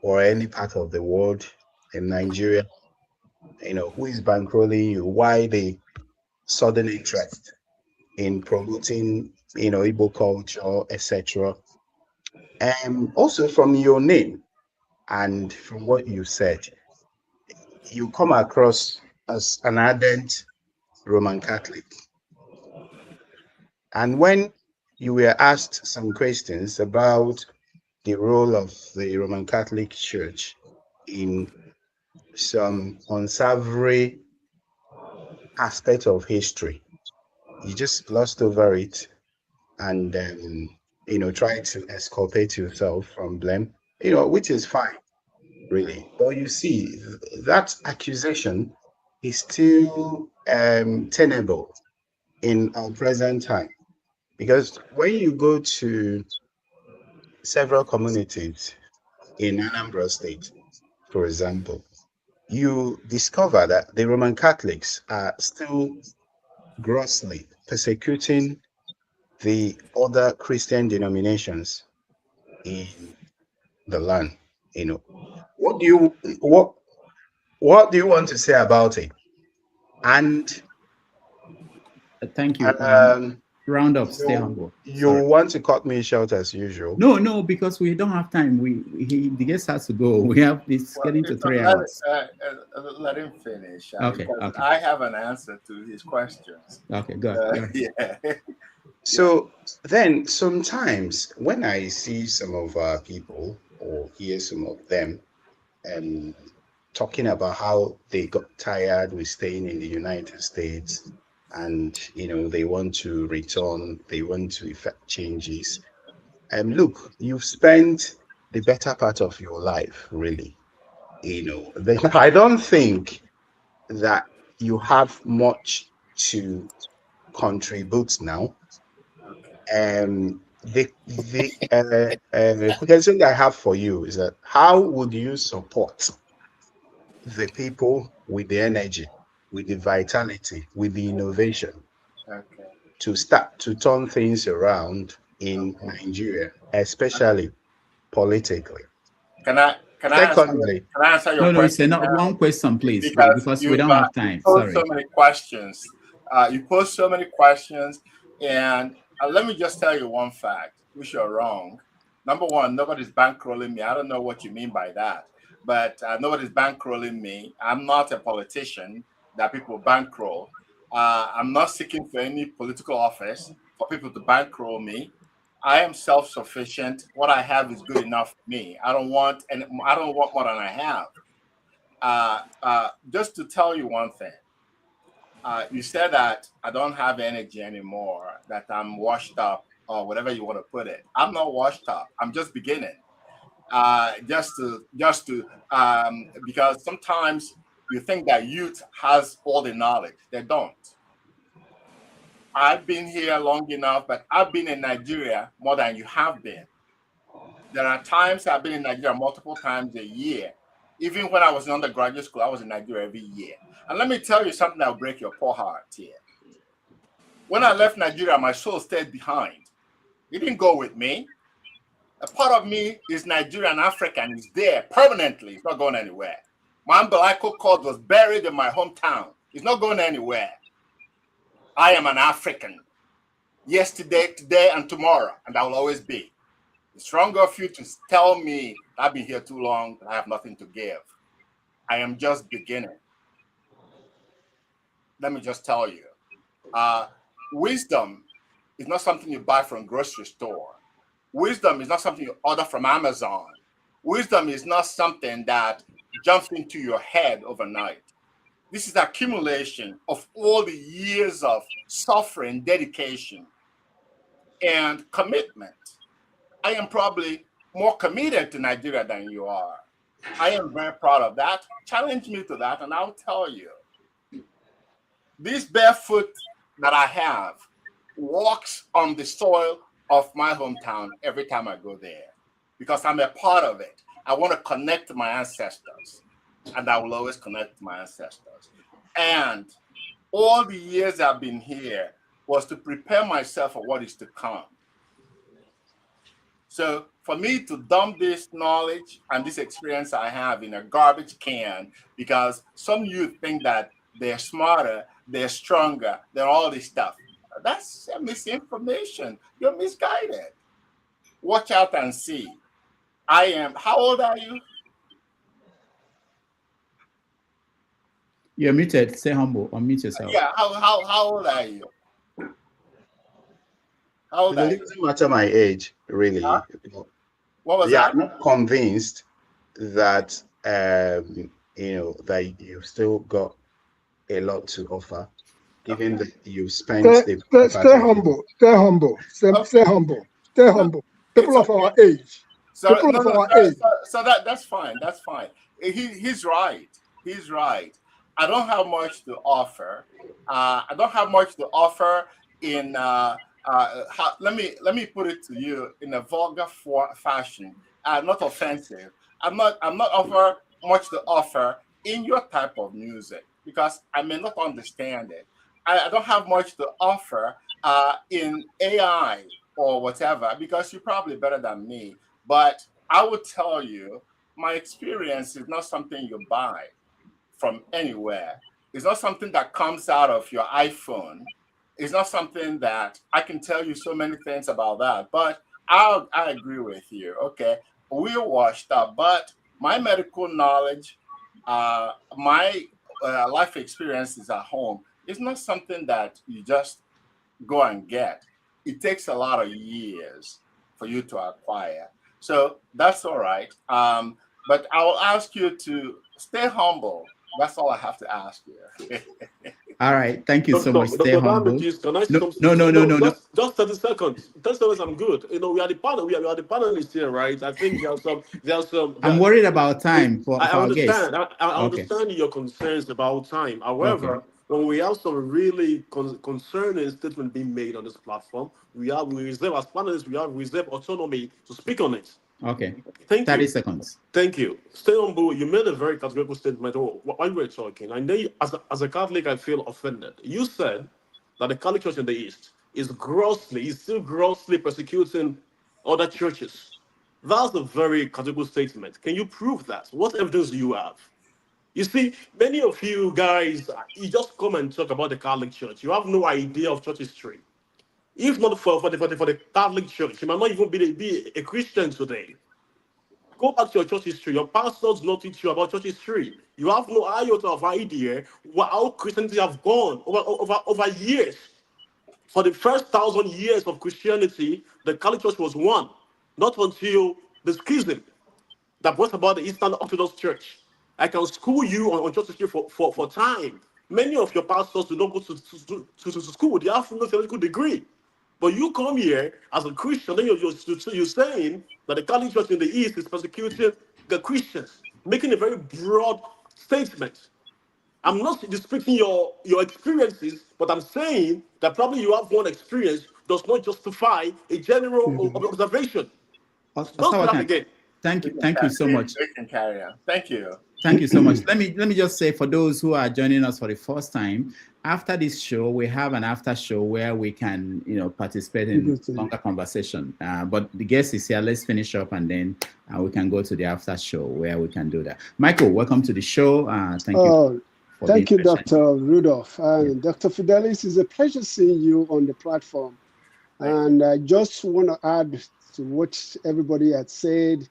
or any part of the world, in Nigeria? Who is bankrolling you? Why the sudden interest in promoting, Igbo culture, etc.? And also from your name and from what you said, you come across as an ardent Roman Catholic. And when you were asked some questions about the role of the Roman Catholic Church in some unsavory aspect of history, you just glossed over it and try to exculpate yourself from blame, which is fine, really. But you see, that accusation is still tenable in our present time, because when you go to several communities in Anambra State, for example, you discover that the Roman Catholics are still grossly persecuting the other Christian denominations in the land. What do you want to say about it? And thank you. Round up, stay humble. You want to cut me short as usual? No, because we don't have time. The guest has to go. We have getting to 3 hours. Let him finish. Okay. I have an answer to his questions. Okay, good. Yeah. So then sometimes when I see some of our people or hear some of them talking about how they got tired with staying in the United States and they want to return, they want to effect changes. Look, you've spent the better part of your life, really. I don't think that you have much to contribute now. The question I have for you is that how would you support the people with the energy, with the vitality, with the innovation to start to turn things around in Nigeria, especially politically? Can I answer your question? No, it's not one question, please, because we don't have time. Sorry. So many questions. You pose so many questions, and let me just tell you one fact, which you're wrong. Number one, nobody's bankrolling me. I don't know what you mean by that, but nobody's bankrolling me. I'm not a politician that people bankroll. I'm not seeking for any political office for people to bankroll me. I am self-sufficient. What I have is good enough for me. I don't want more than I have. Just to tell you one thing. You said that I don't have energy anymore, that I'm washed up, or whatever you want to put it. I'm not washed up. I'm just beginning. Because sometimes you think that youth has all the knowledge. They don't. I've been here long enough, but I've been in Nigeria more than you have been. There are times I've been in Nigeria multiple times a year. Even when I was in undergraduate school, I was in Nigeria every year. And let me tell you something that will break your poor heart here. When I left Nigeria, my soul stayed behind. It didn't go with me. A part of me is Nigerian African. It's there permanently. It's not going anywhere. My umbilical cord was buried in my hometown. It's not going anywhere. I am an African. Yesterday, today, and tomorrow, and I will always be. It's stronger of you to tell me I've been here too long, and I have nothing to give. I am just beginning. Let me just tell you, wisdom is not something you buy from a grocery store. Wisdom is not something you order from Amazon. Wisdom is not something that jumps into your head overnight. This is the accumulation of all the years of suffering, dedication, and commitment. I am probably more committed to Nigeria than you are. I am very proud of that. Challenge me to that, and I'll tell you. This barefoot that I have walks on the soil of my hometown every time I go there because I'm a part of it. I want to connect to my ancestors, and I will always connect to my ancestors. And all the years I've been here was to prepare myself for what is to come. So for me to dump this knowledge and this experience I have in a garbage can, because some youth think that they're smarter, they're stronger, they're all this stuff. That's misinformation. You're misguided. Watch out and see. I am, how old are you? You're muted. Stay humble. Unmute yourself. Yeah, how old are you? How old are you? It doesn't matter my age, really. Huh? What was that? I'm not convinced that that you've still got a lot to offer, given that you spent stay humble, stay humble, stay humble, stay humble. People of our age. So that's fine. That's fine. He's right. He's right. I don't have much to offer. I don't have much to offer in. Let me put it to you in a vulgar fashion. Not offensive. I'm not offer much to offer in your type of music because I may not understand it. I don't have much to offer in AI or whatever because you're probably better than me. But I would tell you, my experience is not something you buy from anywhere. It's not something that comes out of your iPhone. It's not something that I can tell you so many things about that. But I agree with you. Okay, we're washed up. But my medical knowledge, my life experiences at home, is not something that you just go and get. It takes a lot of years for you to acquire. So that's all right. But I will ask you to stay humble. That's all I have to ask you. All right. Thank you so much. Stay humble. No. Just 30 seconds. 30 seconds, I'm good. We are the panel. We are the panelists here, right? I think there's some. I'm worried about time for our guests. I understand your concerns about time. However, when we have some really concerning statement being made on this platform, we reserve as panelists. We have reserved autonomy to speak on it. Okay. 30 seconds. Thank you. Stay humble. You made a very categorical statement while you were talking. I know as a Catholic, I feel offended. You said that the Catholic Church in the East is still grossly persecuting other churches. That's a very categorical statement. Can you prove that? What evidence do you have? You see, many of you guys, you just come and talk about the Catholic Church. You have no idea of church history. If not for the Catholic Church, you might not even be a Christian today. Go back to your church history. Your pastors not teach you about church history. You have no iota of idea how Christianity have gone over years. For the first 1,000 years of Christianity, the Catholic Church was one. Not until the schism that brought about the Eastern Orthodox Church. I can school you on church history for time. Many of your pastors do not go to school. They have no theological degree. But you come here as a Christian, then you're saying that the Catholic Church in the East is persecuting the Christians, making a very broad statement. I'm not disputing your experiences, but I'm saying that probably you have one experience does not justify a general observation. Don't do that again. Thank you so much. Thank you. Thank you so much. Let me just say, for those who are joining us for the first time, after this show, we have an after show where we can, participate in longer conversation. But the guest is here. Let's finish up, and then we can go to the after show where we can do that. Michael, welcome to the show. Thank you. Thank you, Dr. Rudolph. Dr. Fidelis, it's a pleasure seeing you on the platform. And I just want to add to what everybody had said.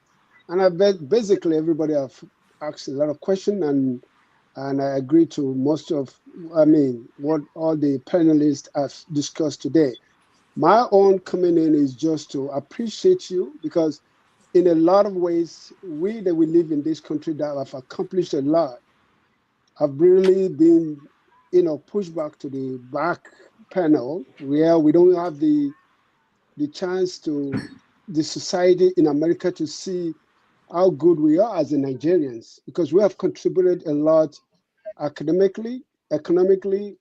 And I bet basically everybody have asked a lot of questions, and I agree to most of, what all the panelists have discussed today. My own coming in is just to appreciate you, because in a lot of ways, we that we live in this country that have accomplished a lot have really been, pushed back to the back panel, where we don't have the chance to the society in America to see how good we are as the Nigerians, because we have contributed a lot academically, economically,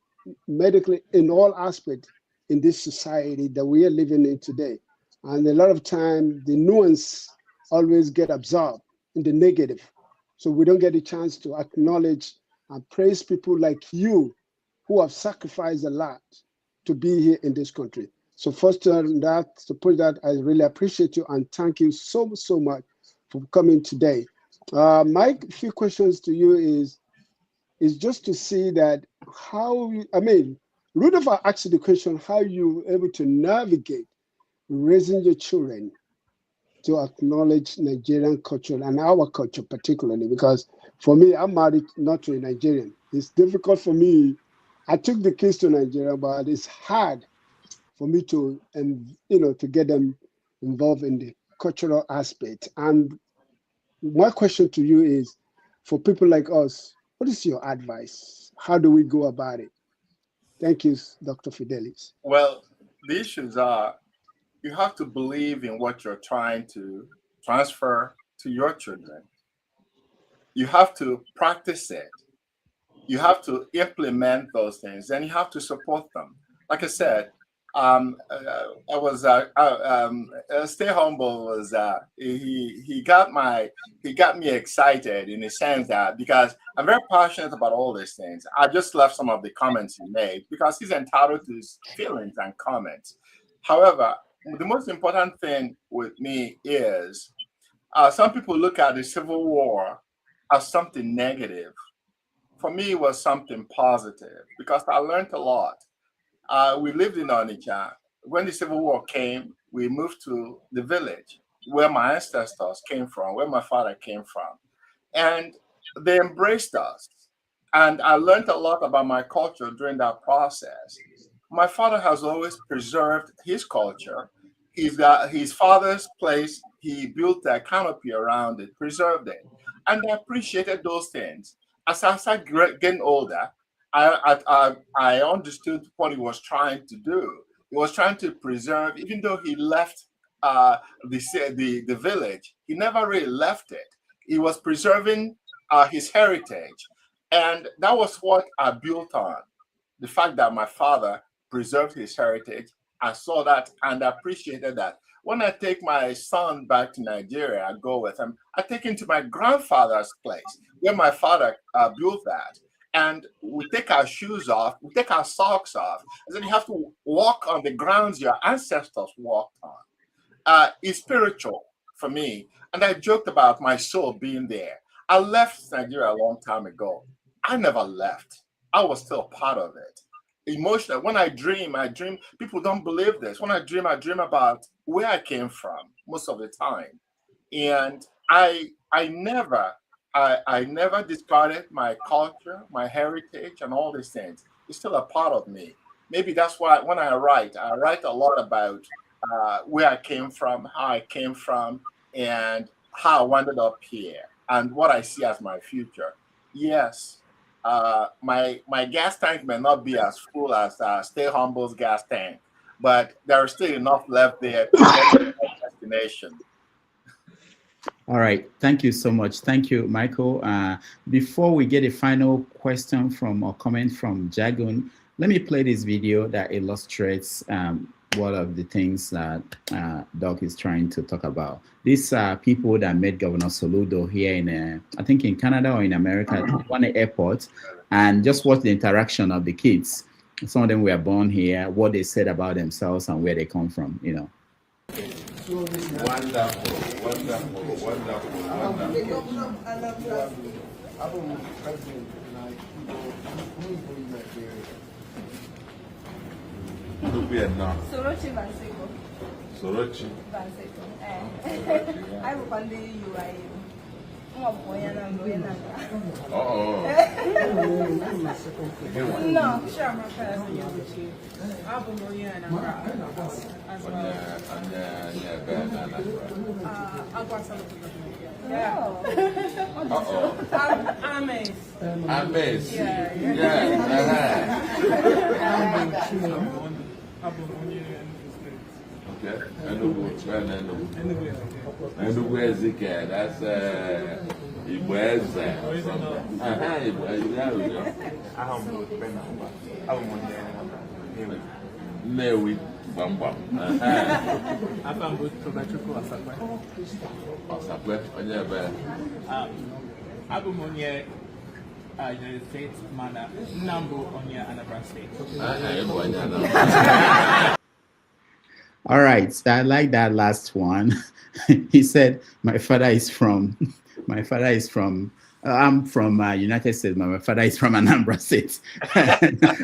medically, in all aspects in this society that we are living in today. And a lot of time, the nuance always get absorbed in the negative. So we don't get a chance to acknowledge and praise people like you who have sacrificed a lot to be here in this country. So first to put that, I really appreciate you and thank you so much for coming today. My few questions to you is just to see that Rudolph asked you the question, how you able to navigate raising your children to acknowledge Nigerian culture and our culture particularly, because for me, I'm married not to a Nigerian. It's difficult for me. I took the kids to Nigeria, but it's hard for me to get them involved in the cultural aspect. And my question to you is, for people like us, what is your advice? How do we go about it? Thank you, Dr. Fidelis. Well, the issues are, you have to believe in what you're trying to transfer to your children. You have to practice it. You have to implement those things, and you have to support them. Like I said, Stay Humble was he got me excited in the sense that, because I'm very passionate about all these things. I just left some of the comments he made because he's entitled to his feelings and comments. However, the most important thing with me is some people look at the Civil War as something negative. For me, it was something positive because I learned a lot. We lived in Onitsha. When the Civil War came, we moved to the village where my ancestors came from, where my father came from. And they embraced us. And I learned a lot about my culture during that process. My father has always preserved his culture. He's got his father's place. He built a canopy around it, preserved it. And I appreciated those things. As I started getting older, I understood what he was trying to do. He was trying to preserve, even though he left the village, he never really left it. He was preserving his heritage. And that was what I built on. The fact that my father preserved his heritage, I saw that and appreciated that. When I take my son back to Nigeria, I go with him, I take him to my grandfather's place where my father built that. And we take our shoes off, we take our socks off, and then you have to walk on the grounds your ancestors walked on. It's spiritual for me. And I joked about my soul being there. I left Nigeria a long time ago. I never left. I was still part of it. Emotional. When I dream, people don't believe this. When I dream about where I came from most of the time. And I never discarded my culture, my heritage, and all these things. It's still a part of me. Maybe that's why when I write a lot about where I came from, how I came from, and how I wound up here, and what I see as my future. Yes, my gas tank may not be as full as Stay Humble's gas tank, but there is still enough left there to get to my destination. All right. Thank you so much. Thank you, Michael. Before we get a final question from or comment from Jagun, let me play this video that illustrates one of the things that Doc is trying to talk about. These are people that met Governor Soludo here in, I think in Canada or in America, at one airport, and just watch the interaction of the kids. Some of them were born here, what they said about themselves and where they come from, you know. Wonderful. Sorochi Vanseko. Sorochi. Vanseko. I will find you. No, sure, my first. Ames. Yeah. Okay. And where's the cat? That's where's that? Newi Bambam. United States, Mana, Nambu, Onya, Anambra State. All right, so I like that last one. He said, I'm from United States, my father is from Anambra State.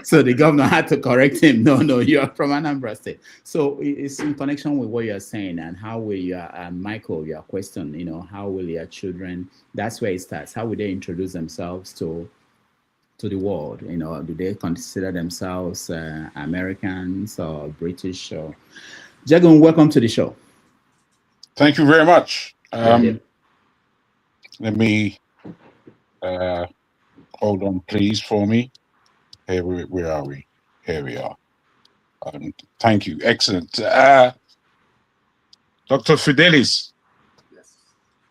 So the governor had to correct him. No, you're from Anambra State. So it's in connection with what you're saying and how will your, Michael, your question, how will your children, that's where it starts. How will they introduce themselves to the world? Do they consider themselves Americans or British? Or Jagun, welcome to the show. Thank you very much. Let me hold on, please, for me. Here, where are we? Here we are. Thank you. Excellent. Dr. Fidelis. Yes.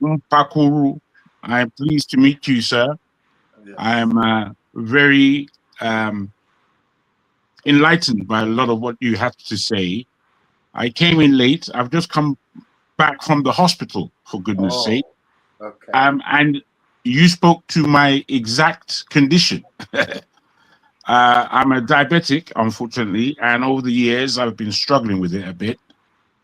Mkparu, I'm pleased to meet you, sir. Yes. I'm very enlightened by a lot of what you have to say. I came in late. I've just come back from the hospital, for goodness sake. Okay. And you spoke to my exact condition. I'm a diabetic, unfortunately, and over the years I've been struggling with it a bit,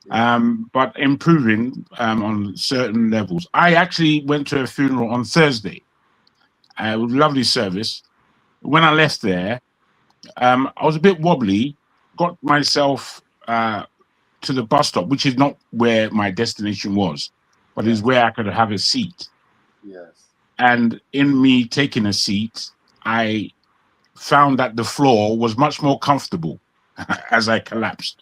but improving on certain levels. I actually went to a funeral on Thursday. It was a lovely service. When I left there, I was a bit wobbly, got myself to the bus stop, which is not where my destination was, but is where I could have a seat. Yes. And in me taking a seat, I found that the floor was much more comfortable as I collapsed.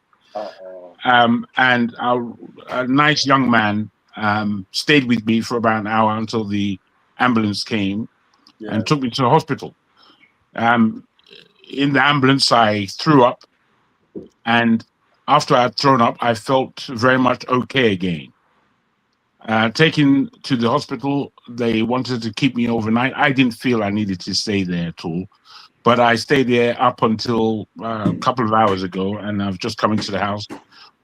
And a nice young man stayed with me for about an hour until the ambulance came and took me to the hospital. In the ambulance, I threw up, and after I had thrown up, I felt very much okay again. Taken to the hospital, they wanted to keep me overnight. I didn't feel I needed to stay there at all, but I stayed there up until a couple of hours ago, and I've just come into the house,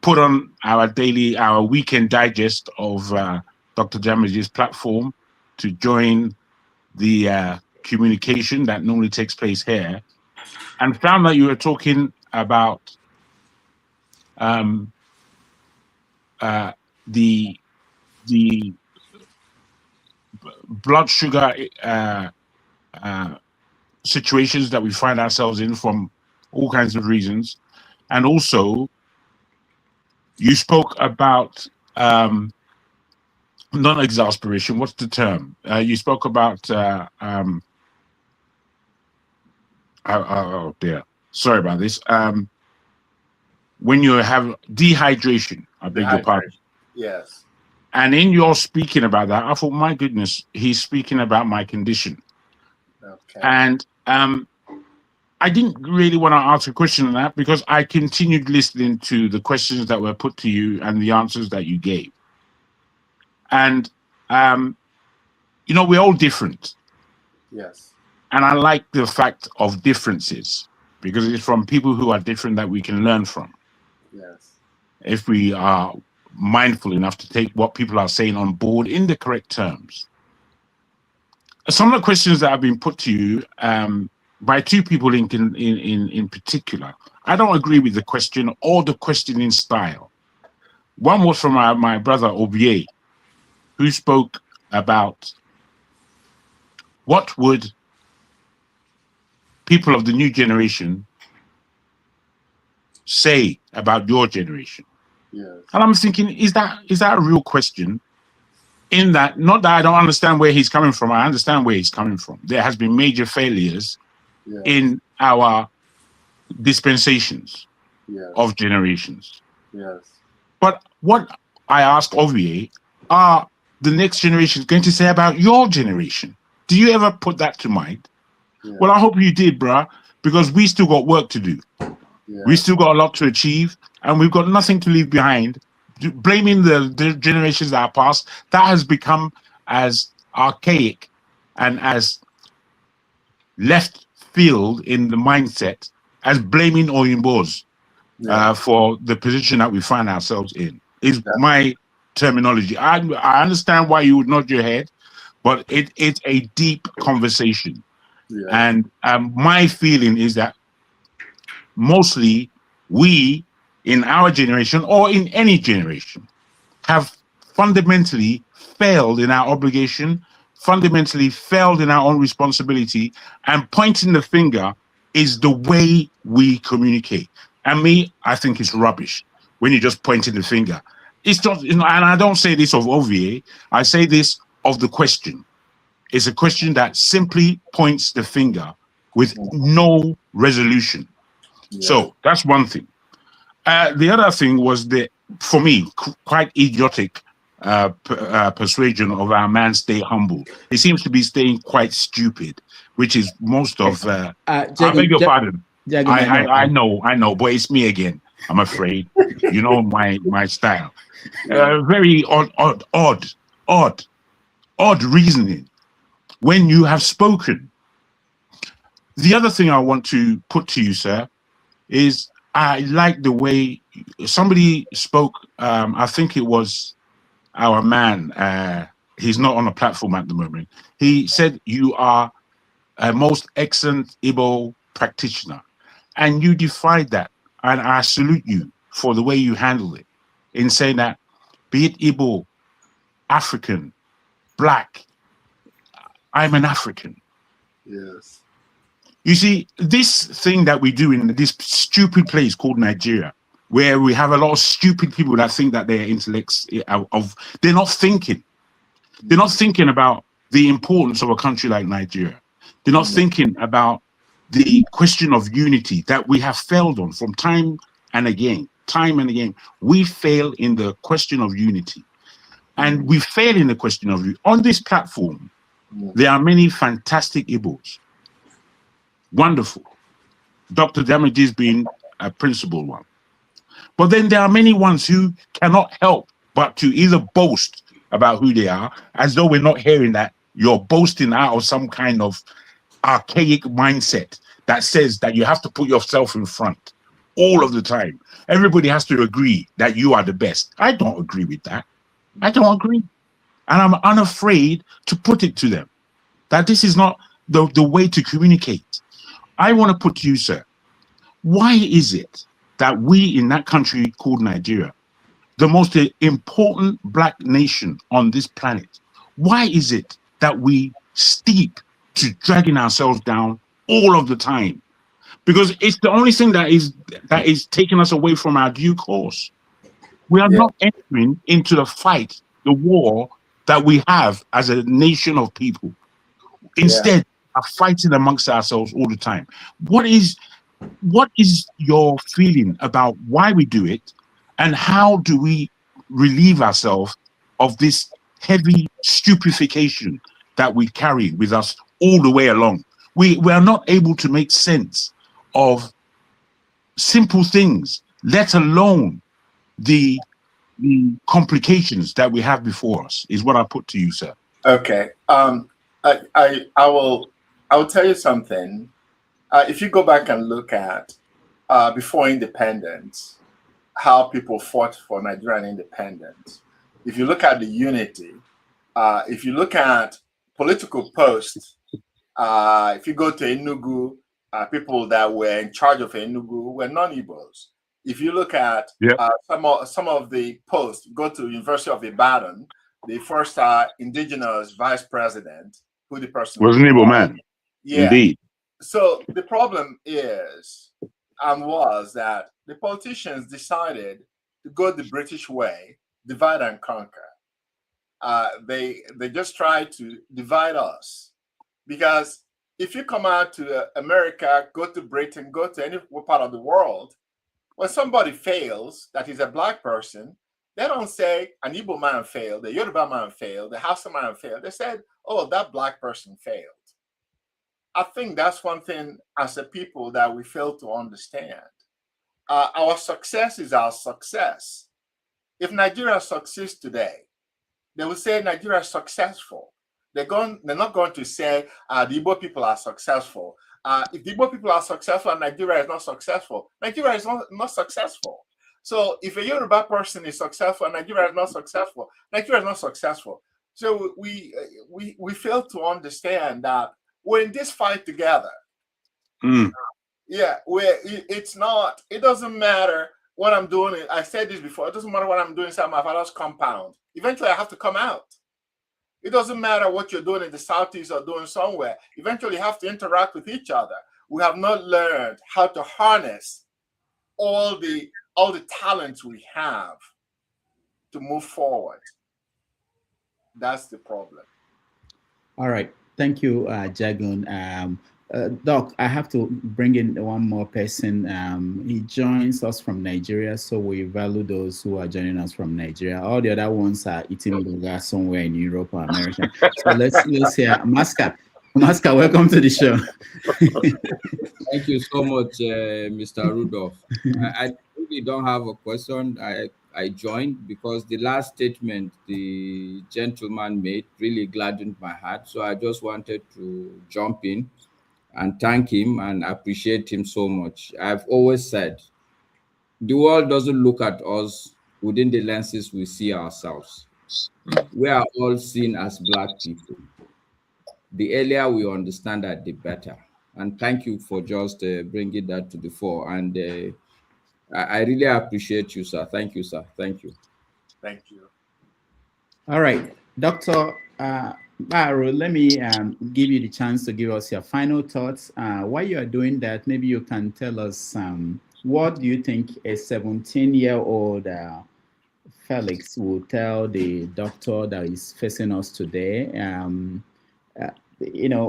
put on our weekend digest of Dr. Jamage's platform to join the communication that normally takes place here, and found that you were talking about the blood sugar situations that we find ourselves in from all kinds of reasons. And also, you spoke about non-exasperation. What's the term? You spoke about, oh dear, sorry about this. When you have dehydration, I beg your pardon. Yes. And in your speaking about that, I thought, my goodness, he's speaking about my condition. Okay. And I didn't really want to ask a question on that because I continued listening to the questions that were put to you and the answers that you gave. And, we're all different. Yes. And I like the fact of differences because it's from people who are different that we can learn from. Yes. If we are mindful enough to take what people are saying on board in the correct terms. Some of the questions that have been put to you by two people in particular, I don't agree with the question or the questioning style. One was from my brother Obie, who spoke about what would people of the new generation say about your generation. Yes. And I'm thinking, is that a real question? In that, not that I don't understand where he's coming from, I understand where he's coming from. There has been major failures in our dispensations of generations. Yes. But what I ask Ovie are the next generation going to say about your generation? Do you ever put that to mind? Well, I hope you did, bruh, because we still got work to do. We still got a lot to achieve, and we've got nothing to leave behind. Blaming the generations that are past, that has become as archaic and as left field in the mindset as blaming Oyimbos for the position that we find ourselves in, is my terminology. I understand why you would nod your head, but it's a deep conversation. And my feeling is that mostly we in our generation or in any generation have fundamentally failed in our obligation, fundamentally failed in our own responsibility, and pointing the finger is the way we communicate. And me, I think it's rubbish when you're just pointing the finger. It's just, and I don't say this of OVA, I say this of the question. It's a question that simply points the finger with no resolution. So that's one thing. The other thing was for me, quite idiotic persuasion of our man stay humble. He seems to be staying quite stupid, which is most of. I beg your pardon. I know, but it's me again. I'm afraid. You know my style. Very odd reasoning when you have spoken. The other thing I want to put to you, sir, is I like the way somebody spoke. I think it was our man. He's not on the platform at the moment. He said you are a most excellent Igbo practitioner, and you defied that. And I salute you for the way you handled it in saying that, be it Igbo, African, Black, I'm an African. Yes. You see, this thing that we do in this stupid place called Nigeria, where we have a lot of stupid people that think that they're intellects they're not thinking. They're not thinking about the importance of a country like Nigeria. They're not thinking about the question of unity that we have failed on from time and again. We fail in the question of unity. And we fail in the question of unity. On this platform, there are many fantastic Igbos. Wonderful. Dr. Damages being a principal one. But then there are many ones who cannot help but to either boast about who they are, as though we're not hearing that you're boasting out of some kind of archaic mindset that says that you have to put yourself in front all of the time. Everybody has to agree that you are the best. I don't agree with that. I don't agree. And I'm unafraid to put it to them that this is not the way to communicate. I want to put to you, sir, why is it that we in that country called Nigeria, the most important Black nation on this planet, why is it that we steep to dragging ourselves down all of the time? Because it's the only thing that is taking us away from our due course. We are not entering into the fight, the war that we have as a nation of people. Instead, are fighting amongst ourselves all the time. What is your feeling about why we do it, and how do we relieve ourselves of this heavy stupefaction that we carry with us all the way along? We are not able to make sense of simple things, let alone the complications that we have before us, is what I put to you, sir. Okay. I will tell you something. If you go back and look at before independence, how people fought for Nigerian independence. If you look at the unity, if you look at political posts, if you go to Enugu, people that were in charge of Enugu were non-Igbos. If you look at some of the posts, go to University of Ibadan, the first indigenous vice president, who the person was an Igbo man. Yeah. Indeed. So the problem is and was that the politicians decided to go the British way, divide and conquer. They just tried to divide us, because if you come out to America, go to Britain, go to any part of the world, when somebody fails, that is a black person, they don't say an Igbo man failed, the Yoruba man failed, the Hausa man failed. They said, oh, that black person failed. I think that's one thing as a people that we fail to understand. Our success is our success. If Nigeria succeeds today, they will say Nigeria is successful. They're not going to say the Igbo people are successful. If the Igbo people are successful and Nigeria is not successful, Nigeria is not successful. So if a Yoruba person is successful and Nigeria is not successful, Nigeria is not successful. So we fail to understand that we're in this fight together. Yeah, it doesn't matter what I'm doing. I said this before, it doesn't matter what I'm doing inside my father's compound. Eventually I have to come out. It doesn't matter what you're doing in the Southeast or doing somewhere. Eventually you have to interact with each other. We have not learned how to harness all the talents we have to move forward. That's the problem. All right. Thank you, Jagun. Doc, I have to bring in one more person. He joins us from Nigeria, so we value those who are joining us from Nigeria. All the other ones are eating burger somewhere in Europe or America. So let's hear Maska. Maska, welcome to the show. Thank you so much, Mr. Rudolph. I really don't have a question. I joined because the last statement the gentleman made really gladdened my heart. So I just wanted to jump in and thank him and appreciate him so much. I've always said, the world doesn't look at us within the lenses we see ourselves. We are all seen as Black people. The earlier we understand that, the better. And thank you for just bringing that to the fore. And I really appreciate you, sir. Thank you, sir. Thank you. Thank you. All right, Dr. Mkparu, let me give you the chance to give us your final thoughts. While you are doing that, maybe you can tell us what do you think a 17-year-old Felix will tell the doctor that is facing us today? You know,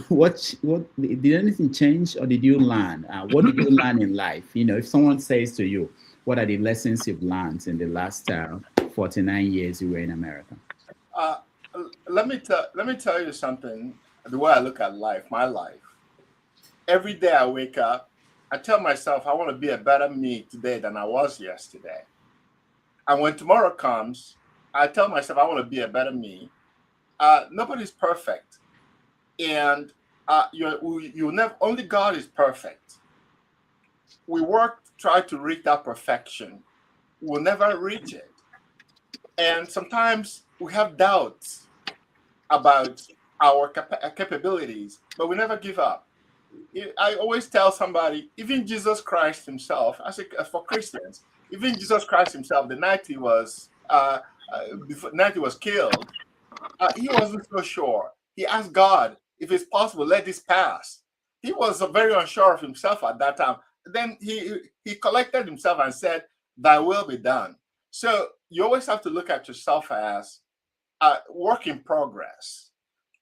what did anything change, or did you learn? What did you learn in life? You know, if someone says to you, what are the lessons you've learned in the last 49 years you were in America? Let me tell you something. The way I look at life, my life. Every day I wake up, I tell myself I want to be a better me today than I was yesterday. And when tomorrow comes, I tell myself I want to be a better me. Nobody's perfect, and you never. Only God is perfect. We work to try to reach that perfection. We'll never reach it, and sometimes we have doubts about our capabilities, but we never give up. I always tell somebody, even Jesus Christ himself, for Christians, even Jesus Christ himself, the night he was killed, he wasn't so sure. He asked God, if it's possible, let this pass. He was very unsure of himself at that time. Then he collected himself and said, thy will be done. So you always have to look at yourself as a work in progress.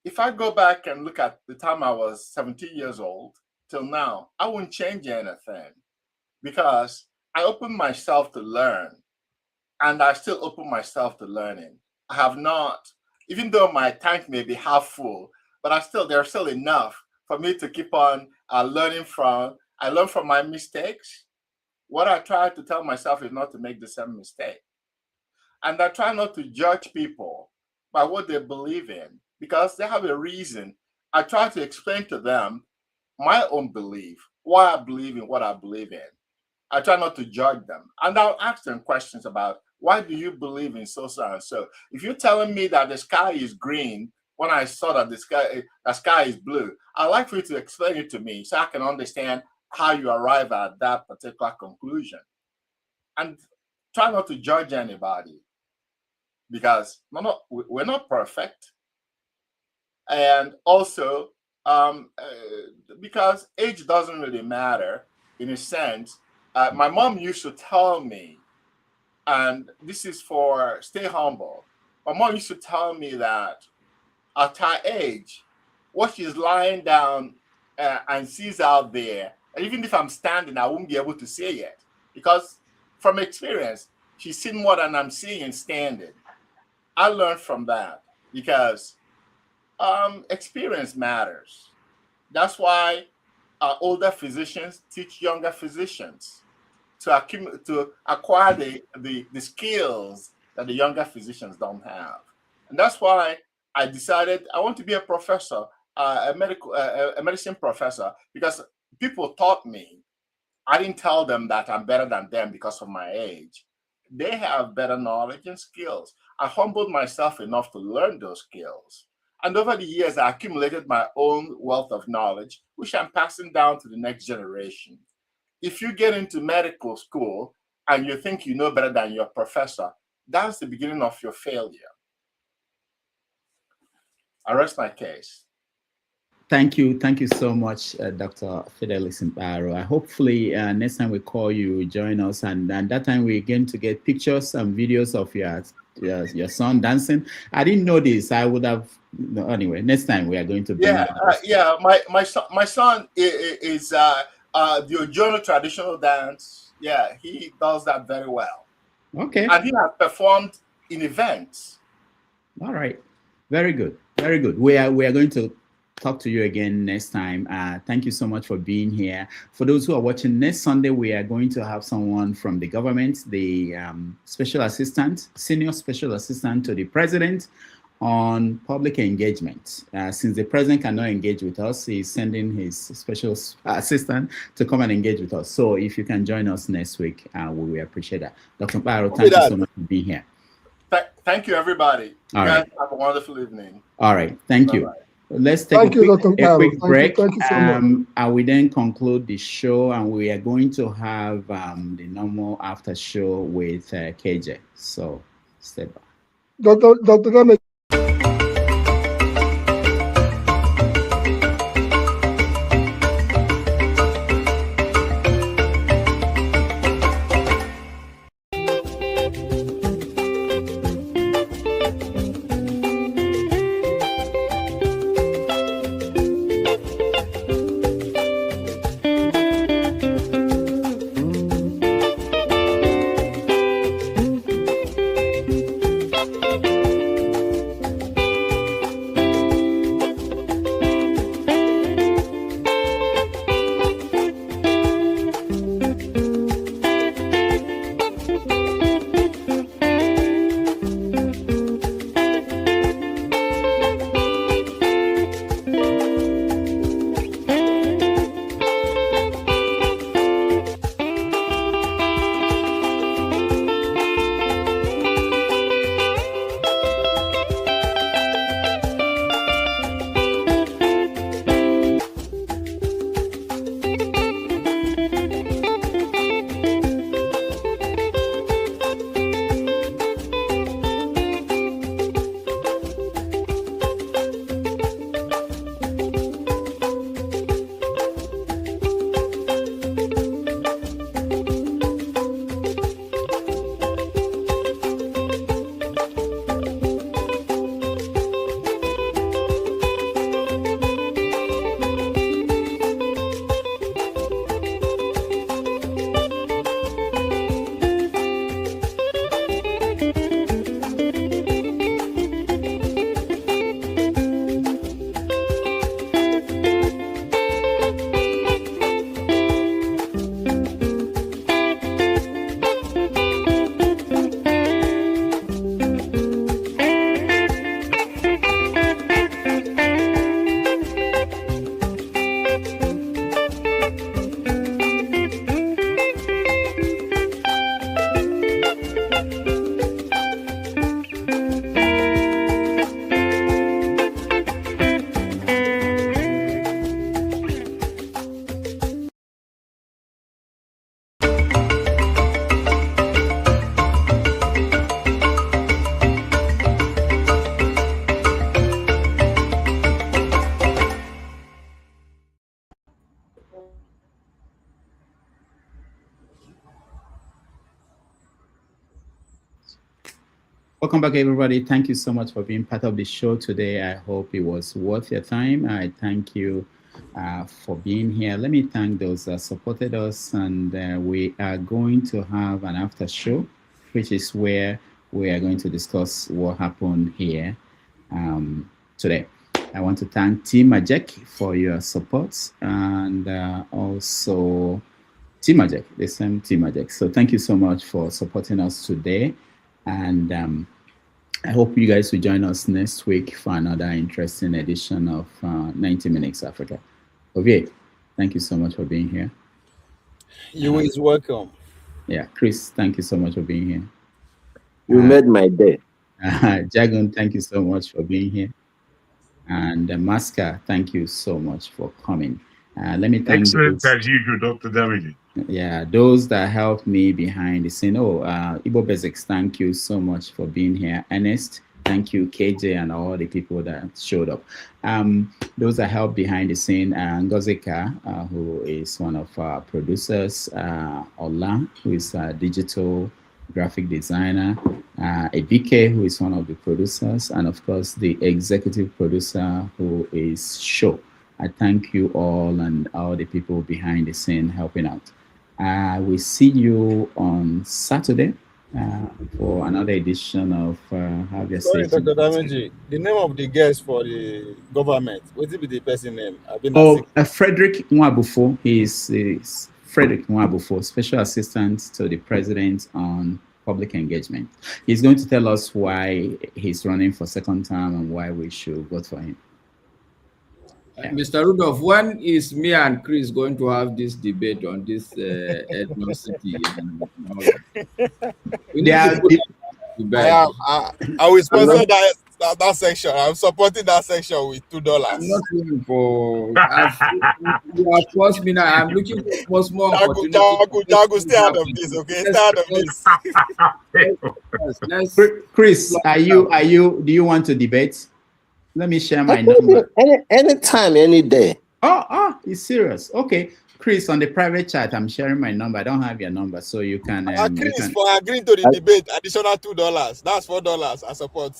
If I go back and look at the time I was 17 years old till now, I wouldn't change anything, because I opened myself to learn, and I still open myself to learning. I have not, even though my tank may be half full, but there's still enough for me to keep on learning from. I learn from my mistakes. What I try to tell myself is not to make the same mistake. And I try not to judge people by what they believe in, because they have a reason. I try to explain to them my own belief, why I believe in what I believe in. I try not to judge them. And I'll ask them questions about, why do you believe in so and so? If you're telling me that the sky is green when I saw that the sky is blue, I'd like for you to explain it to me so I can understand how you arrive at that particular conclusion. And try not to judge anybody, because we're not perfect. And also, because age doesn't really matter in a sense. My mom used to tell me, and this is for stay humble. My mom used to tell me that at her age, what she's lying down and sees out there, and even if I'm standing, I won't be able to see it, because from experience, she's seen more than I'm seeing standing. I learned from that, because experience matters. That's why older physicians teach younger physicians to acquire the skills that the younger physicians don't have. And that's why I decided I want to be a professor, a medicine professor, because people taught me. I didn't tell them that I'm better than them because of my age. They have better knowledge and skills. I humbled myself enough to learn those skills. And over the years, I accumulated my own wealth of knowledge, which I'm passing down to the next generation. If you get into medical school and you think you know better than your professor, that's the beginning of your failure. I rest my case. Thank you so much, Dr. Fidelis Mkparu. Hopefully, next time we call you, join us, and that time we're going to get pictures and videos of your son dancing. I didn't know this. I would have. No, anyway, next time we are going to. My son is the Ojoro traditional dance. Yeah, he does that very well. Okay. And he has performed in events. All right. Very good. Very good. We are going to talk to you again next time. Thank you so much for being here. For those who are watching, next Sunday, we are going to have someone from the government, the senior special assistant to the president on public engagement. Since the president cannot engage with us, he's sending his special assistant to come and engage with us. So if you can join us next week, we will appreciate that. Dr. Mkparu, thank you so much for being here. Thank you, everybody. You guys have a wonderful evening. All right. Thank you. Let's take a quick break. Thank you so much. And we then conclude the show, and we are going to have the normal after show with KJ. So stay back. Dr. Welcome back, everybody. Thank you so much for being part of the show today. I hope it was worth your time. I thank you for being here. Let me thank those that supported us, and we are going to have an after show, which is where we are going to discuss what happened here today. I want to thank Team Majek for your support, and also Team Majek, the same Team Majek. So thank you so much for supporting us today, and I hope you guys will join us next week for another interesting edition of 90 Minutes Africa. Ovie, thank you so much for being here. You is welcome. Yeah, Chris, thank you so much for being here. You made my day. Jagun, thank you so much for being here. And Maska, thank you so much for coming. Let me thank excellent as usual, Dr. Davide. Yeah, those that helped me behind the scene. Igbo Basics, thank you so much for being here. Ernest, thank you, KJ, and all the people that showed up. Those that helped behind the scene, Ngozika, who is one of our producers, Ola, who is a digital graphic designer, Ebike, who is one of the producers, and of course the executive producer, who is Sho. I thank you all and all the people behind the scene helping out. We see you on Saturday for another edition of Have Your Sorry, Say. Dr. Damenji, the name of the guest for the government, what will be the person name? Frederick Nwabufo. He is Frederick Nwabufo, Special Assistant to the President on Public Engagement. He's going to tell us why he's running for second term and why we should vote for him. Yeah. Mr. Rudolph, when is me and Chris going to have this debate on this ethnicity? I will sponsor that section. I'm supporting that section with $2. I'm not looking for. You have forced me now. I'm looking for more opportunity. Jagu, stay out of this, okay? Stay out of this. Chris, do you want to debate? Let me share my number. Anytime, any day. Oh, it's serious. Okay. Chris, on the private chat, I'm sharing my number. I don't have your number, so you can. Chris, for agreeing to the debate, additional $2. That's $4. I support.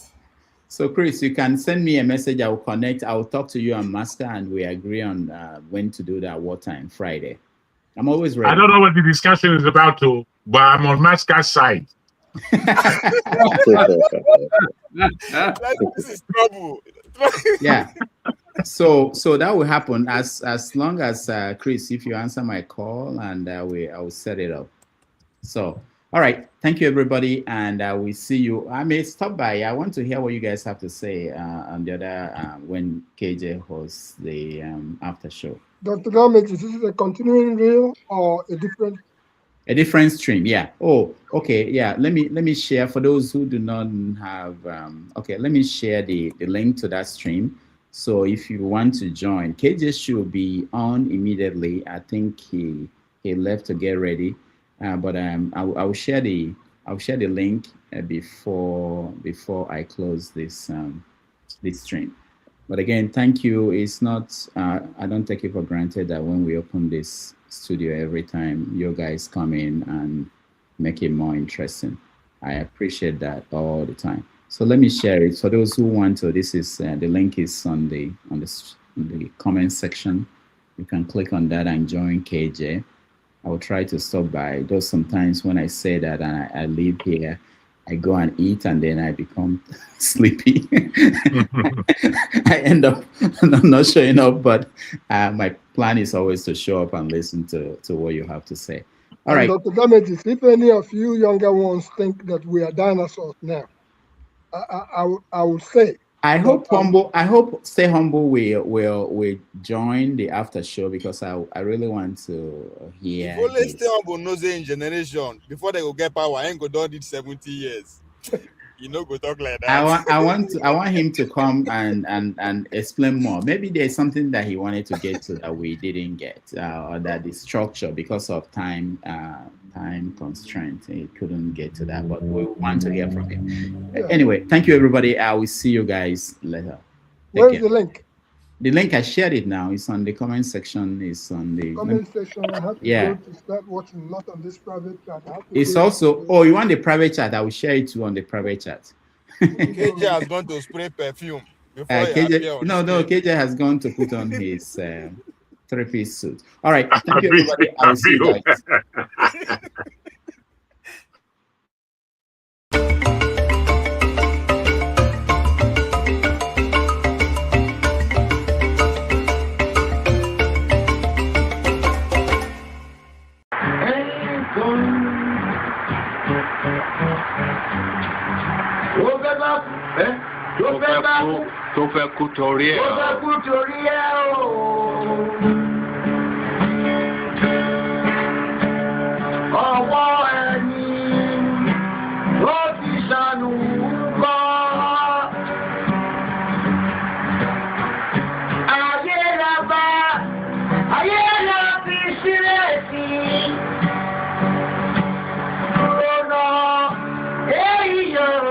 So, Chris, you can send me a message. I will connect. I will talk to you on Master, and we agree on when to do that, what time, Friday. I'm always ready. I don't know what the discussion is about, but I'm on Master's side. This is trouble. Yeah. So that will happen as long as Chris, if you answer my call, and I will set it up. So, all right. Thank you, everybody, and we see you. I may stop by. I want to hear what you guys have to say on the other when KJ hosts the after show. Dr. Gomez, is this a continuing reel or a different? A different stream, yeah. Oh, okay, yeah. Let me share for those who do not have. Okay, let me share the link to that stream. So if you want to join, KJ should be on immediately. I think he left to get ready, but I'll share the link before I close this this stream. But again, thank you. It's not. I don't take it for granted that when we open this studio every time you guys come in and make it more interesting. I appreciate that all the time. So let me share it for those who want to. This is the link is on the comment section. You can click on that and join KJ. I will try to stop by. Though sometimes when I say that and I leave here, I go and eat and then I become sleepy. I end up not showing up, but my plan is always to show up and listen to what you have to say. All right. Dr. Damages, if any of you younger ones think that we are dinosaurs now, I would say. I hope Stay Humble will join the after show because I really want to hear. If only Stay Humble knows in generation before they will get power, I ain't go down it 70 years. You know, go talk like that. I want him to come and explain more. Maybe there's something that he wanted to get to that we didn't get, or that the structure because of time constraint he couldn't get to that. But we want to hear from him. Anyway, thank you everybody. I will see you guys later. Where's the link? The link I shared it now. It's on the comment section. It's on the comment section. I have to go to start watching, not on this private chat. It's also. Oh, you want the private chat? I will share it too on the private chat. KJ has gone to spray perfume before he appear on no, KJ has gone to put on his three-piece suit. All right, thank you, everybody. I will see you guys. Tó fẹ́ kú torí ẹ̀ o. Ọwọ́ ẹni ló ti ṣàánú kọ́. Ayé la bá, ayé la fi sílẹ̀ sí. Lọ́nà èyí yóò.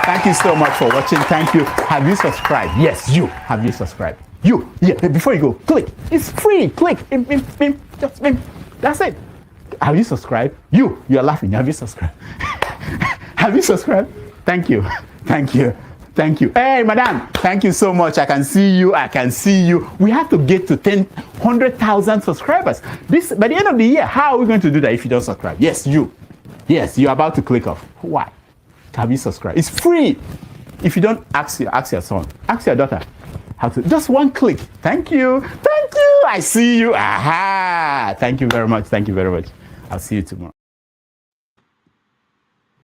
Thank you so much for watching. Thank you. Have you subscribed? Yes, you. Have you subscribed? You. Yeah, before you go, click. It's free. Click. Just that's it. Have you subscribed? You're laughing. Have you subscribed? Have you subscribed? Thank you. Thank you. Thank you. Hey, madam. Thank you so much. I can see you. We have to get to 100,000 subscribers. By the end of the year. How are we going to do that if you don't subscribe? Yes, you. Yes, you're about to click off. Why? Have you subscribed? It's free. If you don't, ask your son, ask your daughter how to. Just one click. Thank you. I see you. Aha. Thank you very much. I'll see you tomorrow.